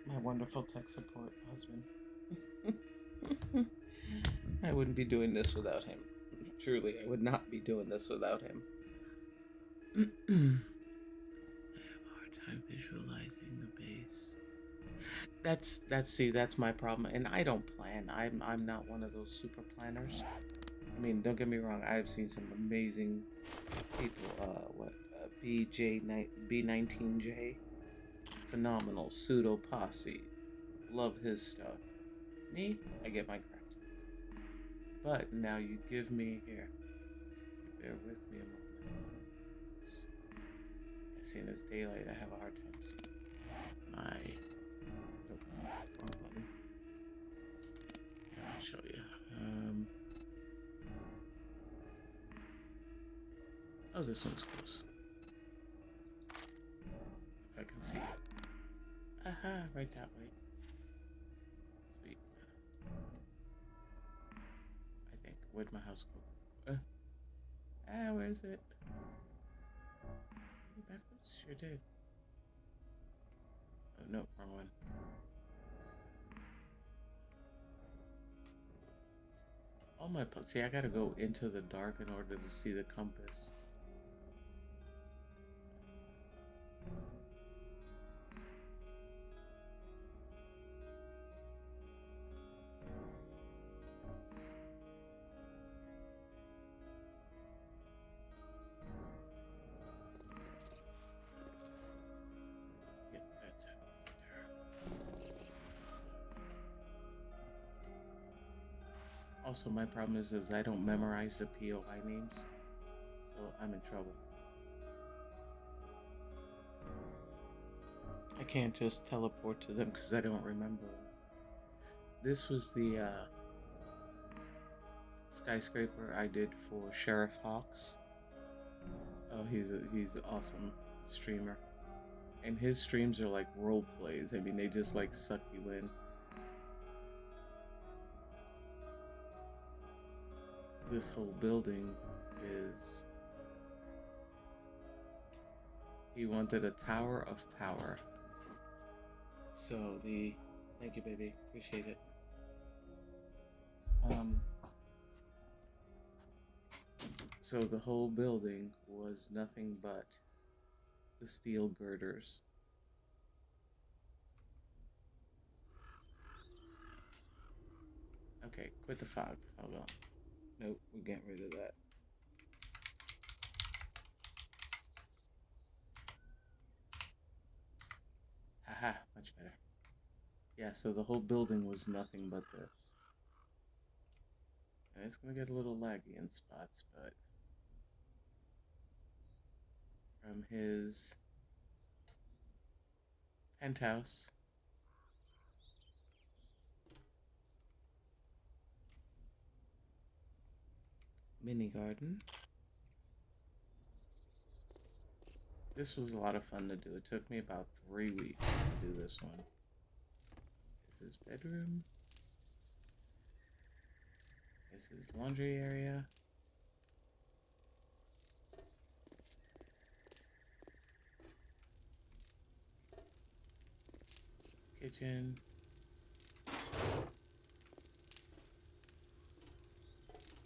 Speaker 1: my wonderful tech support husband. I wouldn't be doing this without him. Truly, I would not be doing this without him. I have a hard time visualizing the base. That's my problem, and I don't plan. I'm not one of those super planners. I mean, don't get me wrong. I've seen some amazing people. B19J, phenomenal pseudo posse. Love his stuff. Me, I get my craft. But now you give me here. Bear with me a moment. Seeing as daylight, I have a hard time seeing my. Nope, wrong button. Here, I'll show you. Oh, this one's close. If I can see it. Aha, right that way. Sweet. I think. Where'd my house go? Where's it? Backwards? Sure did. Oh, no, wrong one. All my see, I gotta go into the dark in order to see the compass. Yep, that's it. Also, my problem is I don't memorize the POI names, so I'm in trouble. I can't just teleport to them because I don't remember them. This was the skyscraper I did for Sheriff Hawks. Oh, he's an awesome streamer, and his streams are like role plays. I mean, they just like suck you in. This whole building is. He wanted a tower of power. So thank you, baby, appreciate it. So the whole building was nothing but the steel girders. Okay, quit the fog. Hold on. Nope, we're getting rid of that. Haha, much better. Yeah, so the whole building was nothing but this. And it's gonna get a little laggy in spots, but from his penthouse mini garden. This was a lot of fun to do. It took me about 3 weeks to do this one. This is bedroom. This is laundry area. Kitchen.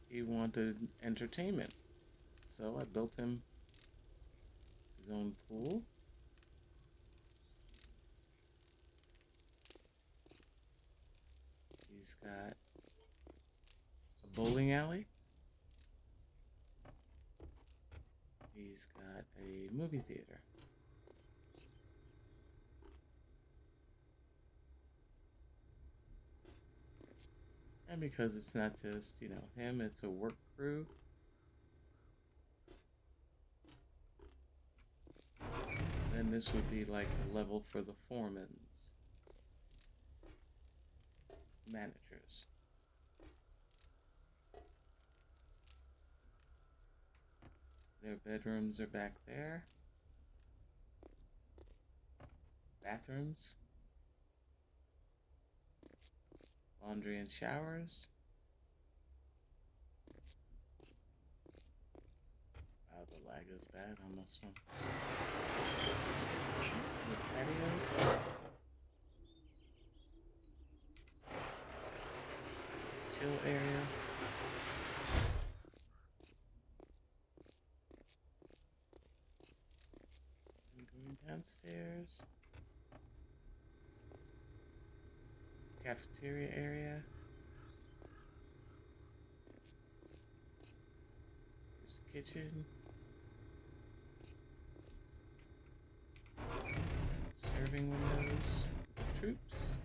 Speaker 1: He wanted entertainment, so I built him his own pool. He's got a bowling alley. He's got a movie theater. And because it's not just, him, it's a work crew. Then this would be like a level for the foremans, managers. Their bedrooms are back there. Bathrooms. Laundry and showers. Wow, the lag is bad on this one. The patio. chill area. And going downstairs. Cafeteria area. There's the kitchen. Serving windows. Troops.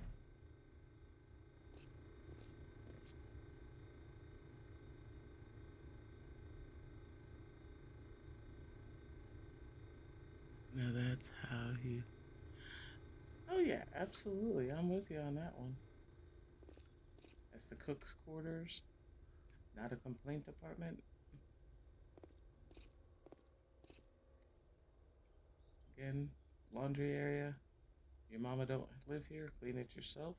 Speaker 1: Now that's how he... Oh yeah, absolutely. I'm with you on that one. That's the cook's quarters. Not a complaint department. Again, laundry area. Your mama don't live here. Clean it yourself.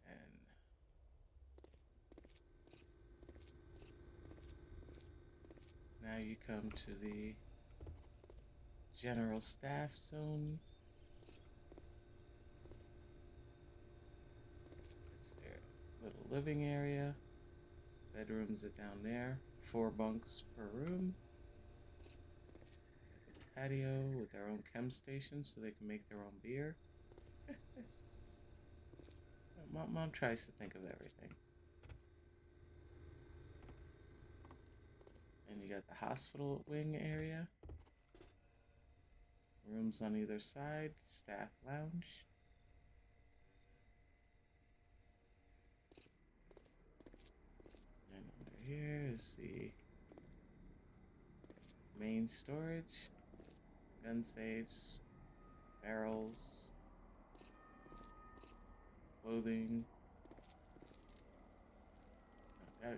Speaker 1: And now you come to the general staff zone. It's their little living area. Bedrooms are down there. 4 bunks per room. Patio with their own chem station so they can make their own beer. Mom tries to think of everything. And you got the hospital wing area. Rooms on either side. Staff lounge. And over here is the main storage. Gun safes. Barrels. Clothing.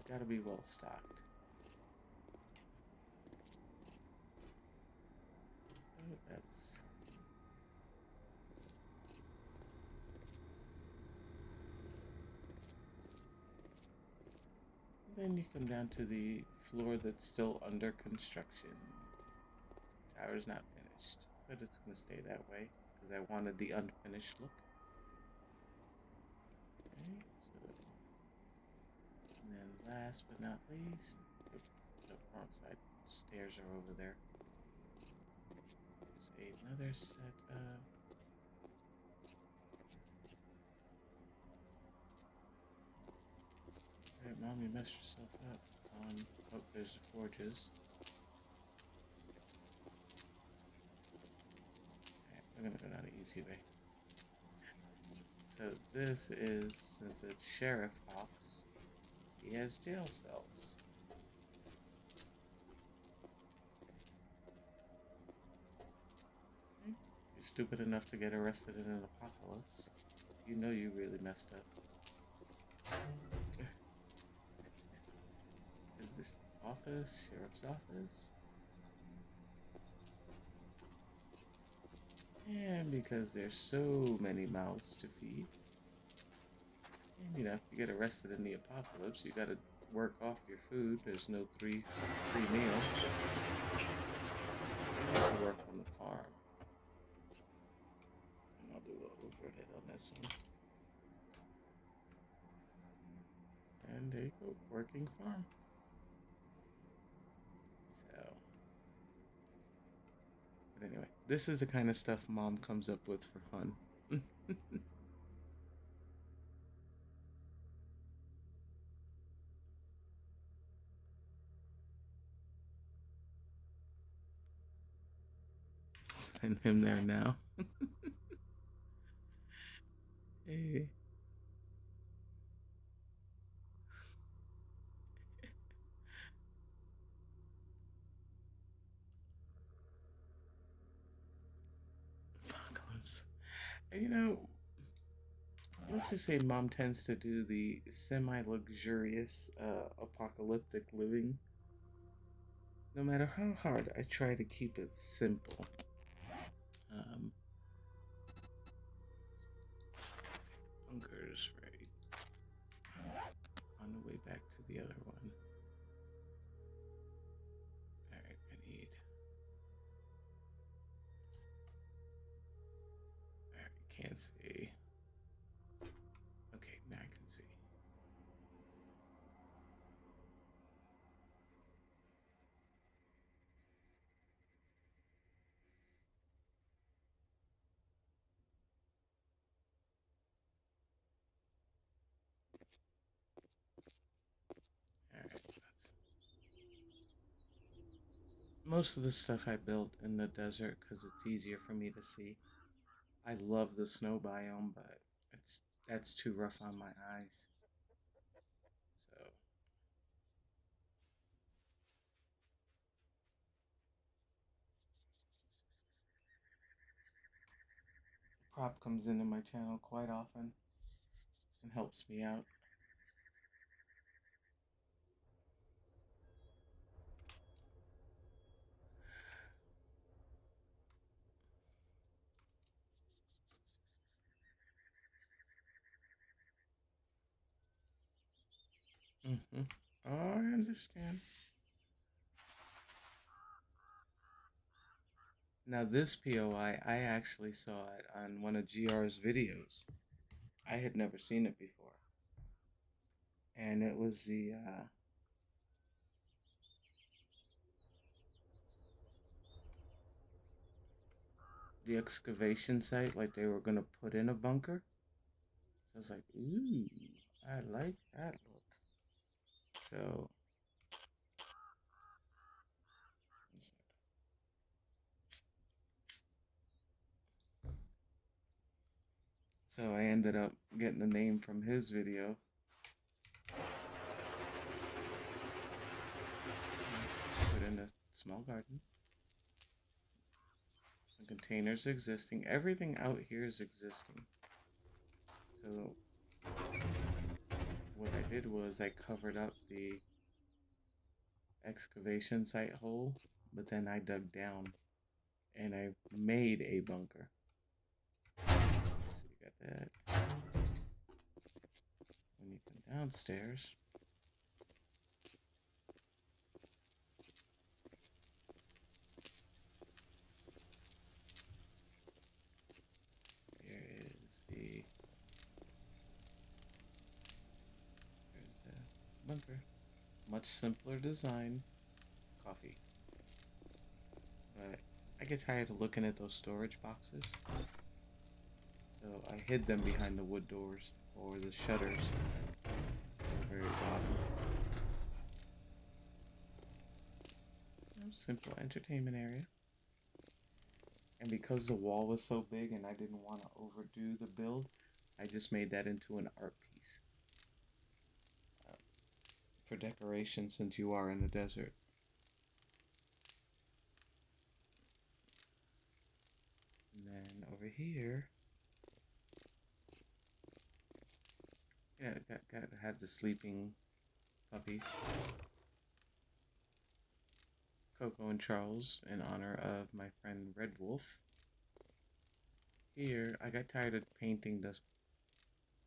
Speaker 1: Gotta be well stocked. So that's... Then you come down to the floor that's still under construction. Tower's not finished, but it's gonna stay that way because I wanted the unfinished look. Okay, so, and then last but not least, the wrong side. Stairs are over there. There's another set of... Alright, Mom, you messed yourself up. Oh, there's the forges. Alright, we're gonna go down the easy way. So this is, since it's Sheriff Hawks, he has jail cells. Okay. You're stupid enough to get arrested in an apocalypse. You know you really messed up. Is this office? Sheriff's office? And because there's so many mouths to feed, and you know, if you get arrested in the apocalypse, you gotta work off your food. There's no free meals. You have to work on the farm. And I'll do an overhead on this one. And there you go, working farm. So, but anyway, this is the kind of stuff Mom comes up with for fun. Send him there now. Hey. Apocalypse. You know, let's just say Mom tends to do the semi-luxurious apocalyptic living. No matter how hard I try to keep it simple. Bunkers, right. On the way back to the other one. Alright, I need... Alright, can't see. Okay, now I can see. Alright, most of the stuff I built in the desert because it's easier for me to see. I love the snow biome, but that's too rough on my eyes. So prop comes into my channel quite often and helps me out. Mm-hmm. Oh, I understand. Now this POI, I actually saw it on one of GR's videos. I had never seen it before, and it was the excavation site, like they were gonna put in a bunker. So I was like, ooh, I like that look. So I ended up getting the name from his video. Put in a small garden. The container's existing. Everything out here is existing. So what I did was I covered up the excavation site hole, but then I dug down and I made a bunker. So you got that. When you come downstairs, here is there's the bunker. Much simpler design. Coffee. But I get tired of looking at those storage boxes. So I hid them behind the wood doors or the shutters at the very bottom. Simple entertainment area. And because the wall was so big and I didn't want to overdo the build, I just made that into an art piece for decoration since you are in the desert. And then over here, yeah, got to have the sleeping puppies. Coco and Charles in honor of my friend Red Wolf. Here, I got tired of painting the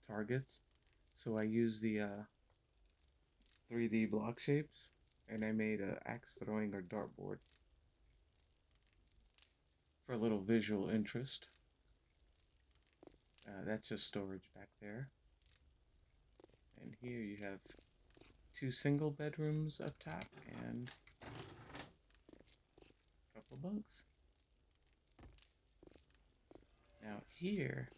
Speaker 1: targets, so I used the 3D block shapes, and I made a axe throwing or dartboard for a little visual interest. That's just storage back there. And here you have 2 single bedrooms up top and a couple bunks. Now here,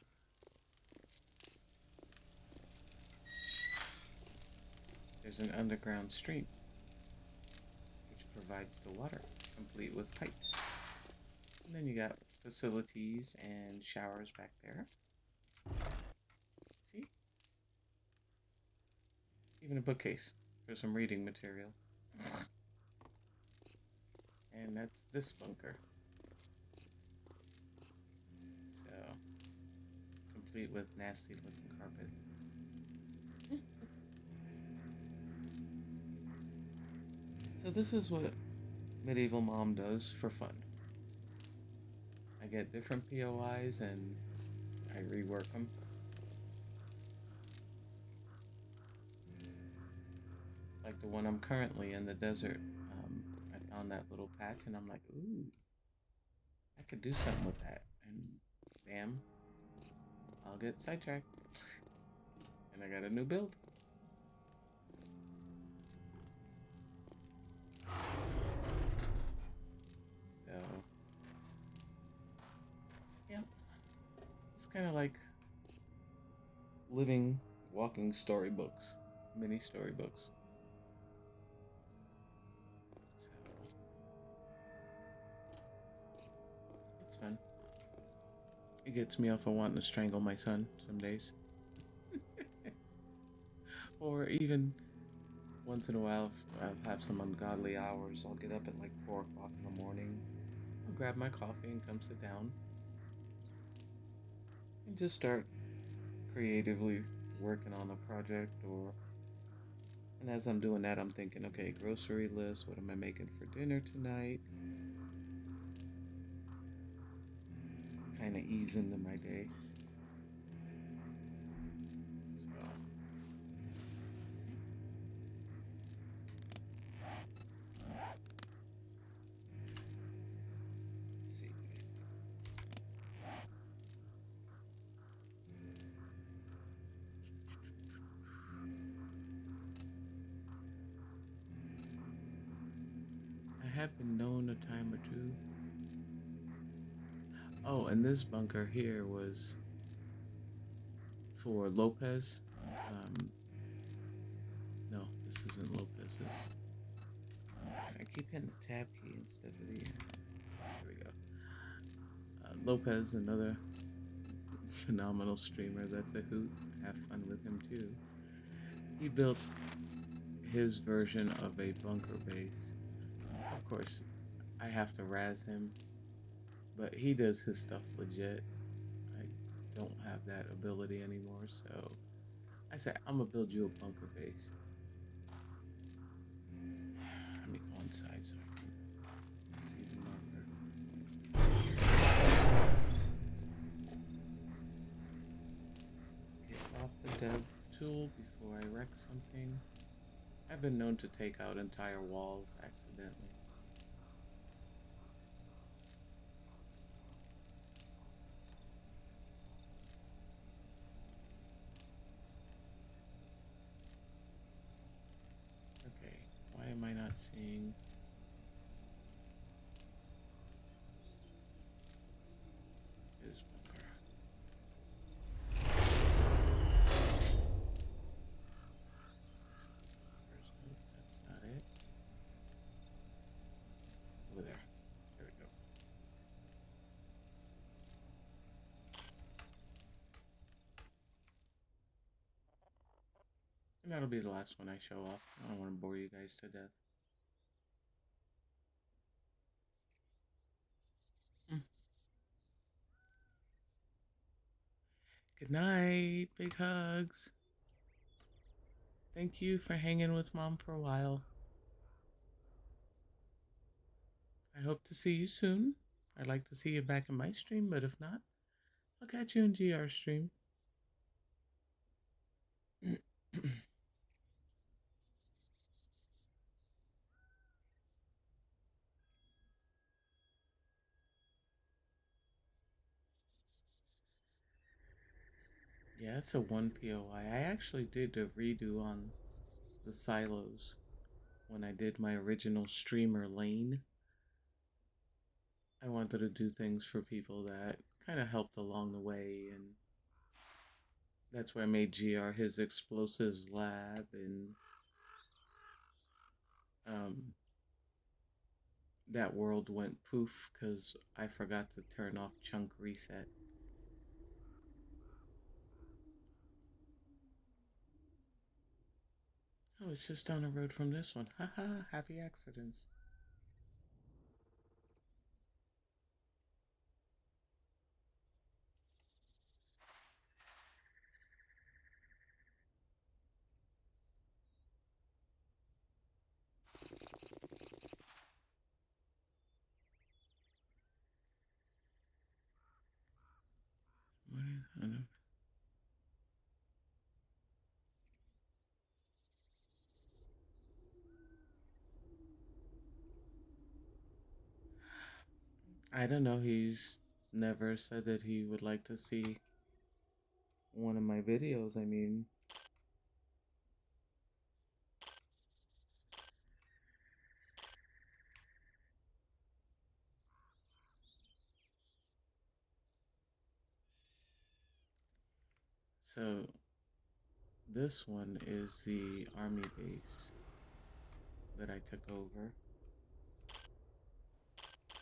Speaker 1: there's an underground stream, which provides the water, complete with pipes. And then you got facilities and showers back there. See? Even a bookcase for some reading material. And that's this bunker. So, complete with nasty looking carpet. So this is what Medieval Mom does for fun. I get different POIs and I rework them. Like the one I'm currently in the desert. I found that little patch and I'm like, ooh, I could do something with that. And bam, I'll get sidetracked. And I got a new build. So, yeah. It's kind of like living, walking storybooks, mini storybooks. So, it's fun. It gets me off of wanting to strangle my son some days. Or even once in a while, if I have some ungodly hours, I'll get up at like 4 o'clock in the morning. I'll grab my coffee and come sit down and just start creatively working on a project. And as I'm doing that, I'm thinking, okay, grocery list, what am I making for dinner tonight? Kind of ease into my day. So, let's see. I have been known a time or two. Oh, and this bunker here was for Lopez. No, this isn't Lopez's. I keep hitting the tab key instead of the. There we go. Lopez, another phenomenal streamer. That's a hoot. Have fun with him too. He built his version of a bunker base. Of course, I have to razz him, but he does his stuff legit. I don't have that ability anymore, so I say I'm gonna build you a bunker base. Let me go inside so I can see the marker. Get off the dev tool before I wreck something. I've been known to take out entire walls accidentally. Okay, why am I not seeing his bunker? Nope, that's not it. Over there. There we go. And that'll be the last one I show off. I don't want to bore you guys to death. Mm. Good night. Big hugs. Thank you for hanging with Mom for a while. I hope to see you soon. I'd like to see you back in my stream, but if not, I'll catch you in GR stream. Yeah, it's a 1 POI. I actually did a redo on the silos when I did my original streamer lane. I wanted to do things for people that kind of helped along the way, and that's why I made GR his explosives lab, and that world went poof because I forgot to turn off chunk reset. Oh, it's just down the road from this one. Haha, happy accidents. I don't know. He's never said that he would like to see one of my videos, I mean. So this one is the army base that I took over.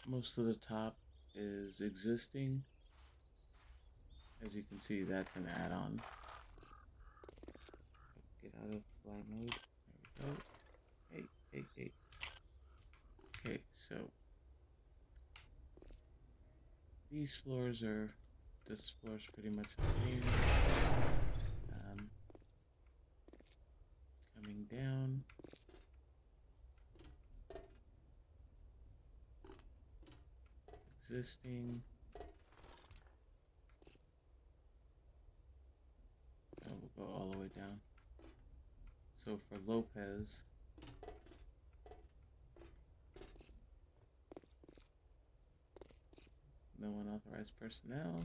Speaker 1: Most of the top is existing. As you can see, that's an add-on. Get out of fly mode. There we go. Hey, hey, hey. Okay, so these floors are, this floor is pretty much the same. Coming down. Existing. Oh, we'll go all the way down. So for Lopez, no unauthorized personnel.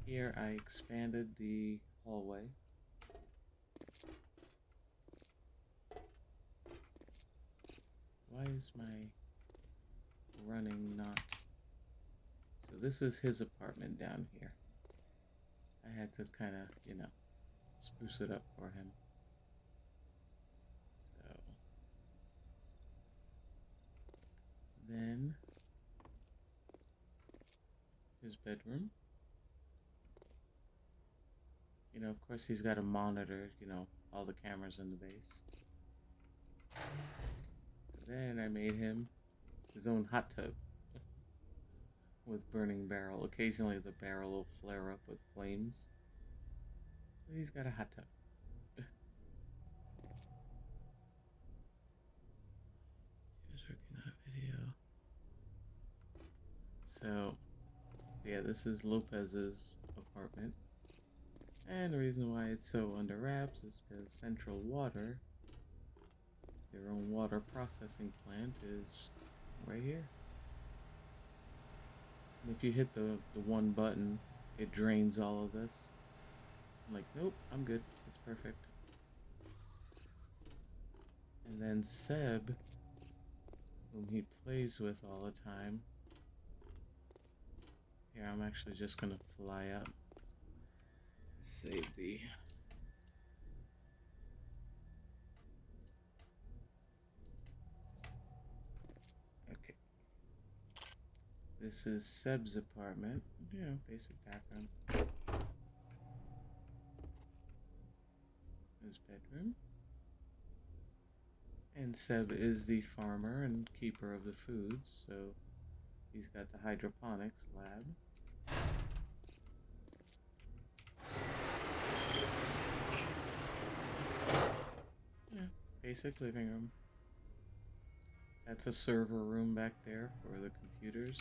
Speaker 1: Here I expanded the hallway. Why is my running not? So this is his apartment down here. I had to kind of, spruce it up for him. So then his bedroom. Of course he's got a monitor, all the cameras in the base. Then I made him his own hot tub with burning barrel. Occasionally the barrel will flare up with flames. So he's got a hot tub. He was working on a video. So, yeah, this is Lopez's apartment. And the reason why it's so under wraps is because Central Water, their own water processing plant, is right here. And if you hit the one button, it drains all of this. I'm like, nope, I'm good. It's perfect. And then Seb, whom he plays with all the time. Here, I'm actually just gonna fly up. Save the... Okay. This is Seb's apartment. Basic background. His bedroom. And Seb is the farmer and keeper of the foods, so he's got the hydroponics lab. Yeah, basic living room. That's a server room back there for the computers.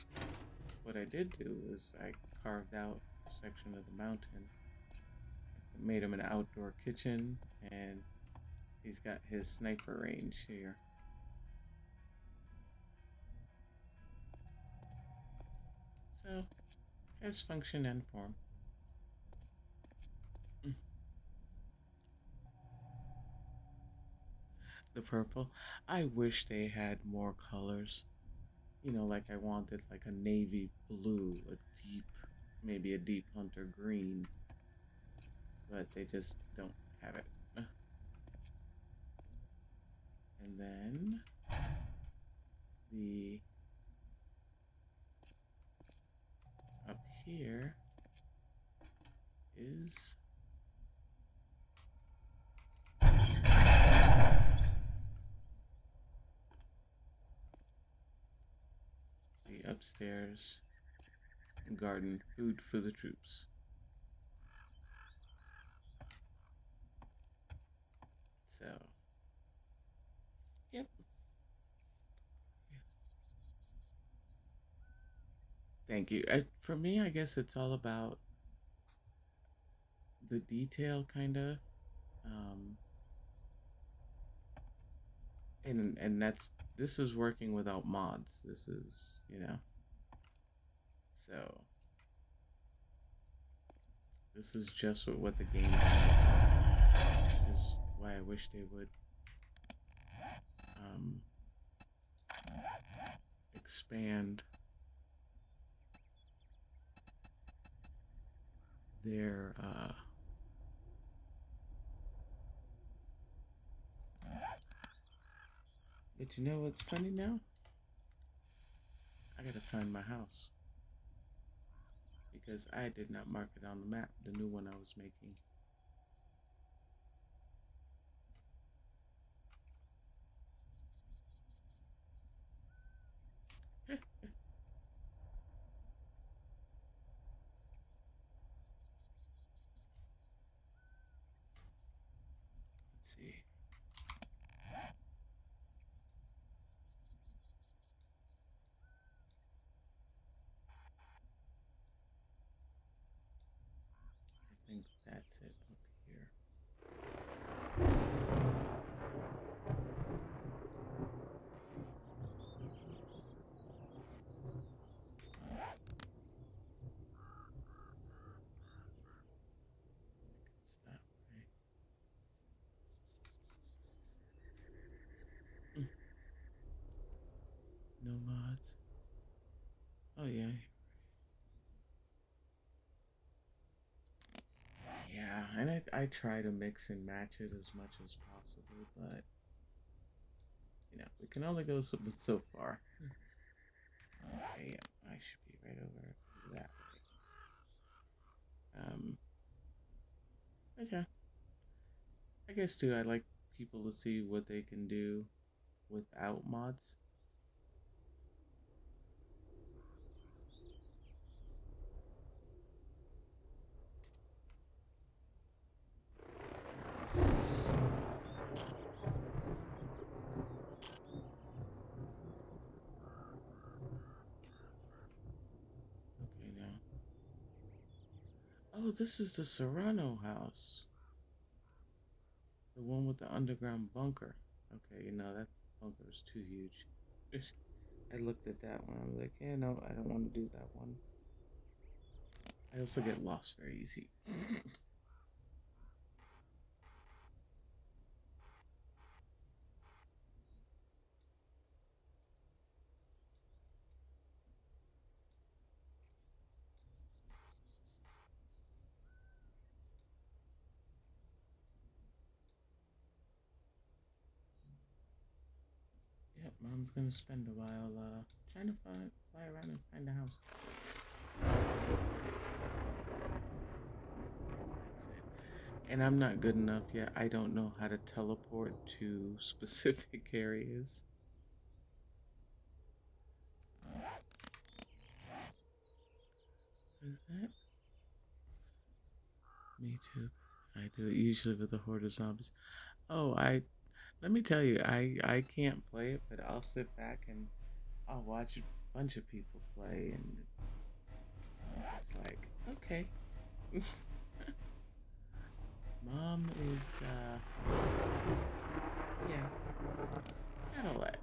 Speaker 1: What I did do is I carved out a section of the mountain, made him an outdoor kitchen, and he's got his sniper range here. So, has function and form. The purple. I wish they had more colors. Like I wanted like a navy blue, maybe a deep hunter green, but they just don't have it. And then the up here is the upstairs garden, food for the troops. So, yep. Thank you. For me, I guess it's all about the detail, kind of. Um, and this is working without mods. This is, so This is just what the game has. Which is why I wish they would um, expand their but you know what's funny now? I gotta find my house because I did not mark it on the map, the new one I was making. Let's see. I think that's it up here. It's that way. No mods. Oh yeah. Yeah, and I try to mix and match it as much as possible, but we can only go so far. Okay, yeah, I should be right over that way. Okay. I guess too, I like people to see what they can do without mods. Okay, now. Oh, this is the Serrano house. The one with the underground bunker. Okay, that bunker is too huge. I looked at that one. I was like, yeah, no, I don't want to do that one. I also get lost very easy. Yep, Mom's gonna spend a while trying to fly around and find a house. That's it. And I'm not good enough yet. I don't know how to teleport to specific areas. Is that? Me too. I do it usually with a horde of zombies. Oh, let me tell you, I can't play it, but I'll sit back and I'll watch a bunch of people play, and it's like, okay. Mom is yeah, gotta let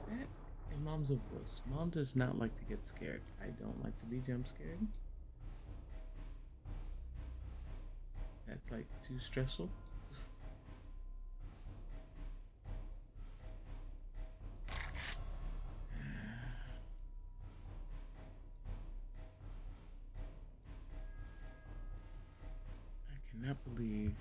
Speaker 1: that. And Mom's a wuss. Mom does not like to get scared. I don't like to be jump scared. That's like too stressful. I cannot believe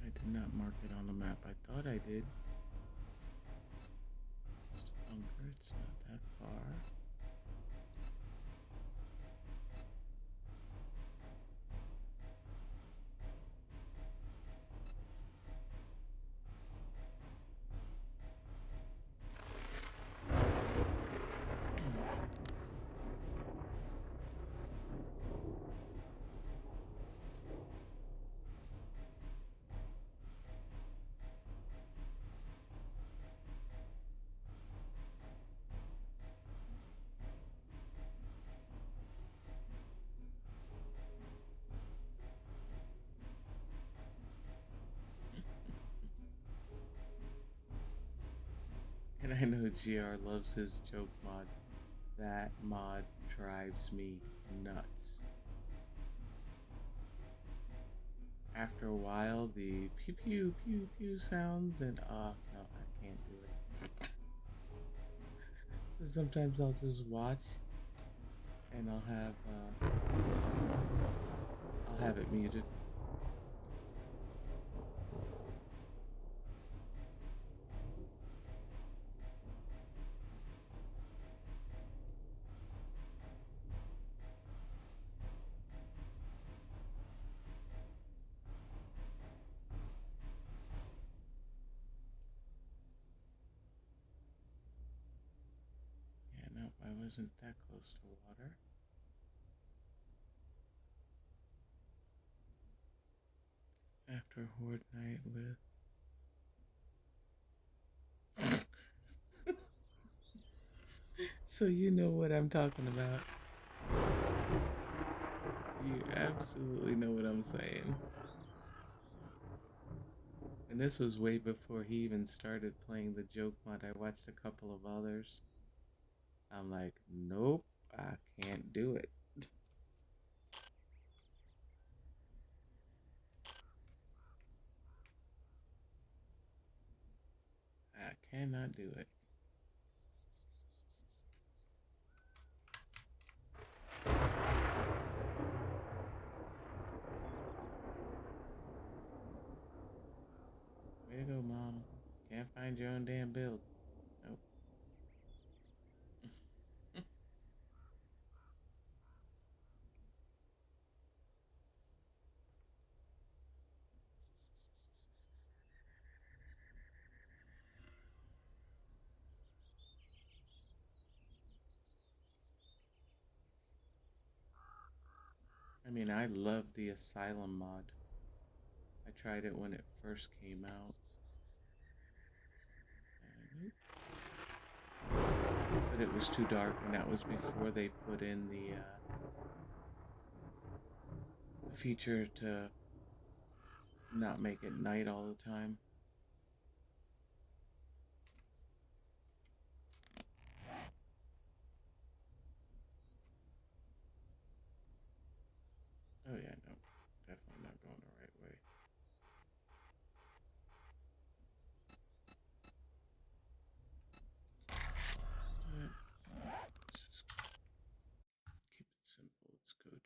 Speaker 1: I did not mark it on the map. I thought I did. Just a bunker. It's not that far. I know GR loves his joke mod. That mod drives me nuts. After a while, the pew pew pew pew sounds, and no, I can't do it. So sometimes I'll just watch, and I'll have it muted. Yeah, no, I wasn't that close to water. After Horde Night with. So you know what I'm talking about. You absolutely know what I'm saying. And this was way before he even started playing the joke mod. I watched a couple of others. I'm like, nope, I can't do it. I cannot do it. Way to go, Mom. Can't find your own damn build. Nope. I mean, I love the Asylum mod. I tried it when it first came out. But it was too dark, and that was before they put in the feature to not make it night all the time. Oh yeah, no, definitely not going the right way. Let's just keep it simple. Let's go to.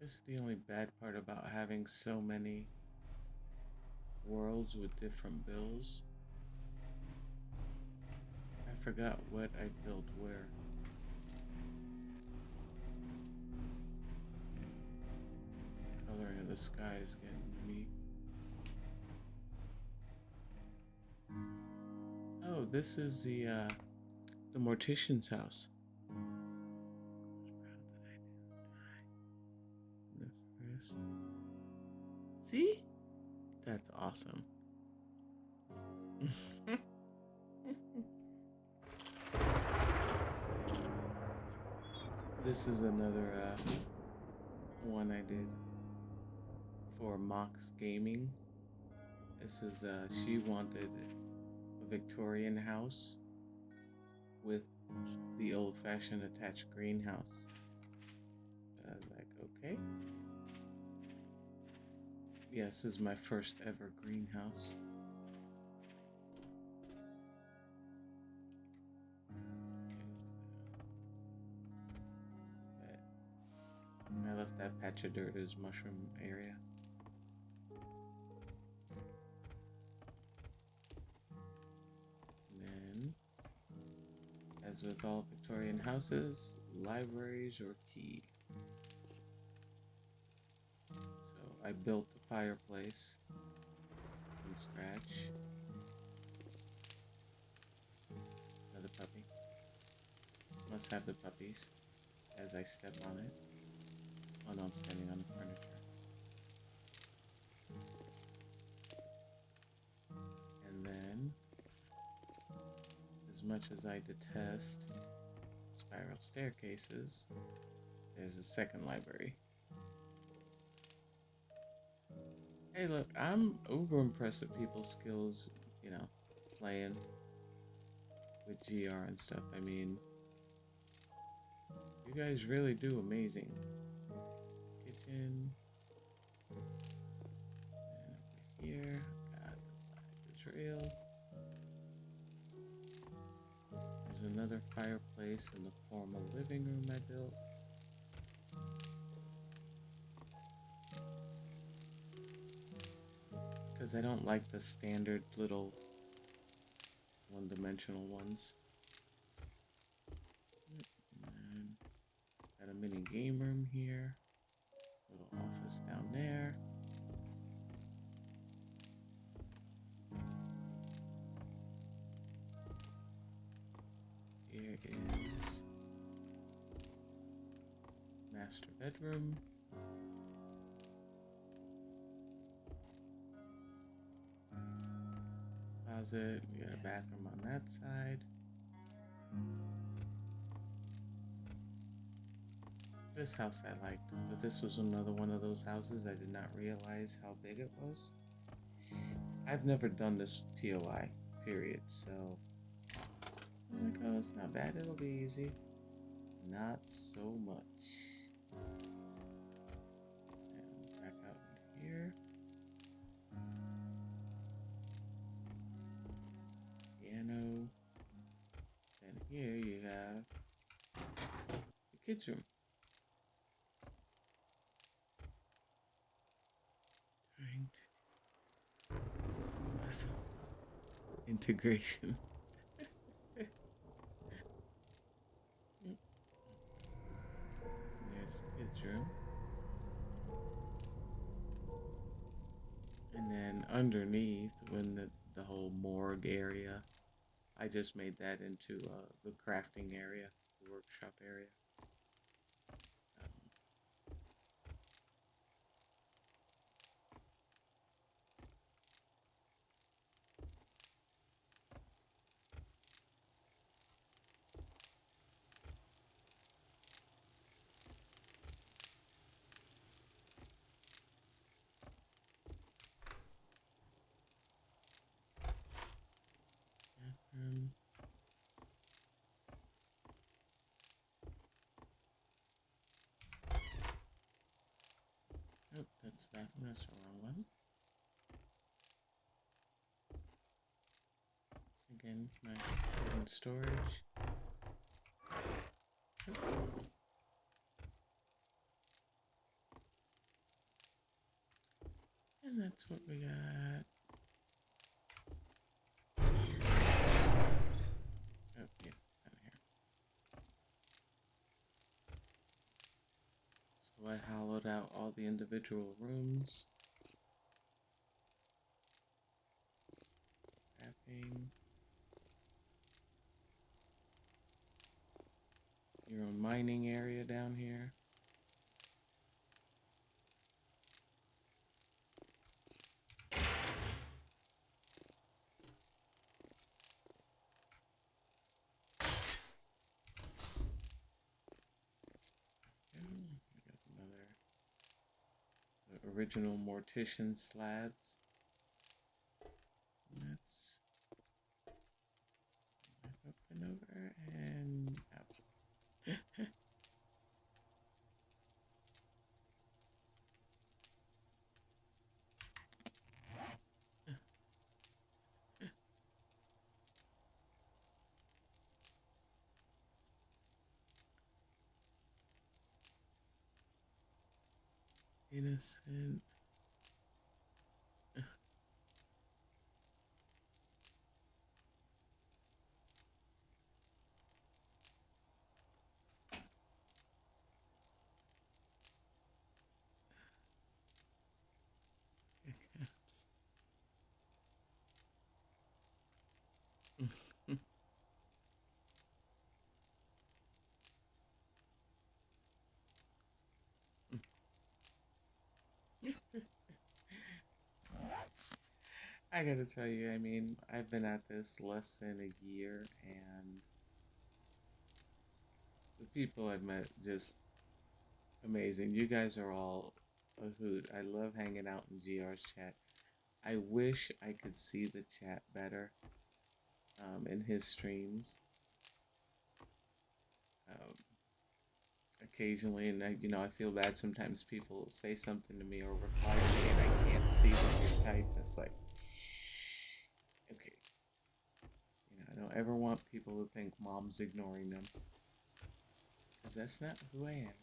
Speaker 1: This is the only bad part about having so many worlds with different builds. I forgot what I built where. Coloring of the sky is getting me. Oh, this is the mortician's house. See? That's awesome. This is another one I did for Mox Gaming. This is she wanted a Victorian house with the old-fashioned attached greenhouse. So I was like, okay. Yeah, this is my first ever greenhouse. I left that patch of dirt as mushroom area. And then, as with all Victorian houses, libraries are key. So I built the fireplace from scratch. Another puppy. Must have the puppies as I step on it. Oh no, I'm standing on the furniture. And then, as much as I detest spiral staircases, there's a second library. Hey, look, I'm uber impressed with people's skills, you know, playing with GR and stuff. I mean, you guys really do amazing. Kitchen. And over here, got the trail. There's another fireplace in the formal living room I built. Because I don't like the standard little one-dimensional ones. And got a mini game room here. Little office down there. Here is master bedroom. Closet. We got a bathroom on that side. This house I liked, but this was another one of those houses I did not realize how big it was. I've never done this POI, period, so I'm like, oh, it's not bad, it'll be easy. Not so much. And back out into here. Piano. And here you have the kids' room. Trying to integration. There's the kids' room. And then underneath, when the whole morgue area, I just made that into the crafting area, the workshop area. Bathroom. Oh, that's bathroom, that's the wrong one. Again, my hidden storage. Oh. And that's what we got. Oh, yeah, down here. So I hollowed out all the individual rooms. Wrapping. Your own mining area down here. We got another the original mortician slabs. And that's back up and over and out. Innocent. I gotta tell you, I mean, I've been at this less than a year, and the people I've met just amazing. You guys are all a hoot. I love hanging out in GR's chat. I wish I could see the chat better in his streams. Um, Occasionally, and I feel bad sometimes. People say something to me or reply to me, and I can't see what they've typed. It's like, okay, I don't ever want people to think mom's ignoring them, because that's not who I am.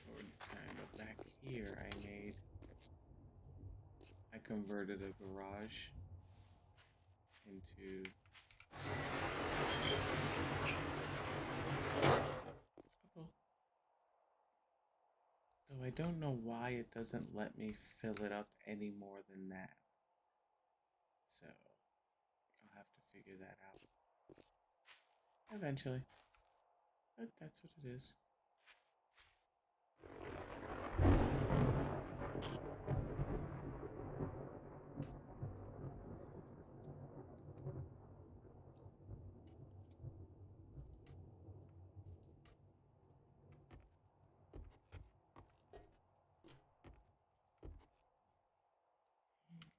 Speaker 1: Forward time, but back here, I converted a garage into. Oh, though I don't know why it doesn't let me fill it up any more than that. So I'll have to figure that out eventually. But that's what it is.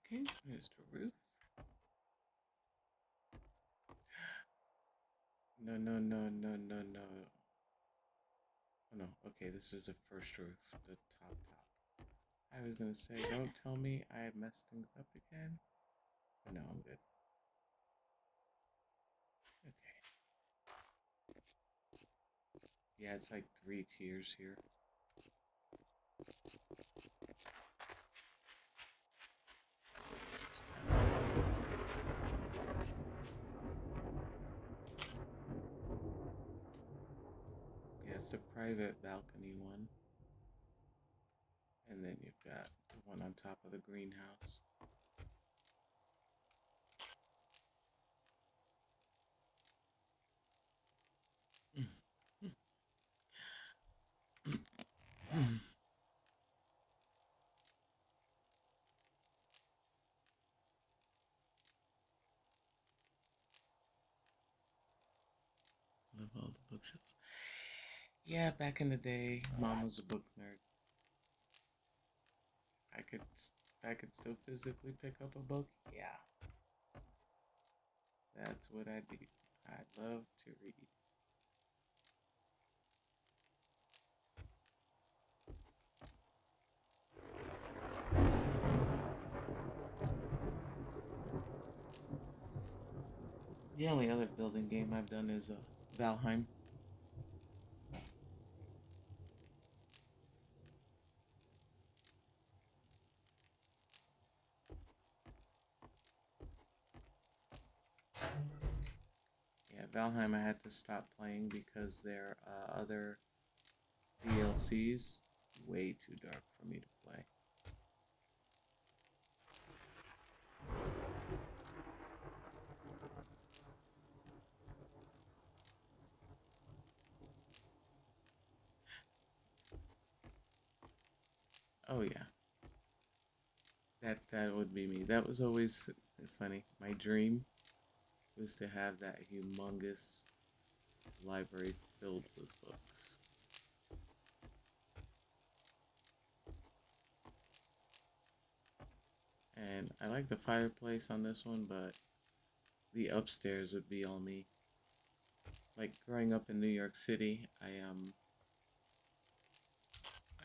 Speaker 1: Okay, there's the roof. No, no, no, no, no, no. Oh no, okay, this is the first roof, the top. I was gonna say, don't tell me I messed things up again. But no, I'm good. Okay. Yeah, it's like 3 tiers here. Yeah, it's the private balcony one. And then you've got the one on top of the greenhouse. Love all the bookshelves. Yeah, back in the day, Mom was a book nerd. I could still physically pick up a book. Yeah, that's what I do. I love to read. The only other building game I've done is Valheim. Yeah, Valheim I had to stop playing because their other DLCs way too dark for me to play. Oh yeah, that would be me. That was always funny. My dream was to have that humongous library filled with books. And I like the fireplace on this one, but the upstairs would be all me. Like growing up in New York City,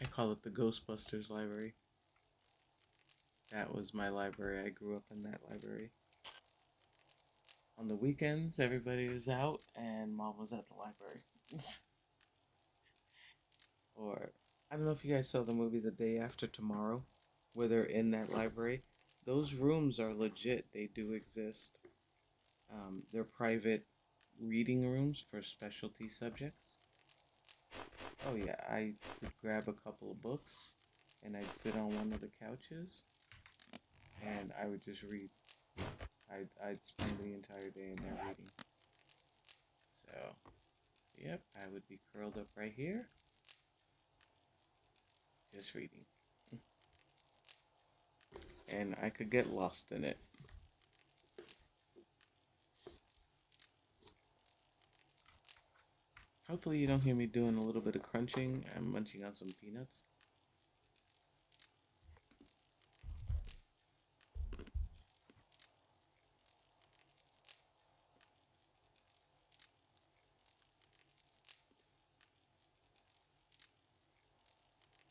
Speaker 1: I call it the Ghostbusters library. That was my library. I grew up in that library. On the weekends, everybody was out and mom was at the library. Or, I don't know if you guys saw the movie The Day After Tomorrow, where they're in that library. Those rooms are legit, they do exist. They're private reading rooms for specialty subjects. Oh yeah, I would grab a couple of books and I'd sit on one of the couches and I would just read. I'd spend the entire day in there reading. So, yep, I would be curled up right here, just reading. And I could get lost in it. Hopefully you don't hear me doing a little bit of crunching. I'm munching on some peanuts.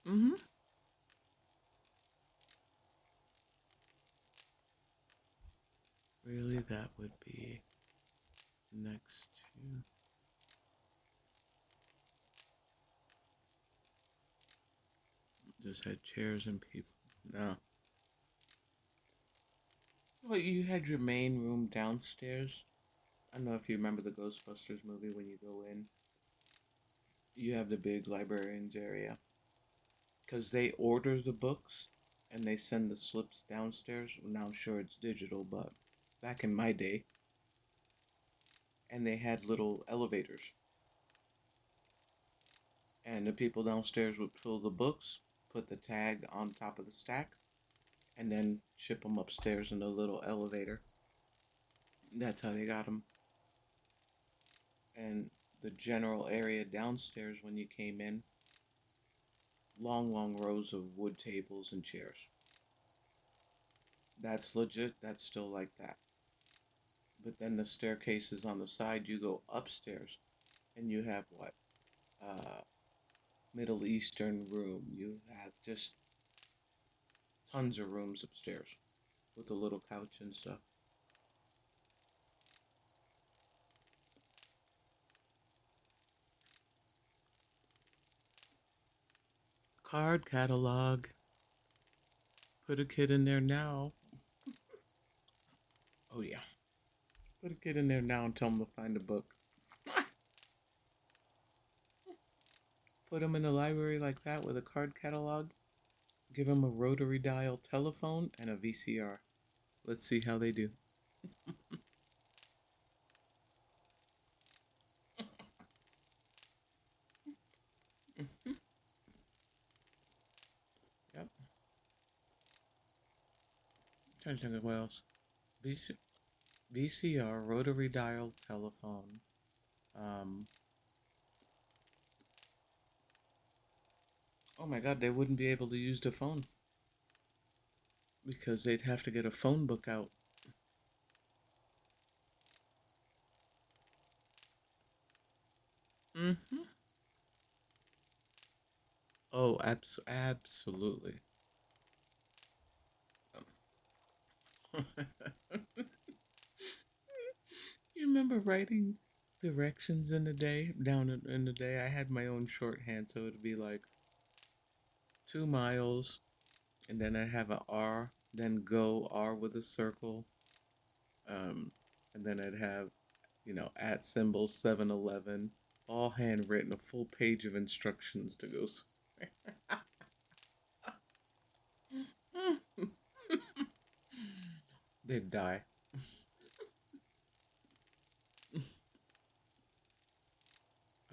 Speaker 1: Mm-hmm. Really, that would be next to... Just had chairs and people. No. Well, you had your main room downstairs. I don't know if you remember the Ghostbusters movie when you go in. You have the big librarians area. Because they order the books and they send the slips downstairs. Now I'm sure it's digital, but back in my day, and they had little elevators. And the people downstairs would fill the books, put the tag on top of the stack, and then ship them upstairs in a little elevator. That's how they got them. And the general area downstairs when you came in, long, long rows of wood tables and chairs. That's legit. That's still like that. But then the staircases on the side, you go upstairs, and you have what? Uh, Middle Eastern room. You have just tons of rooms upstairs with a little couch and stuff. Card catalog. Put a kid in there now. Oh yeah. Put a kid in there now and tell him to find a book. Put him in the library like that with a card catalog. Give him a rotary dial telephone and a VCR. Let's see how they do. Yep. Trying to think of what else. VCR, rotary dial telephone. Um, oh my god, they wouldn't be able to use the phone because they'd have to get a phone book out. Mm-hmm. Oh, absolutely. You remember writing directions in the day? Down in the day, I had my own shorthand, so it'd be like 2 miles, and then I'd have an R, then go R with a circle, um, and then I'd have, at symbol 7-Eleven, all handwritten, a full page of instructions to go somewhere. They'd die.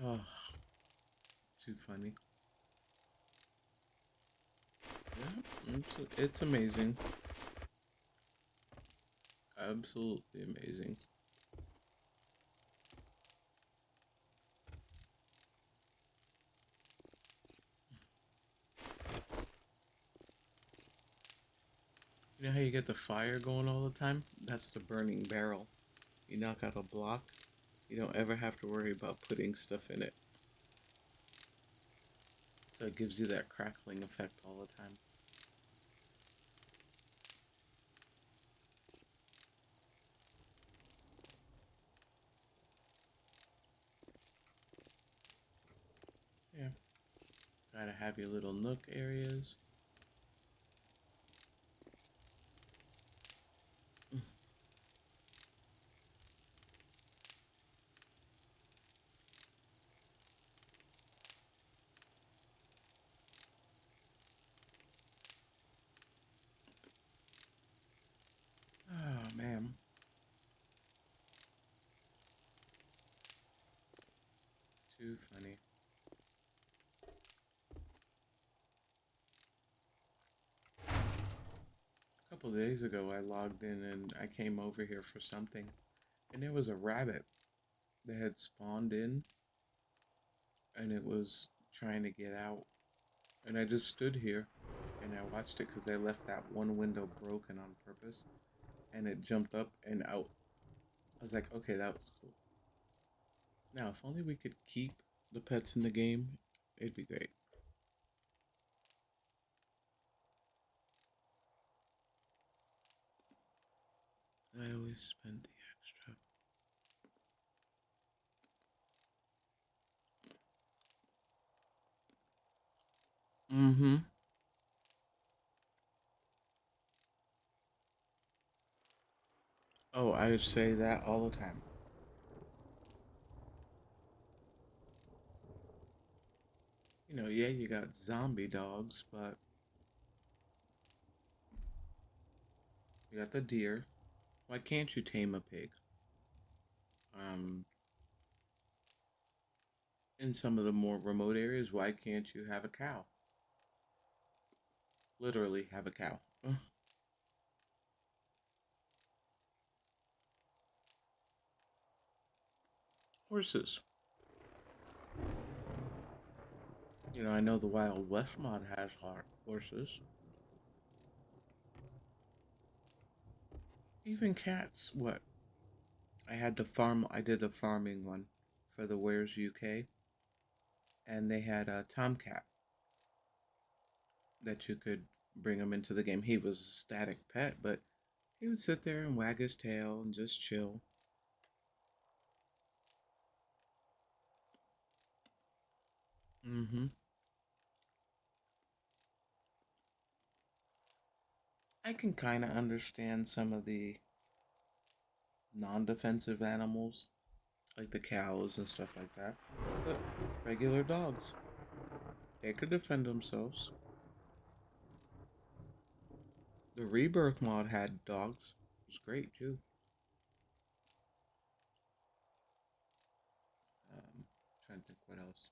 Speaker 1: Oh, too funny. Yeah, it's amazing. Absolutely amazing. You know how you get the fire going all the time? That's the burning barrel. You knock out a block, you don't ever have to worry about putting stuff in it. So it gives you that crackling effect all the time. Yeah. Gotta have your little nook areas. too funny. A couple days ago, I logged in and I came over here for something, and there was a rabbit that had spawned in, and it was trying to get out. And I just stood here and I watched it because I left that one window broken on purpose, and it jumped up and out. I was like, okay, that was cool. Now, if only we could keep the pets in the game, it'd be great. I always spend the extra. Mm-hmm. Oh, I say that all the time. Yeah, you got zombie dogs, but you got the deer. Why can't you tame a pig? Um, in some of the more remote areas, why can't you have a cow? Literally have a cow. Horses. I know the Wild West mod has horses. Even cats. What? I did the farming one for the Where's UK, and they had a tomcat that you could bring him into the game. He was a static pet, but he would sit there and wag his tail and just chill. Mm-hmm. I can kind of understand some of the non-defensive animals, like the cows and stuff like that. But regular dogs, they could defend themselves. The Rebirth mod had dogs. It was great too. Trying to think what else.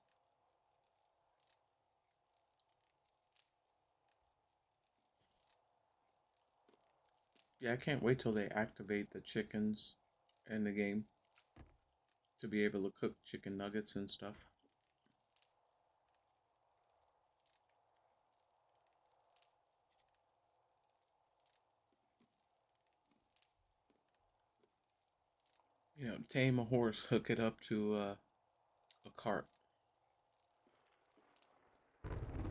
Speaker 1: Yeah, I can't wait till they activate the chickens in the game to be able to cook chicken nuggets and stuff. Tame a horse, hook it up to a cart.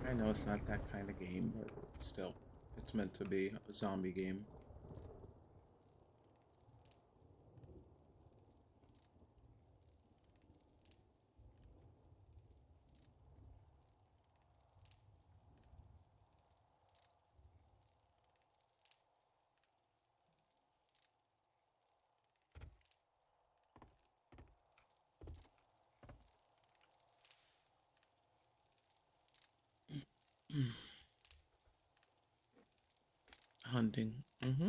Speaker 1: I know it's not that kind of game, but still, it's meant to be a zombie game. Hunting. Mm-hmm.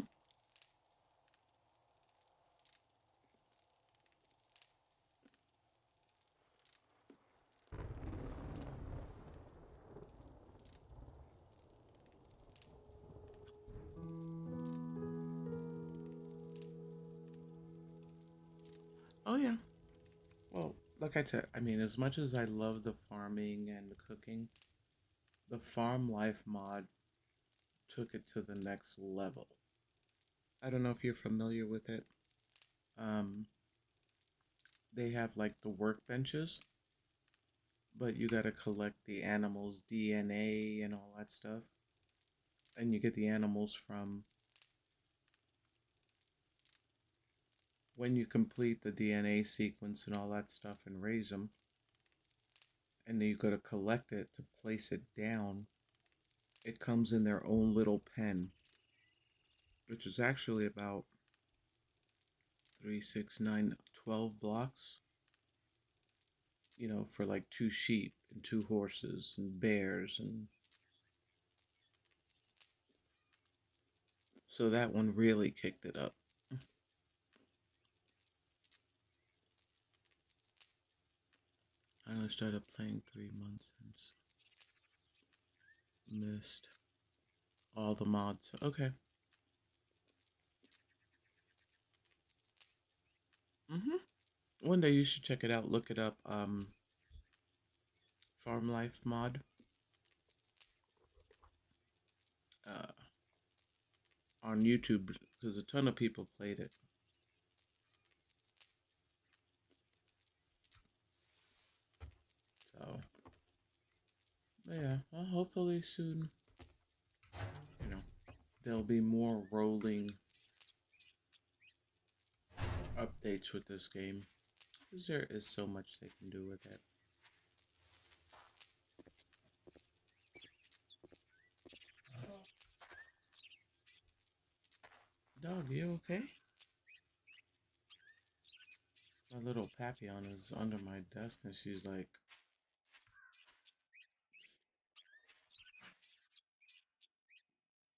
Speaker 1: Oh yeah. Well, like I said, I mean, as much as I love the farming and the cooking, the farm life mod took it to the next level. I don't know if you're familiar with it. Um, they have like the workbenches, but you gotta collect the animal's DNA and all that stuff. And you get the animals from when you complete the DNA sequence and all that stuff and raise them. And then you gotta collect it to place it down. It comes in their own little pen, which is actually about 3, 6, 9, 12 blocks, for like two sheep and two horses and bears. And so that one really kicked it up. I only started playing 3 months since. Missed all the mods. Okay. One day you should check it out. Look it up. Farm Life mod. Uh, on YouTube because a ton of people played it. So, yeah, well, hopefully soon, you know, there'll be more rolling updates with this game because there is so much they can do with it. Dog, you okay? My little Papillon is under my desk and she's like,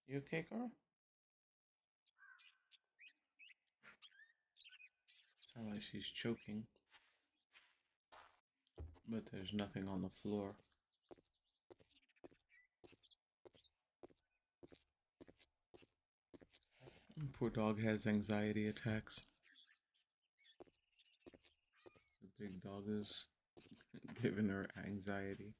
Speaker 1: "You okay, girl?" Sounds like she's choking, but there's nothing on the floor. Poor dog has anxiety attacks. The big dog is giving her anxiety.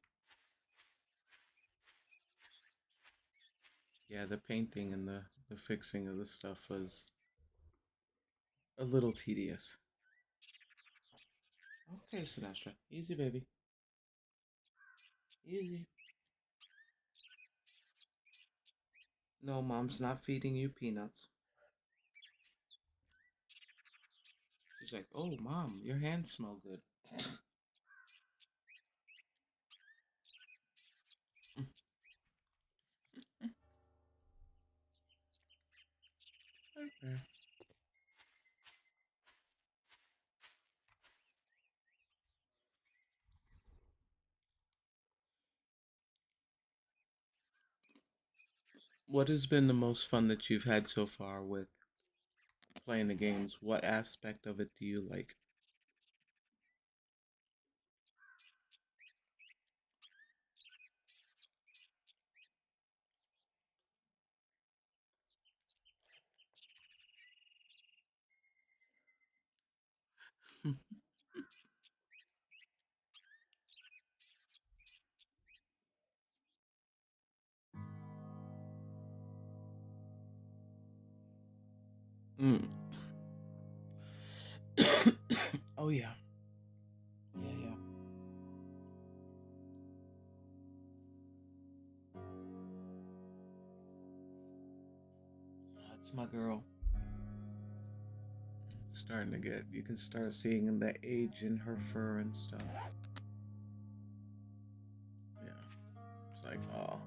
Speaker 1: Yeah, the painting and the fixing of the stuff was a little tedious. Okay, Sinatra. Easy, baby. Easy. No, Mom's not feeding you peanuts. She's like, "Oh, Mom, your hands smell good." Okay. What has been the most fun that you've had so far with playing the games? What aspect of it do you like? Mm. Oh yeah. Yeah, yeah. That's my girl. Starting to get, you can start seeing the age in her fur and stuff. Yeah. It's like, oh,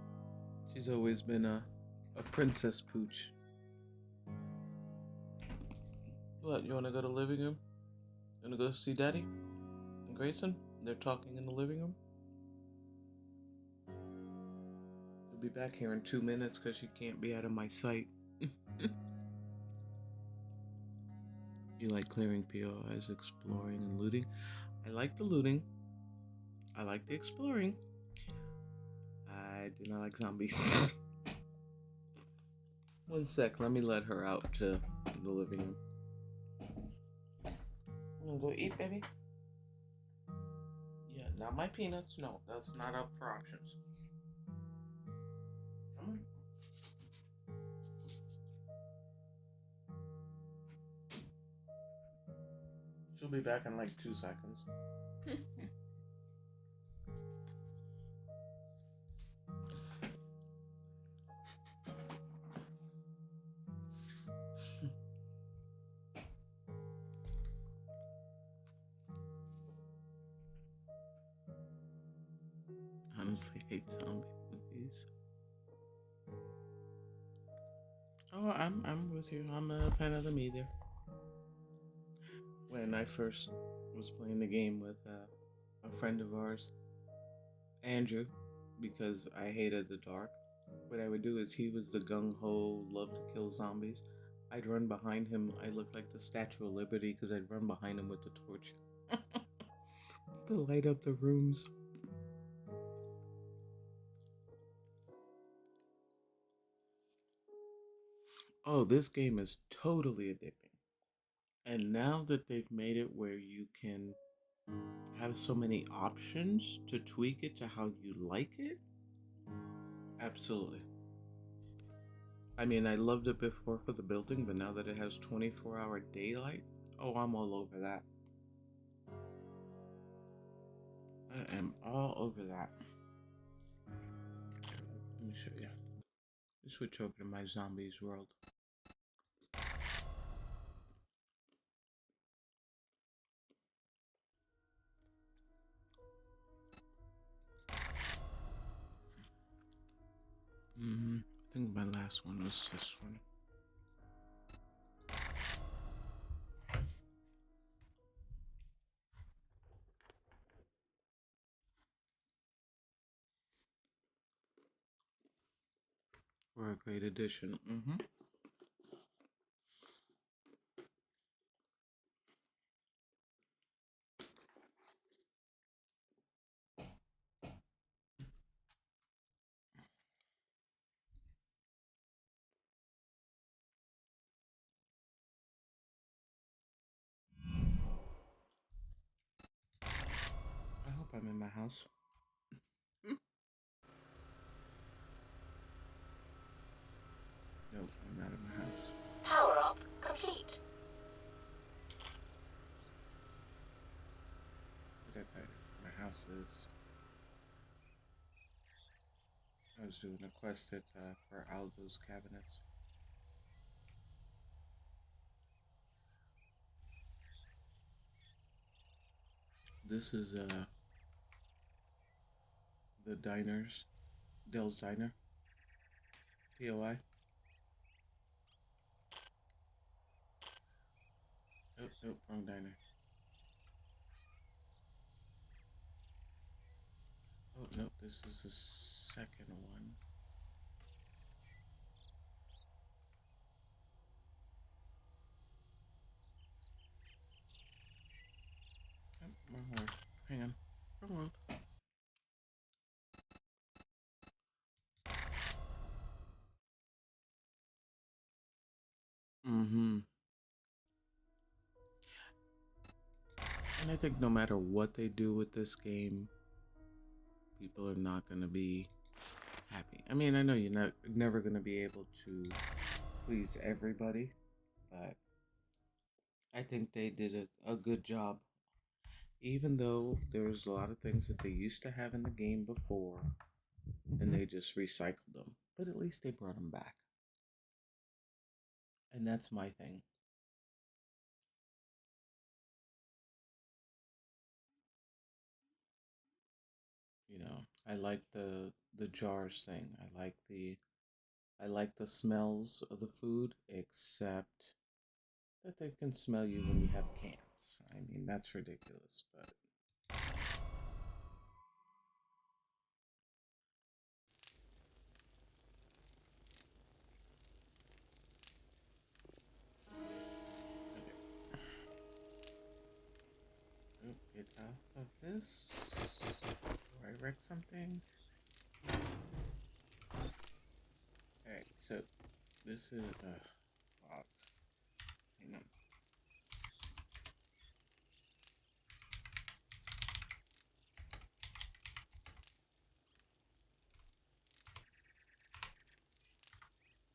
Speaker 1: she's always been a princess pooch. What, you want to go to the living room? You want to go see Daddy and Grayson? They're talking in the living room. You'll be back here in 2 minutes because you can't be out of my sight. You like clearing POIs, exploring, and looting? I like the looting. I like the exploring. I do not like zombies. One sec, let me let her out to the living room. You wanna go eat, baby? Yeah, not my peanuts. No, that's not up for options. Come on. She'll be back in like 2 seconds. Honestly, hate zombie movies. Oh, I'm with you. I'm not a fan of them either. When I first was playing the game with a friend of ours, Andrew, because I hated the dark, what I would do is he was the gung ho, love to kill zombies. I'd run behind him. I looked like the Statue of Liberty because I'd run behind him with the torch. to light up the rooms. Oh, this game is totally addicting. And now that they've made it where you can have so many options to tweak it to how you like it, absolutely. I mean, I loved it before for the building, but now that it has 24-hour daylight, oh, I'm all over that. I am all over that. Let me show you. Switch over to my zombies world. I think my last one was this one. For a great addition. I hope I'm in my house. Nope, I'm not in my house.
Speaker 2: Power up complete.
Speaker 1: My house is. I was doing a quest for Aldo's cabinets. This is the diners, Dell's Diner, POI. Oh, nope, wrong diner. Oh, nope, this is the second one. Oh, wrong world. Hang on. Wrong world. And I think no matter what they do with this game, people are not going to be happy. I mean, I know you're never going to be able to please everybody, but I think they did a good job. Even though there's a lot of things that they used to have in the game before, and they just recycled them, but at least they brought them back. And that's my thing. You know, I like the jars thing. I like the smells of the food, except that they can smell you when you have cans. I mean, that's ridiculous, but okay. Oh, get off of this. Before I wreck something. Alright, so this is fuck. Hang on.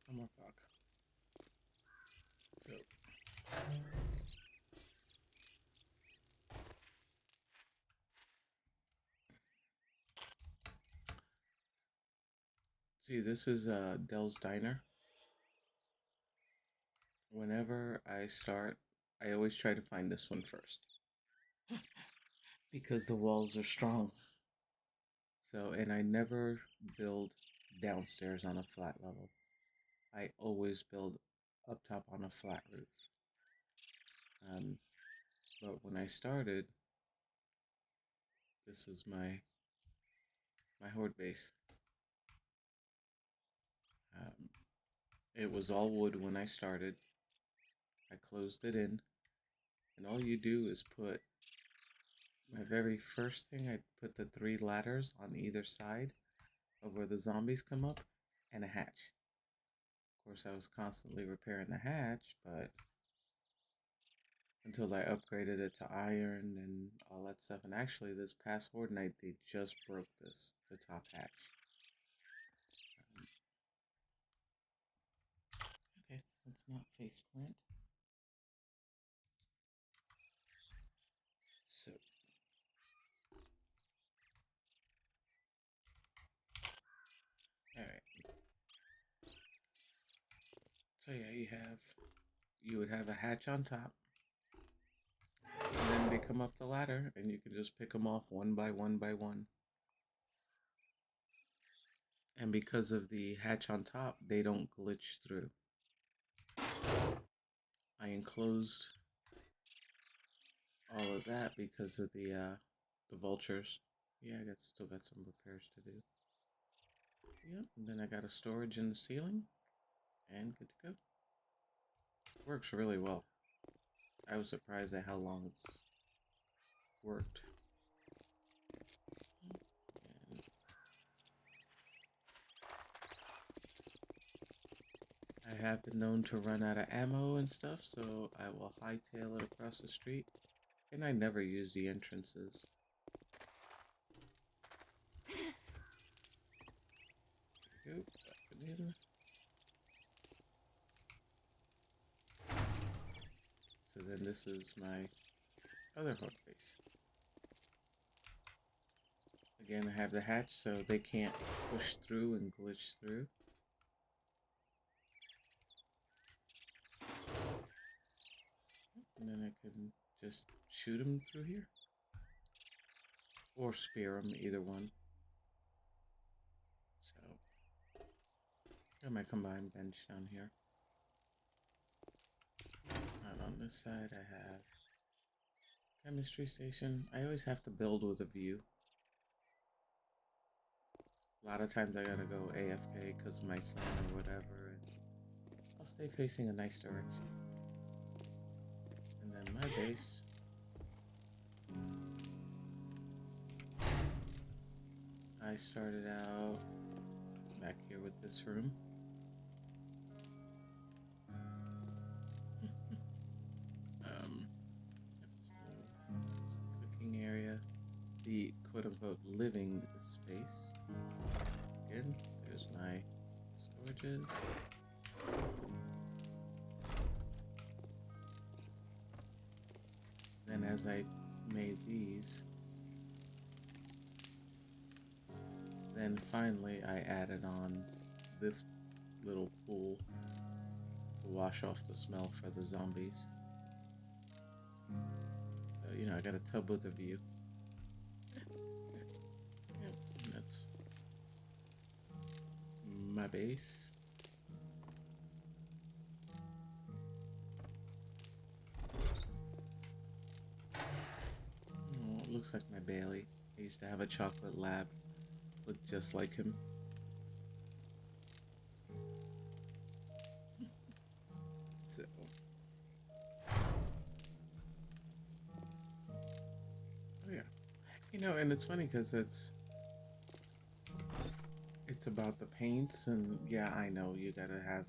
Speaker 1: One more fuck. So see, this is Dell's Diner. Whenever I start, I always try to find this one first because the walls are strong. So, and I never build downstairs on a flat level. I always build up top on a flat roof. Um, but when I started, this was my horde base. Um, it was all wood when I started. I closed it in, and all you do is put my very first thing, I put the 3 ladders on either side of where the zombies come up and a hatch. Of course, I was constantly repairing the hatch, but until I upgraded it to iron and all that stuff. And actually, this past Horde night, they just broke the top hatch. Okay, let's not face plant. So, alright. So yeah, you would have a hatch on top, and then they come up the ladder, and you can just pick them off one by one by one. And because of the hatch on top, they don't glitch through. I enclosed all of that because of the vultures. Yeah, still got some repairs to do. Yep, and then I got a storage in the ceiling, and good to go. Works really well. I was surprised at how long it's worked. And I have been known to run out of ammo and stuff, so I will hightail it across the street, and I never use the entrances. There we go, pop it in. So then this is my other horde base. Again, I have the hatch so they can't push through and glitch through. And then I can just shoot them through here. Or spear them, either one. So, got my combined bench down here. And on this side I have chemistry station. I always have to build with a view. A lot of times I gotta go AFK because of my son or whatever, and I'll stay facing a nice direction. And then my base. I started out back here with this room. There's the cooking area, the quote-unquote living space. Again, there's my storages. Then as I made these, then finally I added on this little pool to wash off the smell for the zombies. So, you know, I got a tub with a view. Yep, and that's my base. Oh, it looks like my Bailey. I used to have a chocolate lab. Looked just like him. So, oh yeah. You know, and it's funny because it's about the paints, and yeah, I know you gotta have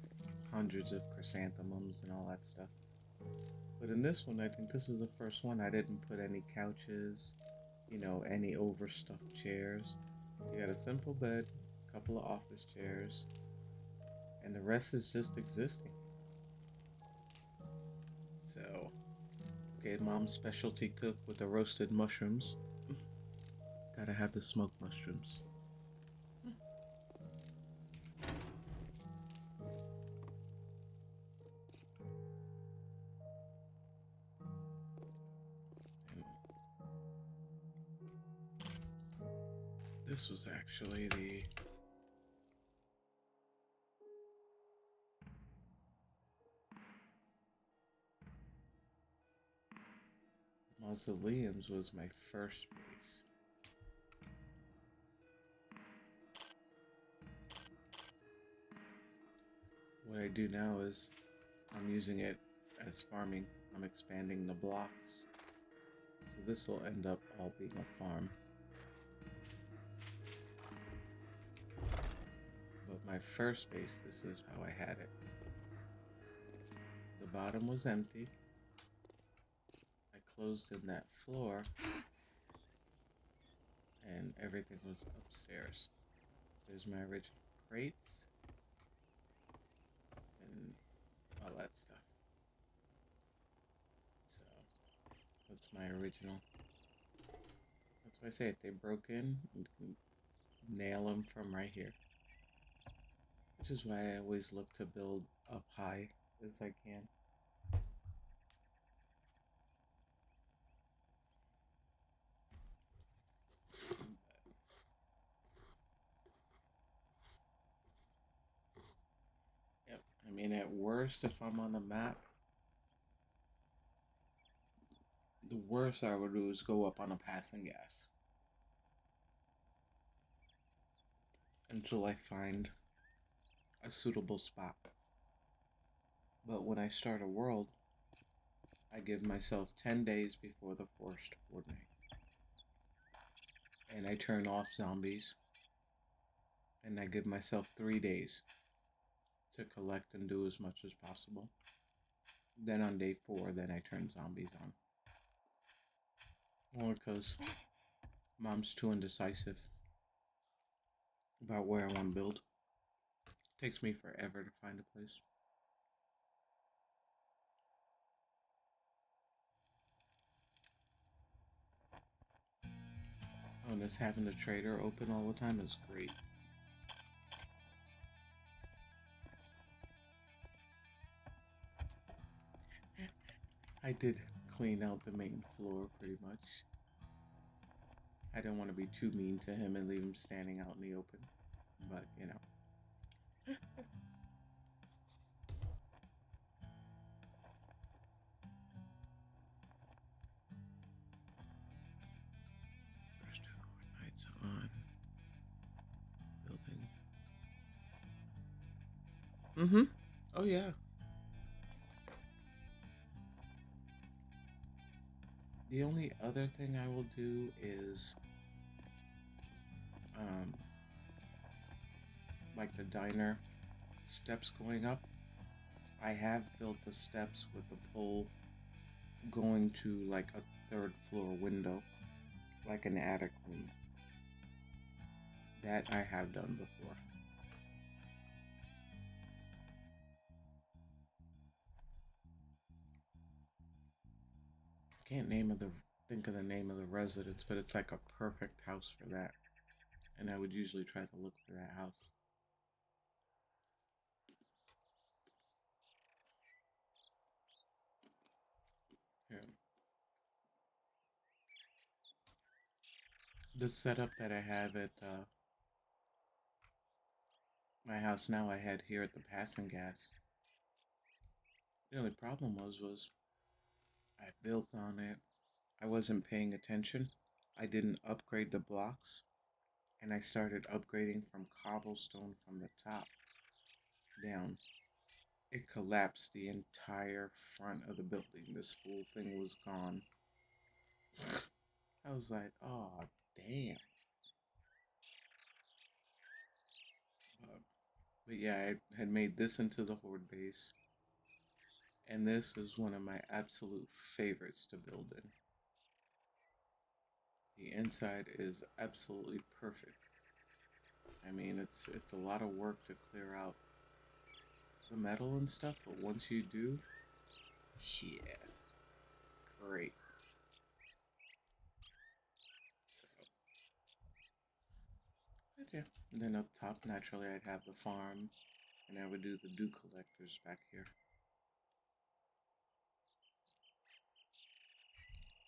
Speaker 1: hundreds of chrysanthemums and all that stuff. But in this one, I think this is the first one I didn't put any couches, you know, any overstuffed chairs. You got a simple bed, a couple of office chairs, and the rest is just existing. So, okay, mom's specialty cook with the roasted mushrooms. Gotta have the smoked mushrooms. And this was actually the mausoleums was my first base. What I do now is I'm using it as farming. I'm expanding the blocks So this will end up all being a farm. But my first base, this is how I had it. The bottom was empty. I closed in that floor, and everything was upstairs. There's my original crates and all that stuff. So that's my original. That's why I say if they broke in, you can nail them from right here. Which is why I always look to build up high as I can. Yep. I mean, at worst, if I'm on the map, the worst I would do is go up on a passing gas until I find a suitable spot. But when I start a world, I give myself 10 days before the force to coordinate. And I turn off zombies. And I give myself 3 days to collect and do as much as possible. Then on day 4, then I turn zombies on. Or because Mom's too indecisive about where I want to build. It takes me forever to find a place. Oh, and this having the trader open all the time is great. I did clean out the main floor pretty much. I didn't want to be too mean to him and leave him standing out in the open. But, you know. First two coordinates on building. Mm-hmm. Oh, yeah. The only other thing I will do is like the diner steps going up. I have built the steps with the pole going to like a 3rd floor window, like an attic room. That I have done before. Can't think of the name of the residence, but it's like a perfect house for that. And I would usually try to look for that house. Yeah. The setup that I have at my house now, I had here at the passing gas. The only problem was I built on it. I wasn't paying attention. I didn't upgrade the blocks, and I started upgrading from cobblestone from the top down. It collapsed the entire front of the building. This whole thing was gone. I was like, oh, damn. But yeah, I had made this into the horde base. And this is one of my absolute favorites to build in. The inside is absolutely perfect. I mean, it's a lot of work to clear out the metal and stuff, but once you do, yeah, it's great. But yeah, and then up top, naturally, I'd have the farm, and I would do the dew collectors back here.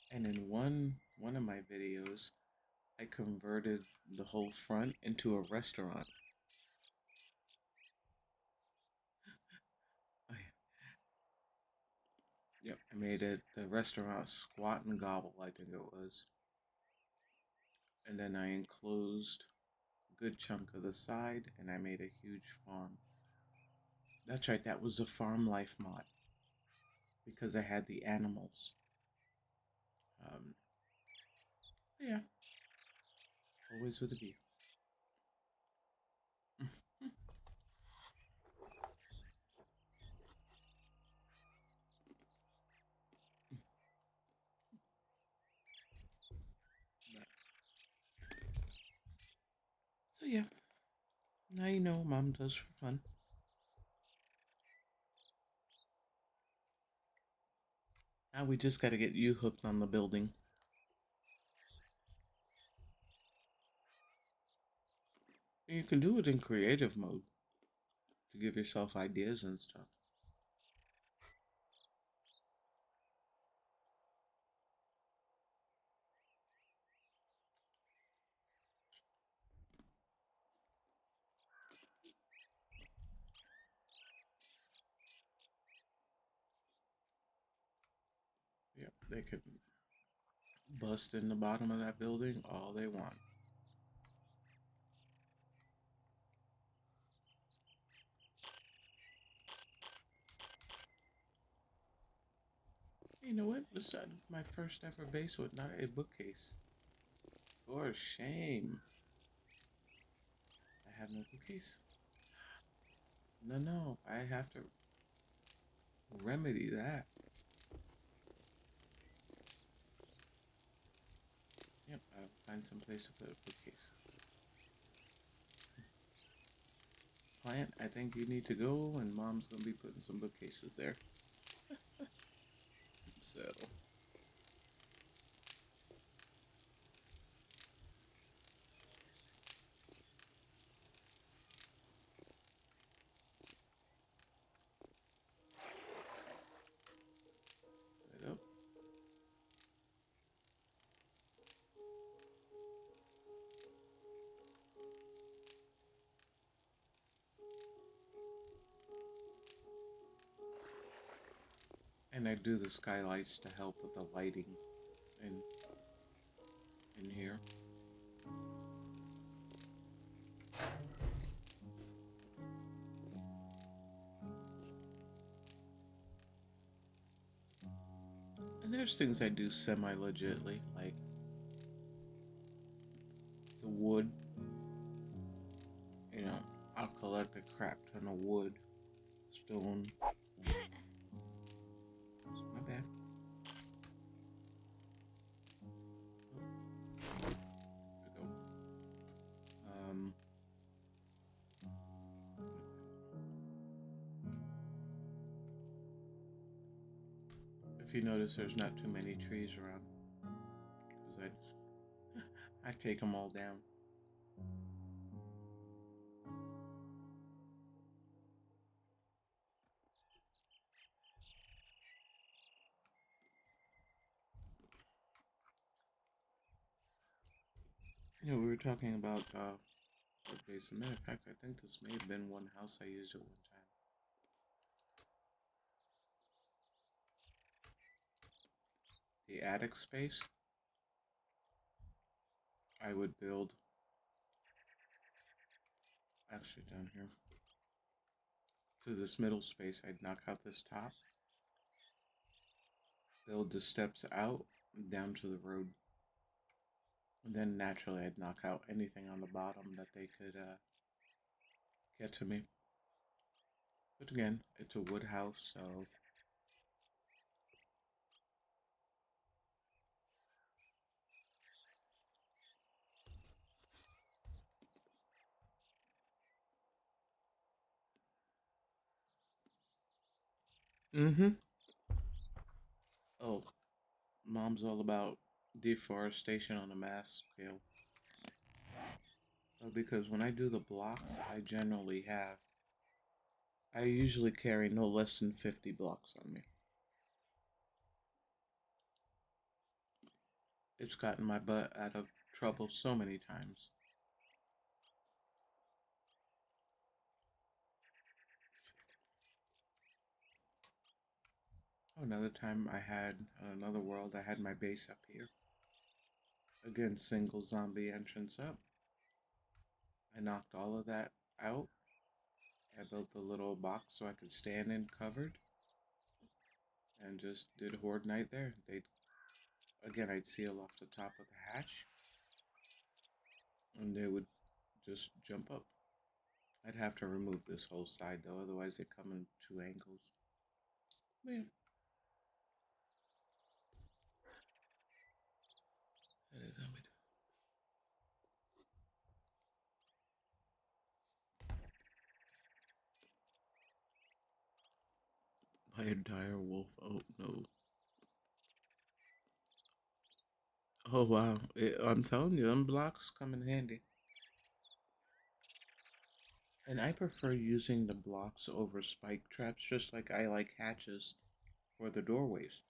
Speaker 1: And in one of my videos, I converted the whole front into a restaurant. Yep, I made it the restaurant Squat and Gobble, I think it was. And then I enclosed a good chunk of the side, and I made a huge farm. That's right, that was the farm life mod. Because I had the animals. Yeah, always with a view. But, so yeah, now you know what Mom does for fun. Now we just got to get you hooked on the building. And you can do it in creative mode to give yourself ideas and stuff. Yep, they can bust in the bottom of that building all they want. You know what? This is my first ever base with not a bookcase. For shame. I have no bookcase. No, no, I have to remedy that. Yep, I'll find some place to put a bookcase. Plant, I think you need to go, and Mom's gonna be putting some bookcases there. So, there we go. And I do the skylights to help with the lighting in in here. And there's things I do semi-legitly, like the wood. You know, I'll collect a crap ton of wood, stone. My bad. Oh, there we go. Um, if you notice, there's not too many trees around because I take them all down. You know, we were talking about base. As a matter of fact, I think this may have been one house I used at one time. The attic space, I would build actually down here. So this middle space, I'd knock out this top, build the steps out down to the road, and then naturally I'd knock out anything on the bottom that they could get to me. But again, it's a wood house, so mm-hmm. Oh, Mom's all about deforestation on a mass scale. Because when I do the blocks, I usually carry no less than 50 blocks on me. It's gotten my butt out of trouble so many times. Oh, another time I had, on another world, I had my base up here. Again, single zombie entrance up. I knocked all of that out. I built a little box so I could stand in covered. And just did Horde Night there. They'd Again, I'd seal off the top of the hatch, and they would just jump up. I'd have to remove this whole side though, otherwise they come in two angles. Man, that is how we do. By a dire wolf. Oh no. Oh wow. I'm telling you, them blocks come in handy. And I prefer using the blocks over spike traps, just like I like hatches for the doorways.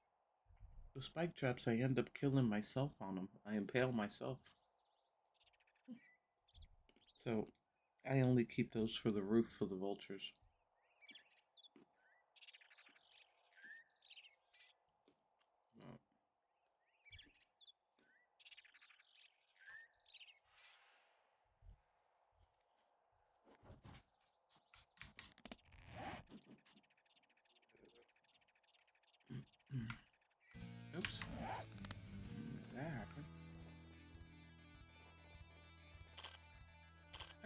Speaker 1: The spike traps, I end up killing myself on them. I impale myself. So I only keep those for the roof for the vultures. Oh. Oops. That happened.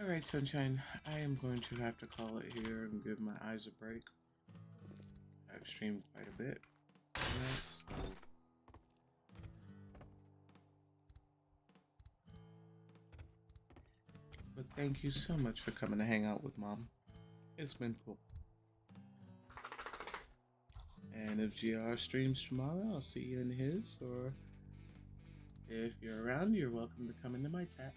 Speaker 1: Alright, Sunshine. I am going to have to call it here and give my eyes a break. I've streamed quite a bit. So but thank you so much for coming to hang out with Mom. It's been cool. And if GR streams tomorrow, I'll see you in his, or if you're around, you're welcome to come into my chat.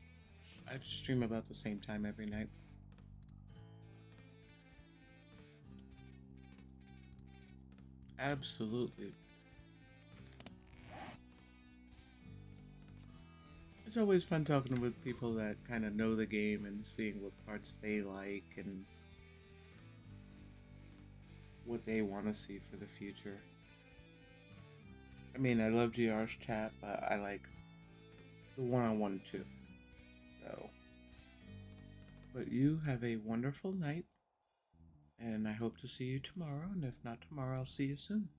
Speaker 1: I stream about the same time every night. Absolutely. It's always fun talking with people that kind of know the game and seeing what parts they like and what they want to see for the future. I mean, I love GR's chat, but I like the one-on-one too. So, but you have a wonderful night, and I hope to see you tomorrow, and if not tomorrow, I'll see you soon.